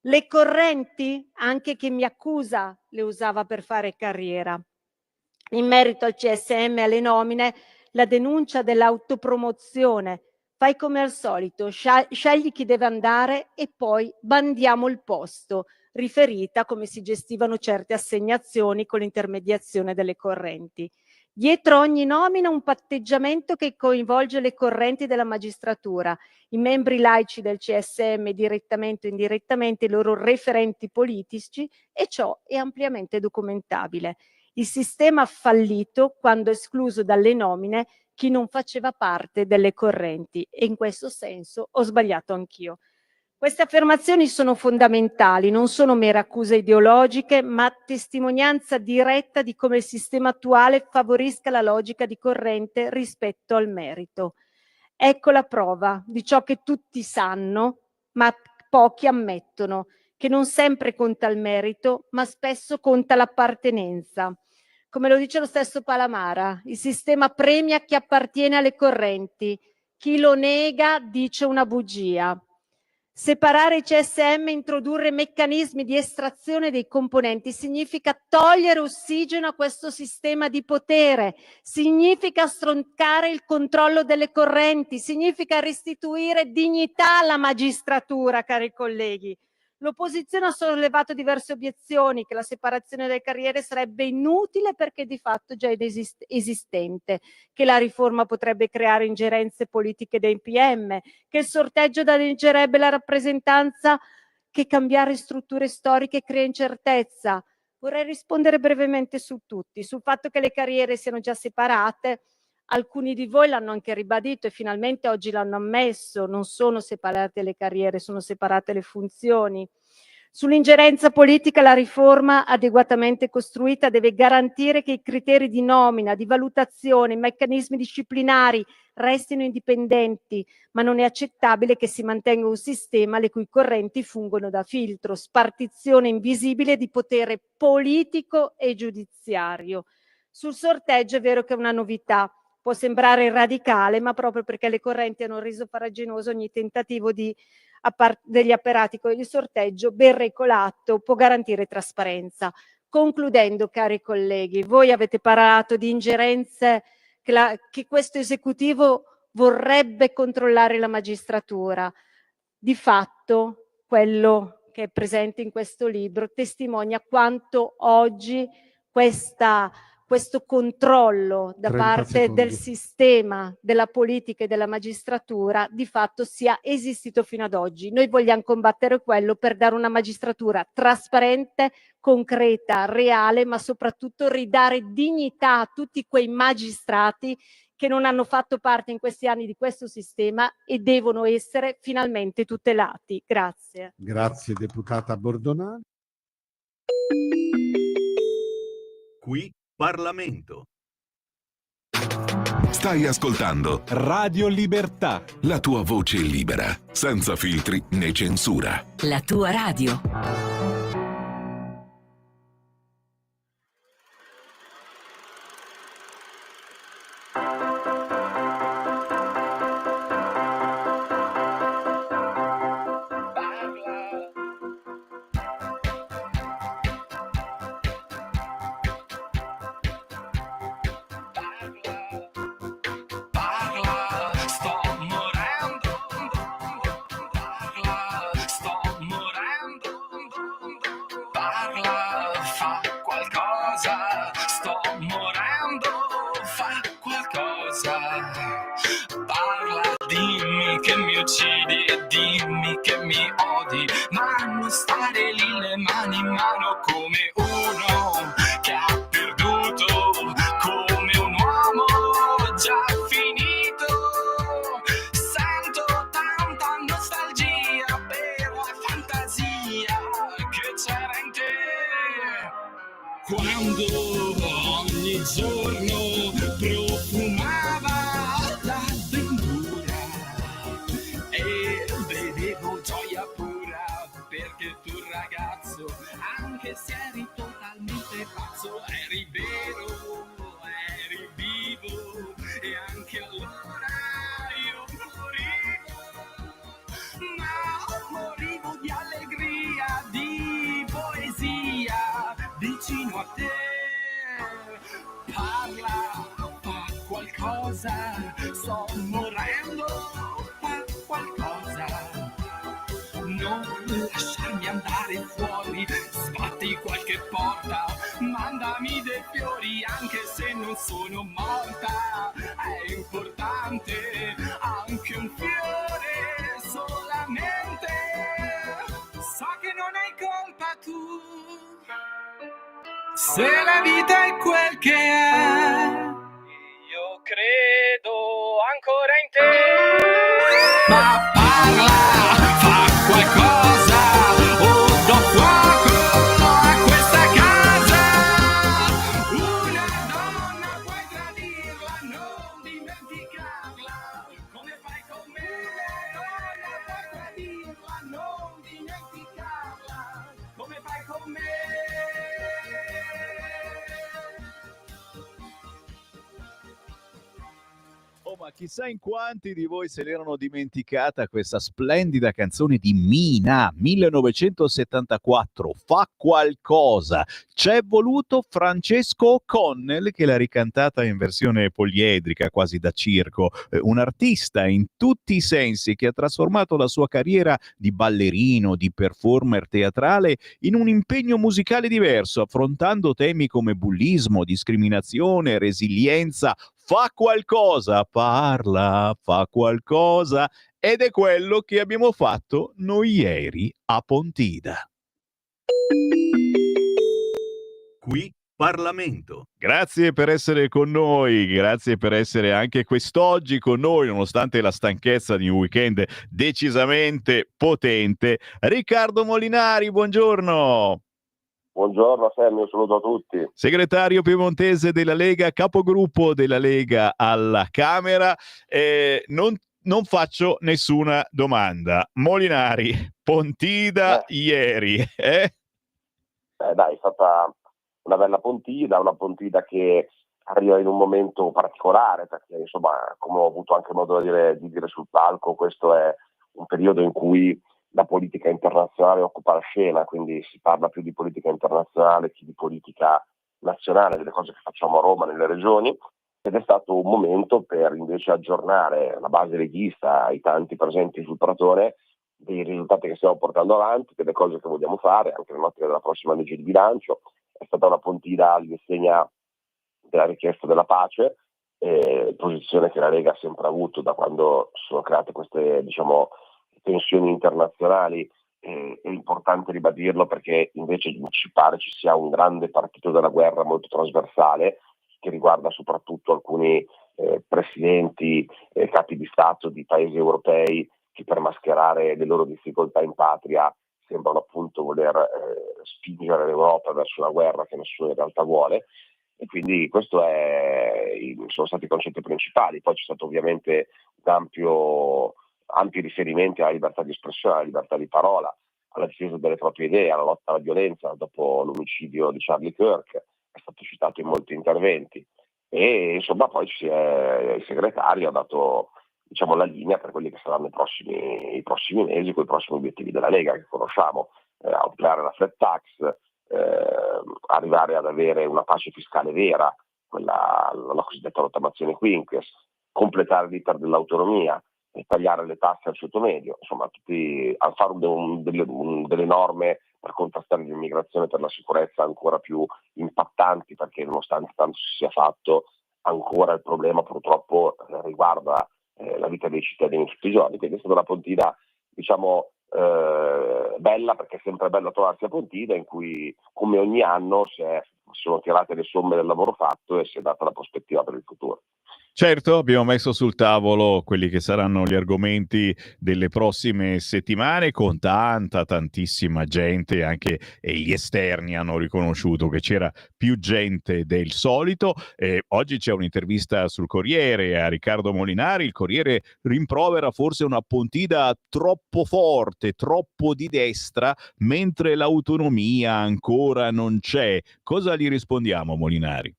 Le correnti, anche chi mi accusa, le usava per fare carriera. In merito al CSM e alle nomine, la denuncia dell'autopromozione. Fai come al solito, scegli chi deve andare e poi bandiamo il posto, riferita a come si gestivano certe assegnazioni con l'intermediazione delle correnti. Dietro ogni nomina un patteggiamento che coinvolge le correnti della magistratura, i membri laici del CSM direttamente o indirettamente, i loro referenti politici, e ciò è ampiamente documentabile. Il sistema ha fallito quando ha escluso dalle nomine chi non faceva parte delle correnti, e in questo senso ho sbagliato anch'io. Queste affermazioni sono fondamentali, non sono mere accuse ideologiche, ma testimonianza diretta di come il sistema attuale favorisca la logica di corrente rispetto al merito. Ecco la prova di ciò che tutti sanno, ma pochi ammettono, che non sempre conta il merito, ma spesso conta l'appartenenza. Come lo dice lo stesso Palamara, il sistema premia chi appartiene alle correnti, chi lo nega dice una bugia. Separare i CSM e introdurre meccanismi di estrazione dei componenti significa togliere ossigeno a questo sistema di potere, significa stroncare il controllo delle correnti, significa restituire dignità alla magistratura, cari colleghi. L'opposizione ha sollevato diverse obiezioni, che la separazione delle carriere sarebbe inutile perché di fatto già è esistente, che la riforma potrebbe creare ingerenze politiche dei PM, che il sorteggio danneggerebbe la rappresentanza, che cambiare strutture storiche crea incertezza. Vorrei rispondere brevemente su tutti, sul fatto che le carriere siano già separate. Alcuni di voi l'hanno anche ribadito e finalmente oggi l'hanno ammesso, non sono separate le carriere, sono separate le funzioni. Sull'ingerenza politica, la riforma adeguatamente costruita deve garantire che i criteri di nomina, di valutazione, i meccanismi disciplinari restino indipendenti, ma non è accettabile che si mantenga un sistema le cui correnti fungono da filtro, spartizione invisibile di potere politico e giudiziario. Sul sorteggio è vero che è una novità, può sembrare radicale, ma proprio perché le correnti hanno reso farraginoso ogni tentativo degli apparati con il sorteggio, ben regolato, può garantire trasparenza. Concludendo, cari colleghi, voi avete parlato di ingerenze che questo esecutivo vorrebbe controllare la magistratura. Di fatto, quello che è presente in questo libro testimonia quanto oggi questo controllo da parte del sistema, della politica e della magistratura di fatto sia esistito fino ad oggi. Noi vogliamo combattere quello per dare una magistratura trasparente, concreta, reale, ma soprattutto ridare dignità a tutti quei magistrati che non hanno fatto parte in questi anni di questo sistema e devono essere finalmente tutelati. Grazie. Grazie deputata Bordonale. Qui Parlamento. Stai ascoltando Radio Libertà. la tua voce libera, senza filtri né censura. La tua radio. Sto morendo, uccidi e dimmi che mi odi, ma non stare lì le mani in mano come uno che ha perduto, come un uomo già finito. Sento tanta nostalgia per la fantasia che c'era in te, quando ogni giorno profumava l'avventura e vedevo gioia pura, perché tu ragazzo, anche se eri totalmente pazzo, eri vero, eri vivo, e anche allora io morivo di allegria, di poesia vicino a te. Parla, fa qualcosa, sto morendo, fa qualcosa. Non lasciarmi andare fuori, sbatti qualche porta, mandami dei fiori anche se non sono morta. È importante anche un fiore solamente, so che non hai colpa tu, se la vita è quel che è. Io credo ancora in te, ma parla, fa qualcosa, o do fuoco a questa casa. Una donna puoi tradirla, non dimenticarla, come fai con me. Una donna puoi tradirla, non dimenticarla, come fai con me. Oh, ma chissà in quanti di voi se l'erano dimenticata questa splendida canzone di Mina, 1974, Fa qualcosa. C'è voluto Francesco O'Connell che l'ha ricantata in versione poliedrica, quasi da circo, un artista in tutti i sensi che ha trasformato la sua carriera di ballerino, di performer teatrale in un impegno musicale diverso, affrontando temi come bullismo, discriminazione, resilienza. Fa qualcosa, parla, fa qualcosa, ed è quello che abbiamo fatto noi ieri a Pontida. Qui Parlamento. Grazie per essere con noi, grazie per essere anche quest'oggi con noi, nonostante la stanchezza di un weekend decisamente potente. Riccardo Molinari, buongiorno. Buongiorno Sammy, un saluto a tutti. Segretario piemontese della Lega, capogruppo della Lega alla Camera. Non faccio nessuna domanda. Molinari, Pontida ieri. Dai, è stata una bella Pontida, una Pontida che arriva in un momento particolare, perché insomma, come ho avuto anche modo di dire sul palco, questo è un periodo in cui la politica internazionale occupa la scena, quindi si parla più di politica internazionale che di politica nazionale, delle cose che facciamo a Roma, nelle regioni, ed è stato un momento per invece aggiornare la base leghista, i tanti presenti sul pratone, dei risultati che stiamo portando avanti, delle cose che vogliamo fare, anche nell'ottica della prossima legge di bilancio. È stata una Pontida all'insegna della richiesta della pace, posizione che la Lega ha sempre avuto da quando sono create queste, diciamo, tensioni internazionali. È importante ribadirlo perché invece ci pare ci sia un grande partito della guerra molto trasversale che riguarda soprattutto alcuni presidenti, capi di Stato di paesi europei che per mascherare le loro difficoltà in patria sembrano appunto voler spingere l'Europa verso una guerra che nessuno in realtà vuole, e quindi questo sono stati i concetti principali. Poi c'è stato ovviamente ampi riferimenti alla libertà di espressione, alla libertà di parola, alla difesa delle proprie idee, alla lotta alla violenza dopo l'omicidio di Charlie Kirk, è stato citato in molti interventi, e insomma poi il segretario ha dato, diciamo, la linea per quelli che saranno i prossimi mesi, con i prossimi obiettivi della Lega che conosciamo, ampliare la flat tax, arrivare ad avere una pace fiscale vera, la cosiddetta rottamazione quinques, completare l'iter dell'autonomia e tagliare le tasse al ceto medio, insomma a fare delle norme per contrastare l'immigrazione, per la sicurezza ancora più impattanti, perché nonostante tanto si sia fatto, ancora il problema purtroppo riguarda la vita dei cittadini tutti i giorni. Quindi è stata una Pontida, diciamo, bella, perché è sempre bello trovarsi a Pontida, in cui come ogni anno si sono tirate le somme del lavoro fatto e si è data la prospettiva per il futuro. Certo, abbiamo messo sul tavolo quelli che saranno gli argomenti delle prossime settimane, con tantissima gente, anche gli esterni hanno riconosciuto che c'era più gente del solito. Oggi c'è un'intervista sul Corriere a Riccardo Molinari. Il Corriere rimprovera forse una Pontida troppo forte, troppo di destra, mentre l'autonomia ancora non c'è. Cosa gli rispondiamo, Molinari?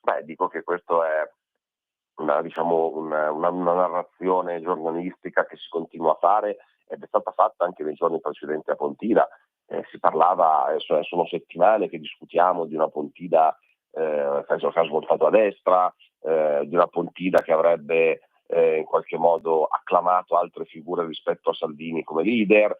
Beh, dico che questo è una narrazione giornalistica che si continua a fare ed è stata fatta anche nei giorni precedenti a Pontida. Si parlava, sono settimane che discutiamo di una Pontida che ha svoltato a destra, di una Pontida che avrebbe in qualche modo acclamato altre figure rispetto a Salvini come leader,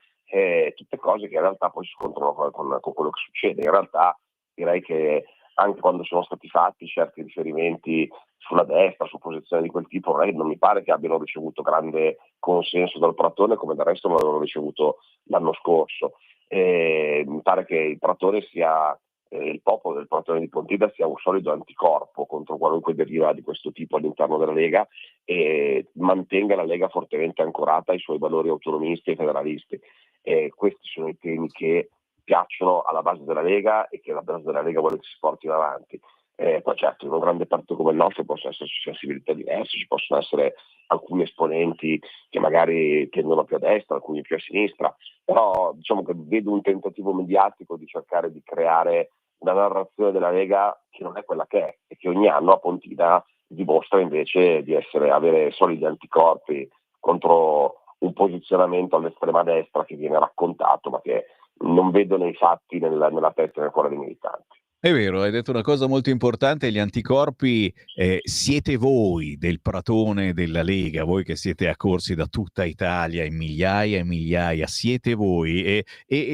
tutte cose che in realtà poi si scontrano con quello che succede. In realtà direi che anche quando sono stati fatti certi riferimenti sulla destra, su posizioni di quel tipo, non mi pare che abbiano ricevuto grande consenso dal Pratone, come del resto non l'avevano ricevuto l'anno scorso. Mi pare che il Pratone sia, il popolo del Pratone di Pontida sia un solido anticorpo contro qualunque deriva di questo tipo all'interno della Lega e mantenga la Lega fortemente ancorata ai suoi valori autonomisti e federalisti. Questi sono i temi che piacciono alla base della Lega e che la base della Lega vuole che si portino avanti. Poi certo, in un grande partito come il nostro possono esserci sensibilità diverse, ci possono essere alcuni esponenti che magari tendono più a destra, alcuni più a sinistra, però diciamo che vedo un tentativo mediatico di cercare di creare una narrazione della Lega che non è quella che è e che ogni anno a Pontida dimostra invece di avere solidi anticorpi contro un posizionamento all'estrema destra che viene raccontato ma che non vedo nei fatti, nella testa e nel cuore dei militanti. È vero, hai detto una cosa molto importante, gli anticorpi siete voi del Pratone della Lega, voi che siete accorsi da tutta Italia in migliaia e migliaia, siete voi e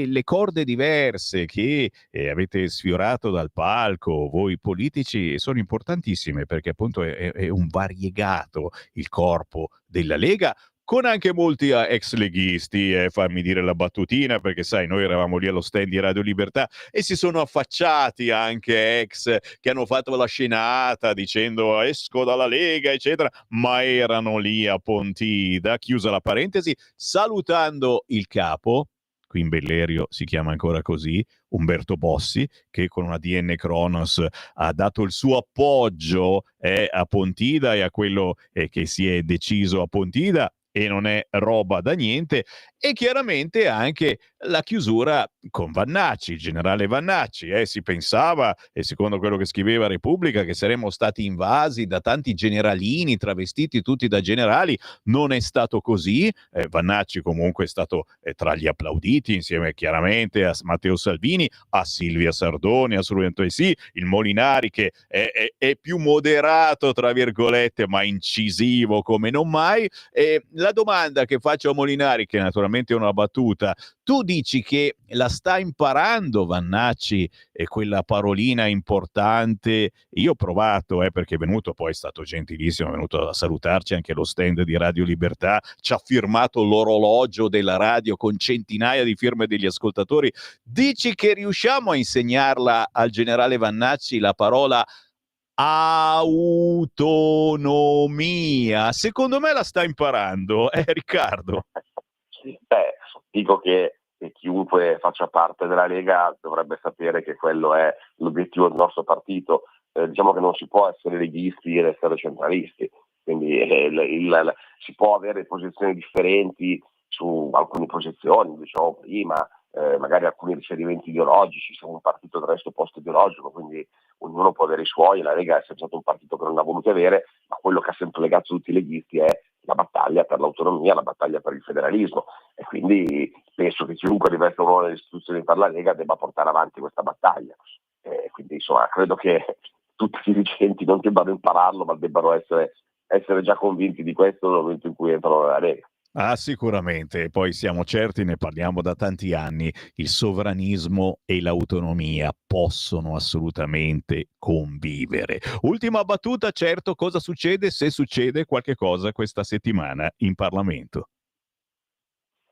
le corde diverse che avete sfiorato dal palco, voi politici, sono importantissime perché appunto è un variegato il corpo della Lega, con anche molti ex leghisti, fammi dire la battutina, perché sai, noi eravamo lì allo stand di Radio Libertà e si sono affacciati anche ex che hanno fatto la scenata dicendo esco dalla Lega, eccetera, ma erano lì a Pontida, chiusa la parentesi, salutando il capo, qui in Bellerio si chiama ancora così, Umberto Bossi, che con una DN Kronos ha dato il suo appoggio a Pontida e a quello che si è deciso a Pontida, e non è roba da niente, e chiaramente anche la chiusura con Vannacci, il generale Vannacci. Si pensava, e secondo quello che scriveva Repubblica, che saremmo stati invasi da tanti generalini travestiti tutti da generali. Non è stato così. Vannacci comunque è stato tra gli applauditi, insieme chiaramente a Matteo Salvini, a Silvia Sardoni, assolutamente sì, il Molinari che è più moderato, tra virgolette, ma incisivo come non mai. La domanda che faccio a Molinari, che naturalmente è una battuta, tu dici che la sta imparando Vannacci e quella parolina importante? Io ho provato, perché è venuto, poi è stato gentilissimo, è venuto a salutarci anche allo stand di Radio Libertà, ci ha firmato l'orologio della radio con centinaia di firme degli ascoltatori. Dici che riusciamo a insegnarla al generale Vannacci la parola autonomia? Secondo me la sta imparando, Riccardo. Beh, dico che chiunque faccia parte della Lega dovrebbe sapere che quello è l'obiettivo del nostro partito. Diciamo che non si può essere leghisti ed essere centralisti, quindi si può avere posizioni differenti su alcune posizioni, diciamo prima, magari alcuni riferimenti ideologici, siamo un partito del resto post-ideologico, quindi ognuno può avere i suoi. La Lega è sempre stato un partito che non ha voluto avere, ma quello che ha sempre legato tutti i leghisti è la battaglia per l'autonomia, la battaglia per il federalismo, e quindi penso che chiunque rivesta un ruolo nelle istituzioni per la Lega debba portare avanti questa battaglia. Quindi insomma credo che tutti i dirigenti non debbano impararlo, ma debbano essere già convinti di questo nel momento in cui entrano nella Lega. Ah, sicuramente, poi siamo certi, ne parliamo da tanti anni, il sovranismo e l'autonomia possono assolutamente convivere. Ultima battuta, certo, cosa succede se succede qualche cosa questa settimana in Parlamento?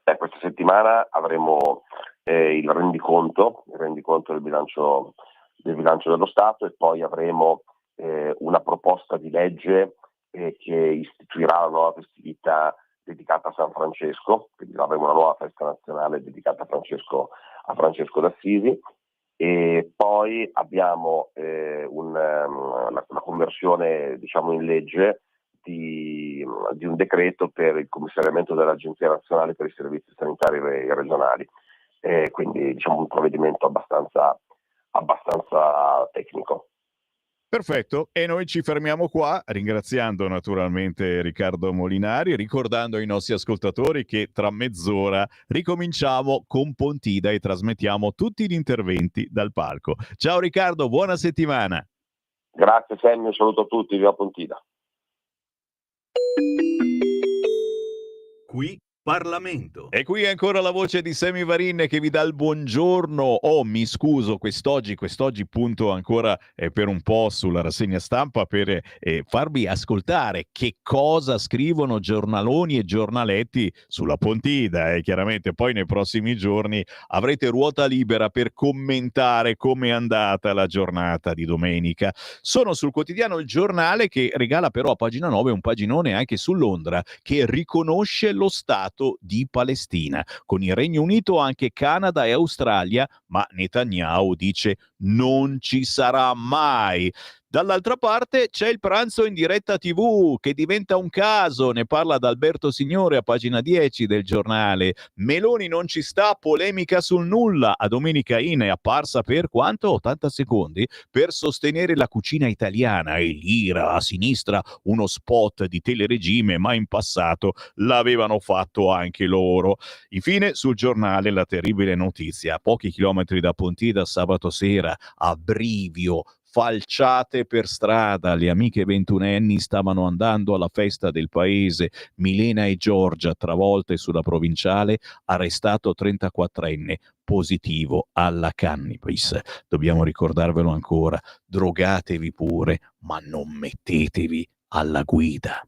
Questa settimana avremo il rendiconto del bilancio dello Stato, e poi avremo una proposta di legge che istituirà la nuova festività dedicata a San Francesco, quindi avremo una nuova festa nazionale dedicata a Francesco d'Assisi. E poi abbiamo la conversione, diciamo, in legge di un decreto per il commissariamento dell'Agenzia Nazionale per i Servizi Sanitari Regionali, quindi diciamo un provvedimento abbastanza tecnico. Perfetto, e noi ci fermiamo qua, ringraziando naturalmente Riccardo Molinari, ricordando ai nostri ascoltatori che tra mezz'ora ricominciamo con Pontida e trasmettiamo tutti gli interventi dal palco. Ciao Riccardo, buona settimana. Grazie Sammy, un saluto a tutti, viva Pontida. Qui Parlamento. E qui ancora la voce di Sammy Varin che vi dà il buongiorno. Oh, mi scuso, quest'oggi punto ancora per un po' sulla rassegna stampa per farvi ascoltare che cosa scrivono giornaloni e giornaletti sulla Pontida. Chiaramente poi nei prossimi giorni avrete ruota libera per commentare come è andata la giornata di domenica. Sono sul quotidiano Il Giornale, che regala però a pagina 9 un paginone anche su Londra, che riconosce lo Stato di Palestina. Con il Regno Unito anche Canada e Australia, ma Netanyahu dice non ci sarà mai. Dall'altra parte c'è il pranzo in diretta TV che diventa un caso, ne parla Adalberto Signore a pagina 10 del Giornale. Meloni non ci sta, polemica sul nulla. A Domenica In è apparsa per quanto? 80 secondi? Per sostenere la cucina italiana, e l'ira a sinistra uno spot di teleregime, ma in passato l'avevano fatto anche loro. Infine sul Giornale la terribile notizia: a pochi chilometri da Pontida sabato sera, a Brivio, falciate per strada, le amiche ventunenni stavano andando alla festa del paese, Milena e Giorgia travolte sulla provinciale, arrestato 34enne positivo alla cannabis. Dobbiamo ricordarvelo ancora, drogatevi pure, ma non mettetevi alla guida.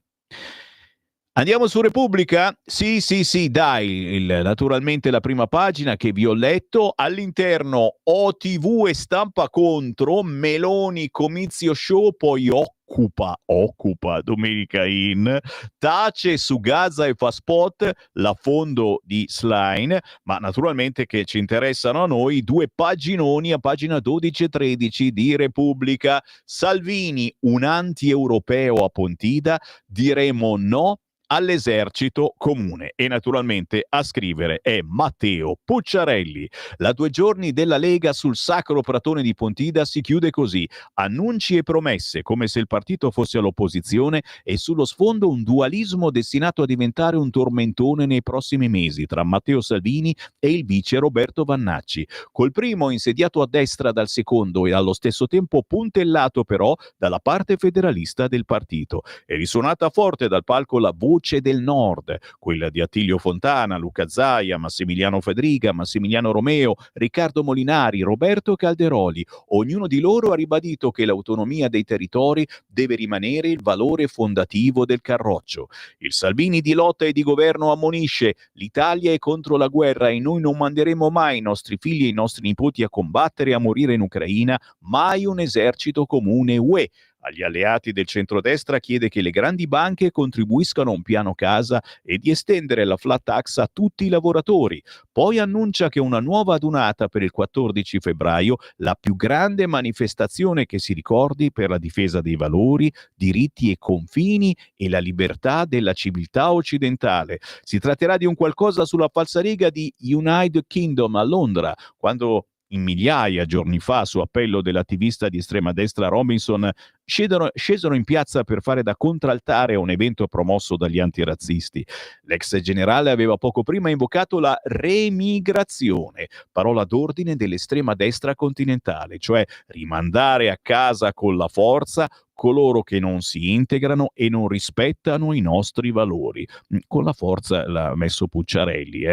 Andiamo su Repubblica? Sì, dai, naturalmente la prima pagina che vi ho letto, all'interno OTV e stampa contro, Meloni comizio show, poi occupa Domenica In, tace su Gaza e fa spot, l'affondo di Schlein, ma naturalmente che ci interessano a noi due paginoni a pagina 12 e 13 di Repubblica. Salvini, un anti-europeo a Pontida, diremo no all'esercito comune, e naturalmente a scrivere è Matteo Pucciarelli. La 2 giorni della Lega sul sacro pratone di Pontida si chiude così: annunci e promesse come se il partito fosse all'opposizione, e sullo sfondo un dualismo destinato a diventare un tormentone nei prossimi mesi tra Matteo Salvini e il vice Roberto Vannacci, col primo insediato a destra dal secondo e allo stesso tempo puntellato però dalla parte federalista del partito. È risuonata forte dal palco la voce del Nord, quella di Attilio Fontana, Luca Zaia, Massimiliano Fedriga, Massimiliano Romeo, Riccardo Molinari, Roberto Calderoli. Ognuno di loro ha ribadito che l'autonomia dei territori deve rimanere il valore fondativo del Carroccio. Il Salvini di lotta e di governo ammonisce: l'Italia è contro la guerra e noi non manderemo mai i nostri figli e i nostri nipoti a combattere e a morire in Ucraina, mai un esercito comune UE. Agli alleati del centrodestra chiede che le grandi banche contribuiscano a un piano casa e di estendere la flat tax a tutti i lavoratori. Poi annuncia che una nuova adunata per il 14 febbraio, la più grande manifestazione che si ricordi per la difesa dei valori, diritti e confini e la libertà della civiltà occidentale. Si tratterà di un qualcosa sulla falsariga di United Kingdom a Londra, quando in migliaia giorni fa, su appello dell'attivista di estrema destra Robinson, scesero in piazza per fare da contraltare a un evento promosso dagli antirazzisti. L'ex generale aveva poco prima invocato la remigrazione, parola d'ordine dell'estrema destra continentale, cioè rimandare a casa con la forza coloro che non si integrano e non rispettano i nostri valori. Con la forza l'ha messo Pucciarelli,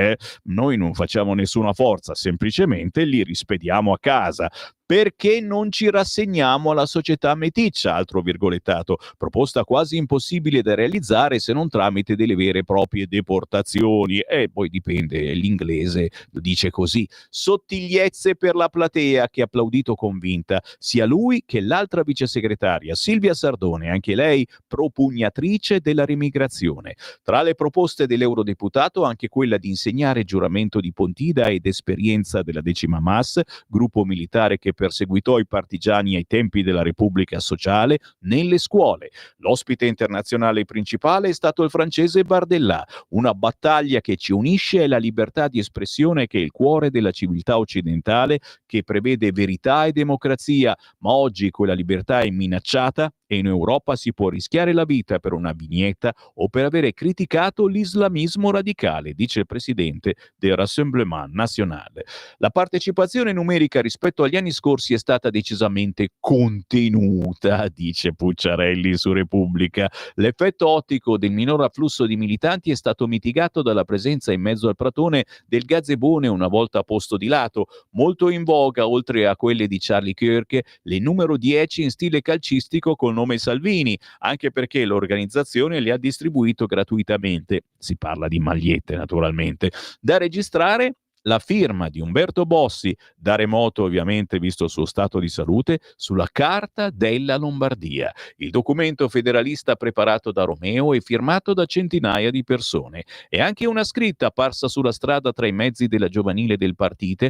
noi non facciamo nessuna forza, semplicemente li rispediamo a casa. Perché non ci rassegniamo alla società meticcia, altro virgolettato, proposta quasi impossibile da realizzare se non tramite delle vere e proprie deportazioni. E poi dipende, l'inglese dice così. Sottigliezze per la platea che ha applaudito convinta, sia lui che l'altra vice segretaria, Silvia Sardone, anche lei propugnatrice della remigrazione. Tra le proposte dell'eurodeputato anche quella di insegnare giuramento di Pontida ed esperienza della 10ª MAS, gruppo militare che perseguitò i partigiani ai tempi della Repubblica Sociale, nelle scuole. L'ospite internazionale principale è stato il francese Bardella. Una battaglia che ci unisce è la libertà di espressione che è il cuore della civiltà occidentale, che prevede verità e democrazia, ma oggi quella libertà è minacciata e in Europa si può rischiare la vita per una vignetta o per avere criticato l'islamismo radicale, dice il presidente del Rassemblement National. La partecipazione numerica rispetto agli anni scorsi è stata decisamente contenuta, dice Pucciarelli su Repubblica. L'effetto ottico del minor afflusso di militanti è stato mitigato dalla presenza in mezzo al pratone del gazebone una volta posto di lato, molto in voga, oltre a quelle di Charlie Kirk, le numero 10 in stile calcistico col nome Salvini, anche perché l'organizzazione le ha distribuito gratuitamente. Si parla di magliette, naturalmente. Da registrare la firma di Umberto Bossi, da remoto ovviamente visto il suo stato di salute, sulla Carta della Lombardia, il documento federalista preparato da Romeo e firmato da centinaia di persone, e anche una scritta apparsa sulla strada tra i mezzi della giovanile del partito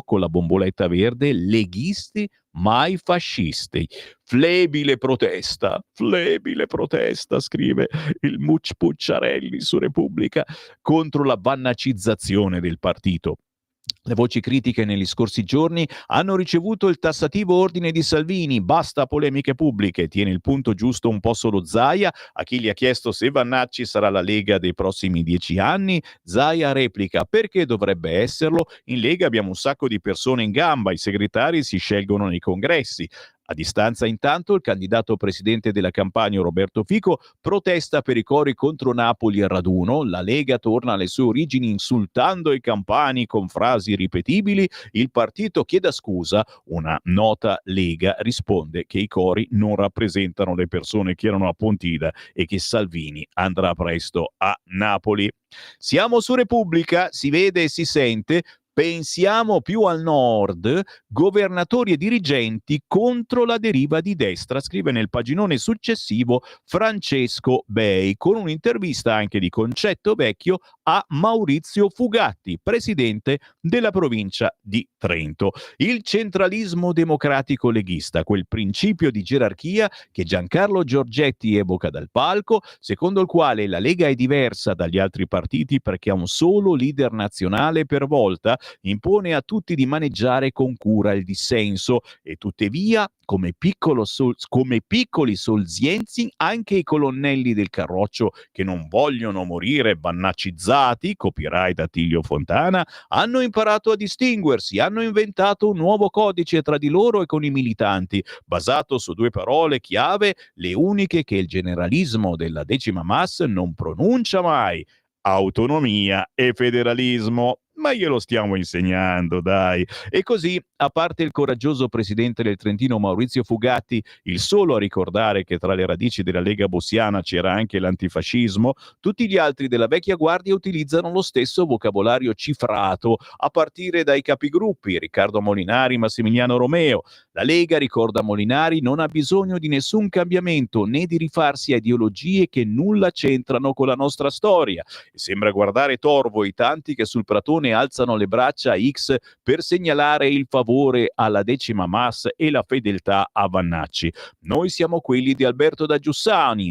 con la bomboletta verde: leghisti mai fascisti. Flebile protesta, scrive il Mucci Pucciarelli su Repubblica, contro la vannacizzazione del partito. Le voci critiche negli scorsi giorni hanno ricevuto il tassativo ordine di Salvini: basta polemiche pubbliche, tiene il punto giusto un po' solo Zaia. A chi gli ha chiesto se Vannacci sarà la Lega dei prossimi 10 anni, Zaia replica: perché dovrebbe esserlo? In Lega abbiamo un sacco di persone in gamba, i segretari si scelgono nei congressi. A distanza, intanto, il candidato presidente della Campania, Roberto Fico, protesta per i cori contro Napoli al raduno. La Lega torna alle sue origini insultando i campani con frasi ripetibili. Il partito chiede scusa. Una nota Lega risponde che i cori non rappresentano le persone che erano a Pontida e che Salvini andrà presto a Napoli. Siamo su Repubblica, si vede e si sente. Pensiamo più al nord, governatori e dirigenti contro la deriva di destra, scrive nel paginone successivo Francesco Bei, con un'intervista anche di Concetto Vecchio a Maurizio Fugatti, presidente della provincia di Trento. Il centralismo democratico leghista, quel principio di gerarchia che Giancarlo Giorgetti evoca dal palco, secondo il quale la Lega è diversa dagli altri partiti perché ha un solo leader nazionale per volta, impone a tutti di maneggiare con cura il dissenso, e tuttavia, come piccoli solzienzi, anche i colonnelli del Carroccio, che non vogliono morire vannaccizzati, copyright Attilio Fontana, hanno imparato a distinguersi, hanno inventato un nuovo codice tra di loro e con i militanti, basato su 2 parole chiave, le uniche che il generalismo della 10ª MAS non pronuncia mai: autonomia e federalismo. Ma glielo stiamo insegnando, dai. E così, a parte il coraggioso presidente del Trentino Maurizio Fugatti, il solo a ricordare che tra le radici della Lega bossiana c'era anche l'antifascismo, tutti gli altri della vecchia guardia utilizzano lo stesso vocabolario cifrato, a partire dai capigruppi Riccardo Molinari, Massimiliano Romeo. La Lega, ricorda Molinari, non ha bisogno di nessun cambiamento né di rifarsi a ideologie che nulla c'entrano con la nostra storia. E sembra guardare torvo i tanti che sul pratone alzano le braccia a X per segnalare il favore alla 10ª MAS e la fedeltà a Vannacci. Noi siamo quelli di Alberto da Giussano,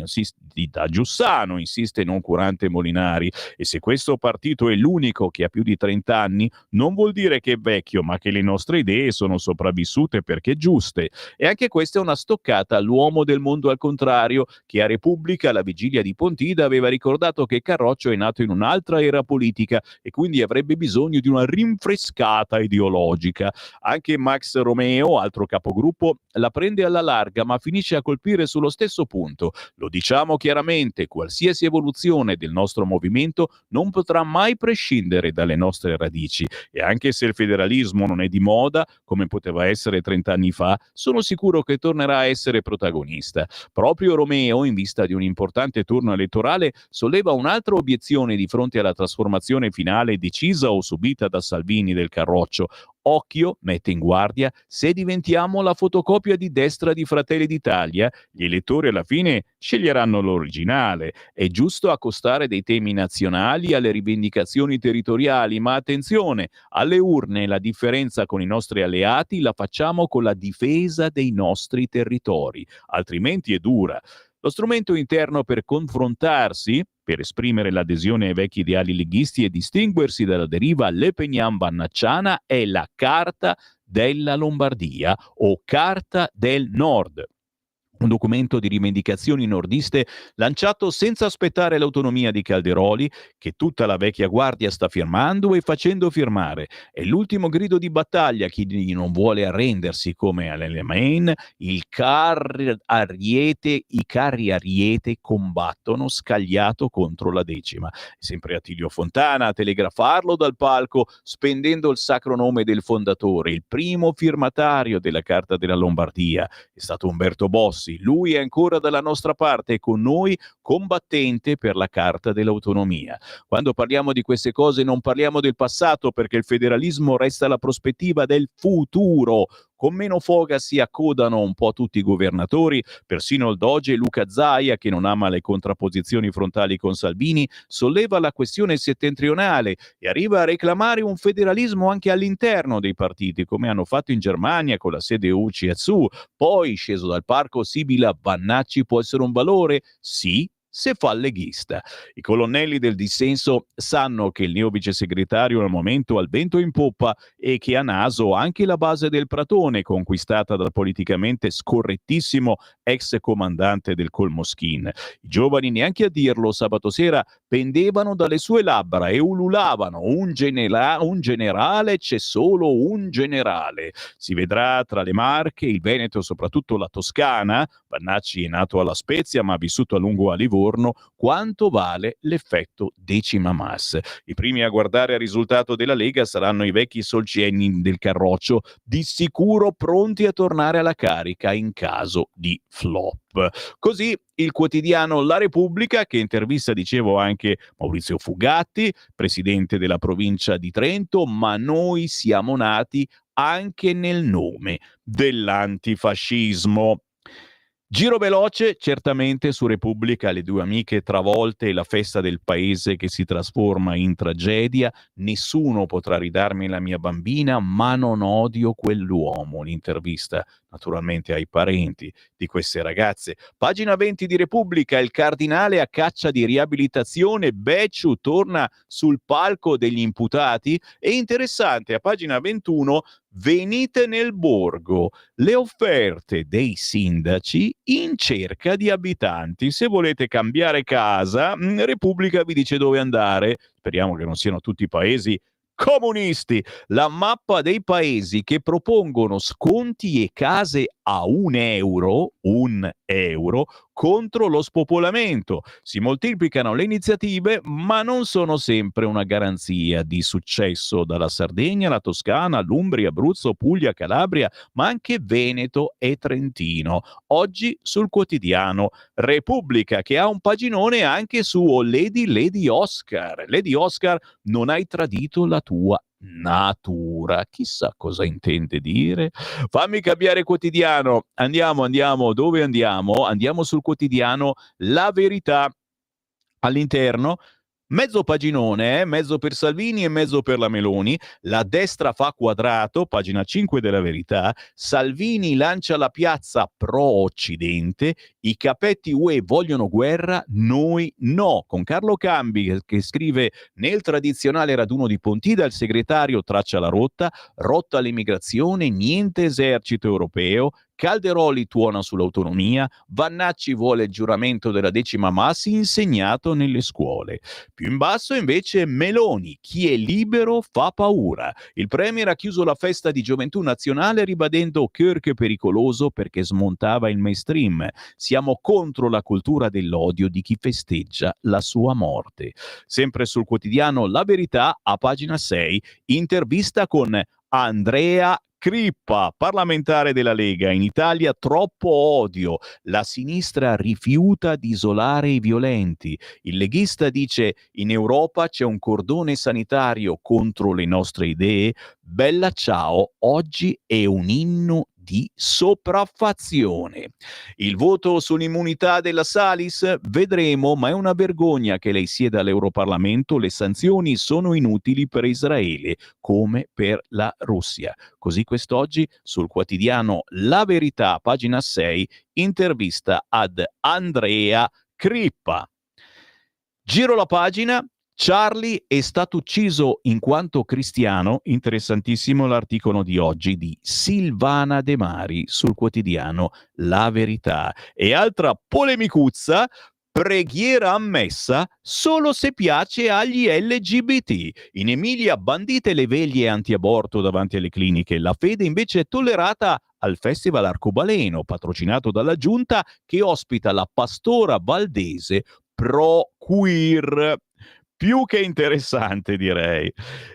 insiste noncurante Molinari, e se questo partito è l'unico che ha più di 30 anni, non vuol dire che è vecchio, ma che le nostre idee sono sopravvissute perché giuste. E anche questa è una stoccata all'uomo del mondo al contrario, che a Repubblica, alla vigilia di Pontida, aveva ricordato che Carroccio è nato in un'altra era politica e quindi avrebbe bisogno di una rinfrescata ideologica. Anche Max Romeo, altro capogruppo, la prende alla larga ma finisce a colpire sullo stesso punto. Lo diciamo chiaramente, qualsiasi evoluzione del nostro movimento non potrà mai prescindere dalle nostre radici e anche se il federalismo non è di moda, come poteva essere 30 anni fa, sono sicuro che tornerà a essere protagonista. Proprio Romeo, in vista di un importante turno elettorale, solleva un'altra obiezione di fronte alla trasformazione finale decisa o subita da Salvini del Carroccio. Occhio, mette in guardia, se diventiamo la fotocopia di destra di Fratelli d'Italia, gli elettori alla fine sceglieranno l'originale. È giusto accostare dei temi nazionali alle rivendicazioni territoriali, ma attenzione, alle urne la differenza con i nostri alleati la facciamo con la difesa dei nostri territori, altrimenti è dura. Lo strumento interno per confrontarsi, per esprimere l'adesione ai vecchi ideali leghisti e distinguersi dalla deriva lepenian-bannacciana è la Carta della Lombardia o Carta del Nord. Un documento di rivendicazioni nordiste lanciato senza aspettare l'autonomia di Calderoli, che tutta la vecchia guardia sta firmando e facendo firmare. È l'ultimo grido di battaglia chi non vuole arrendersi, come all'Elemain, i carri ariete combattono scagliato contro la decima. È sempre Attilio Fontana a telegrafarlo dal palco, spendendo il sacro nome del fondatore, il primo firmatario della Carta della Lombardia. È stato Umberto Bossi. Lui è ancora dalla nostra parte e con noi combattente per la Carta dell'Autonomia. Quando parliamo di queste cose non parliamo del passato, perché il federalismo resta la prospettiva del futuro. Con meno foga si accodano un po' tutti i governatori, persino il Doge Luca Zaia, che non ama le contrapposizioni frontali con Salvini, solleva la questione settentrionale e arriva a reclamare un federalismo anche all'interno dei partiti, come hanno fatto in Germania con la sede UCSU. Poi, sceso dal palco, sibila: Vannacci può essere un valore? Sì, se fa il leghista. I colonnelli del dissenso sanno che il neo vicesegretario al momento ha il vento in poppa e che ha naso anche la base del Pratone, conquistata dal politicamente scorrettissimo ex comandante del Colmoschin. I giovani, neanche a dirlo, sabato sera pendevano dalle sue labbra e ululavano: un generale, c'è solo un generale. Si vedrà tra le Marche, il Veneto e soprattutto la Toscana. Vannacci è nato alla Spezia ma ha vissuto a lungo a Livorno, quanto vale l'effetto decima mas. I primi a guardare al risultato della Lega saranno i vecchi solcieni del Carroccio, di sicuro pronti a tornare alla carica in caso di flop. Così il quotidiano La Repubblica, che intervista, dicevo, anche Maurizio Fugatti, presidente della provincia di Trento: ma noi siamo nati anche nel nome dell'antifascismo. Giro veloce, certamente, su Repubblica, le due amiche travolte e la festa del paese che si trasforma in tragedia. Nessuno potrà ridarmi la mia bambina, ma non odio quell'uomo. L'intervista naturalmente ai parenti di queste ragazze. Pagina 20 di Repubblica: il cardinale a caccia di riabilitazione, Becciu torna sul palco degli imputati. E interessante, a pagina 21, venite nel borgo, le offerte dei sindaci in cerca di abitanti. Se volete cambiare casa, Repubblica vi dice dove andare. Speriamo che non siano tutti paesi comunisti. La mappa dei paesi che propongono sconti e case a un euro contro lo spopolamento. Si moltiplicano le iniziative, ma non sono sempre una garanzia di successo. Dalla Sardegna alla Toscana, l'Umbria, Abruzzo, Puglia, Calabria, ma anche Veneto e Trentino. Oggi sul quotidiano Repubblica, che ha un paginone anche su Lady Oscar. Lady Oscar, non hai tradito la tua natura. Chissà cosa intende dire. Fammi cambiare quotidiano. Andiamo. Dove andiamo? Andiamo sul quotidiano La Verità. All'interno, mezzo paginone, mezzo per Salvini e mezzo per la Meloni. La destra fa quadrato, pagina 5 della Verità. Salvini lancia la piazza pro-Occidente. I capetti UE vogliono guerra, noi no. Con Carlo Cambi che scrive: nel tradizionale raduno di Pontida il segretario traccia la rotta all'immigrazione, niente esercito europeo, Calderoli tuona sull'autonomia, Vannacci vuole il giuramento della 10ª Massi insegnato nelle scuole. Più in basso invece Meloni, chi è libero fa paura. Il premier ha chiuso la festa di Gioventù Nazionale ribadendo Kirk è pericoloso perché smontava il mainstream. Siamo contro la cultura dell'odio di chi festeggia la sua morte. Sempre sul quotidiano La Verità, a pagina 6, intervista con Andrea Crippa, parlamentare della Lega. In Italia troppo odio. La sinistra rifiuta di isolare i violenti. Il leghista dice: in Europa c'è un cordone sanitario contro le nostre idee. Bella ciao, oggi è un inno di sopraffazione. Il voto sull'immunità della Salis? Vedremo, ma è una vergogna che lei sieda all'Europarlamento. Le sanzioni sono inutili per Israele come per la Russia. Così quest'oggi sul quotidiano La Verità, pagina 6, intervista ad Andrea Crippa. Giro la pagina. Charlie è stato ucciso in quanto cristiano. Interessantissimo l'articolo di oggi di Silvana De Mari sul quotidiano La Verità. E altra polemicuzza: preghiera ammessa solo se piace agli LGBT. In Emilia bandite le veglie anti-aborto davanti alle cliniche. La fede invece è tollerata al Festival Arcobaleno, patrocinato dalla Giunta, che ospita la pastora valdese pro queer. Più che interessante, direi.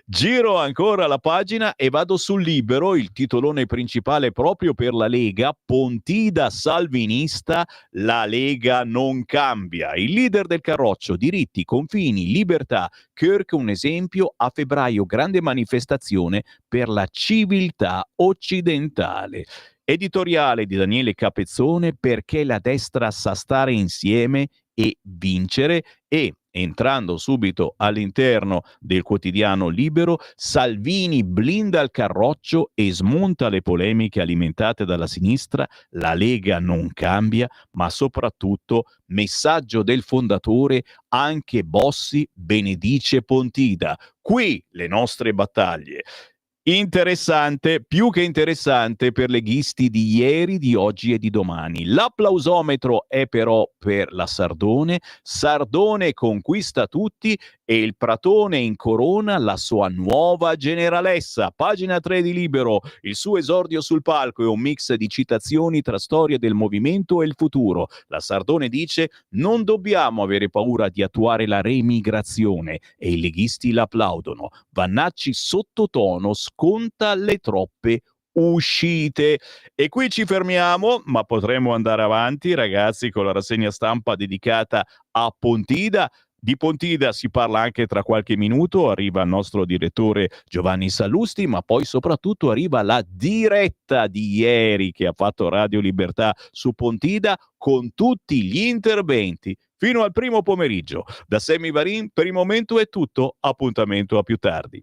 Giro ancora la pagina e vado sul Libero, il titolone principale proprio per la Lega: Pontida salvinista, la Lega non cambia. Il leader del Carroccio, diritti, confini, libertà. Kirk un esempio, a febbraio grande manifestazione per la civiltà occidentale. Editoriale di Daniele Capezzone: perché la destra sa stare insieme e vincere. E entrando subito all'interno del quotidiano Libero, Salvini blinda il Carroccio e smonta le polemiche alimentate dalla sinistra. La Lega non cambia, ma soprattutto messaggio del fondatore: anche Bossi benedice Pontida. Qui le nostre battaglie. Interessante, più che interessante per leghisti di ieri, di oggi e di domani. L'applausometro è però per la Sardone. Sardone conquista tutti e il Pratone incorona la sua nuova generalessa. Pagina 3 di Libero. Il suo esordio sul palco è un mix di citazioni tra storia del movimento e il futuro. La Sardone dice: non dobbiamo avere paura di attuare la remigrazione, e i leghisti l'applaudono. Vannacci sottotono sconta le troppe uscite. E qui ci fermiamo, ma potremo andare avanti, ragazzi, con la rassegna stampa dedicata a Pontida. Di Pontida si parla anche tra qualche minuto, arriva il nostro direttore Giovanni Sallusti, ma poi soprattutto arriva la diretta di ieri che ha fatto Radio Libertà su Pontida, con tutti gli interventi fino al primo pomeriggio. Da Sammy Varin per il momento è tutto, appuntamento a più tardi.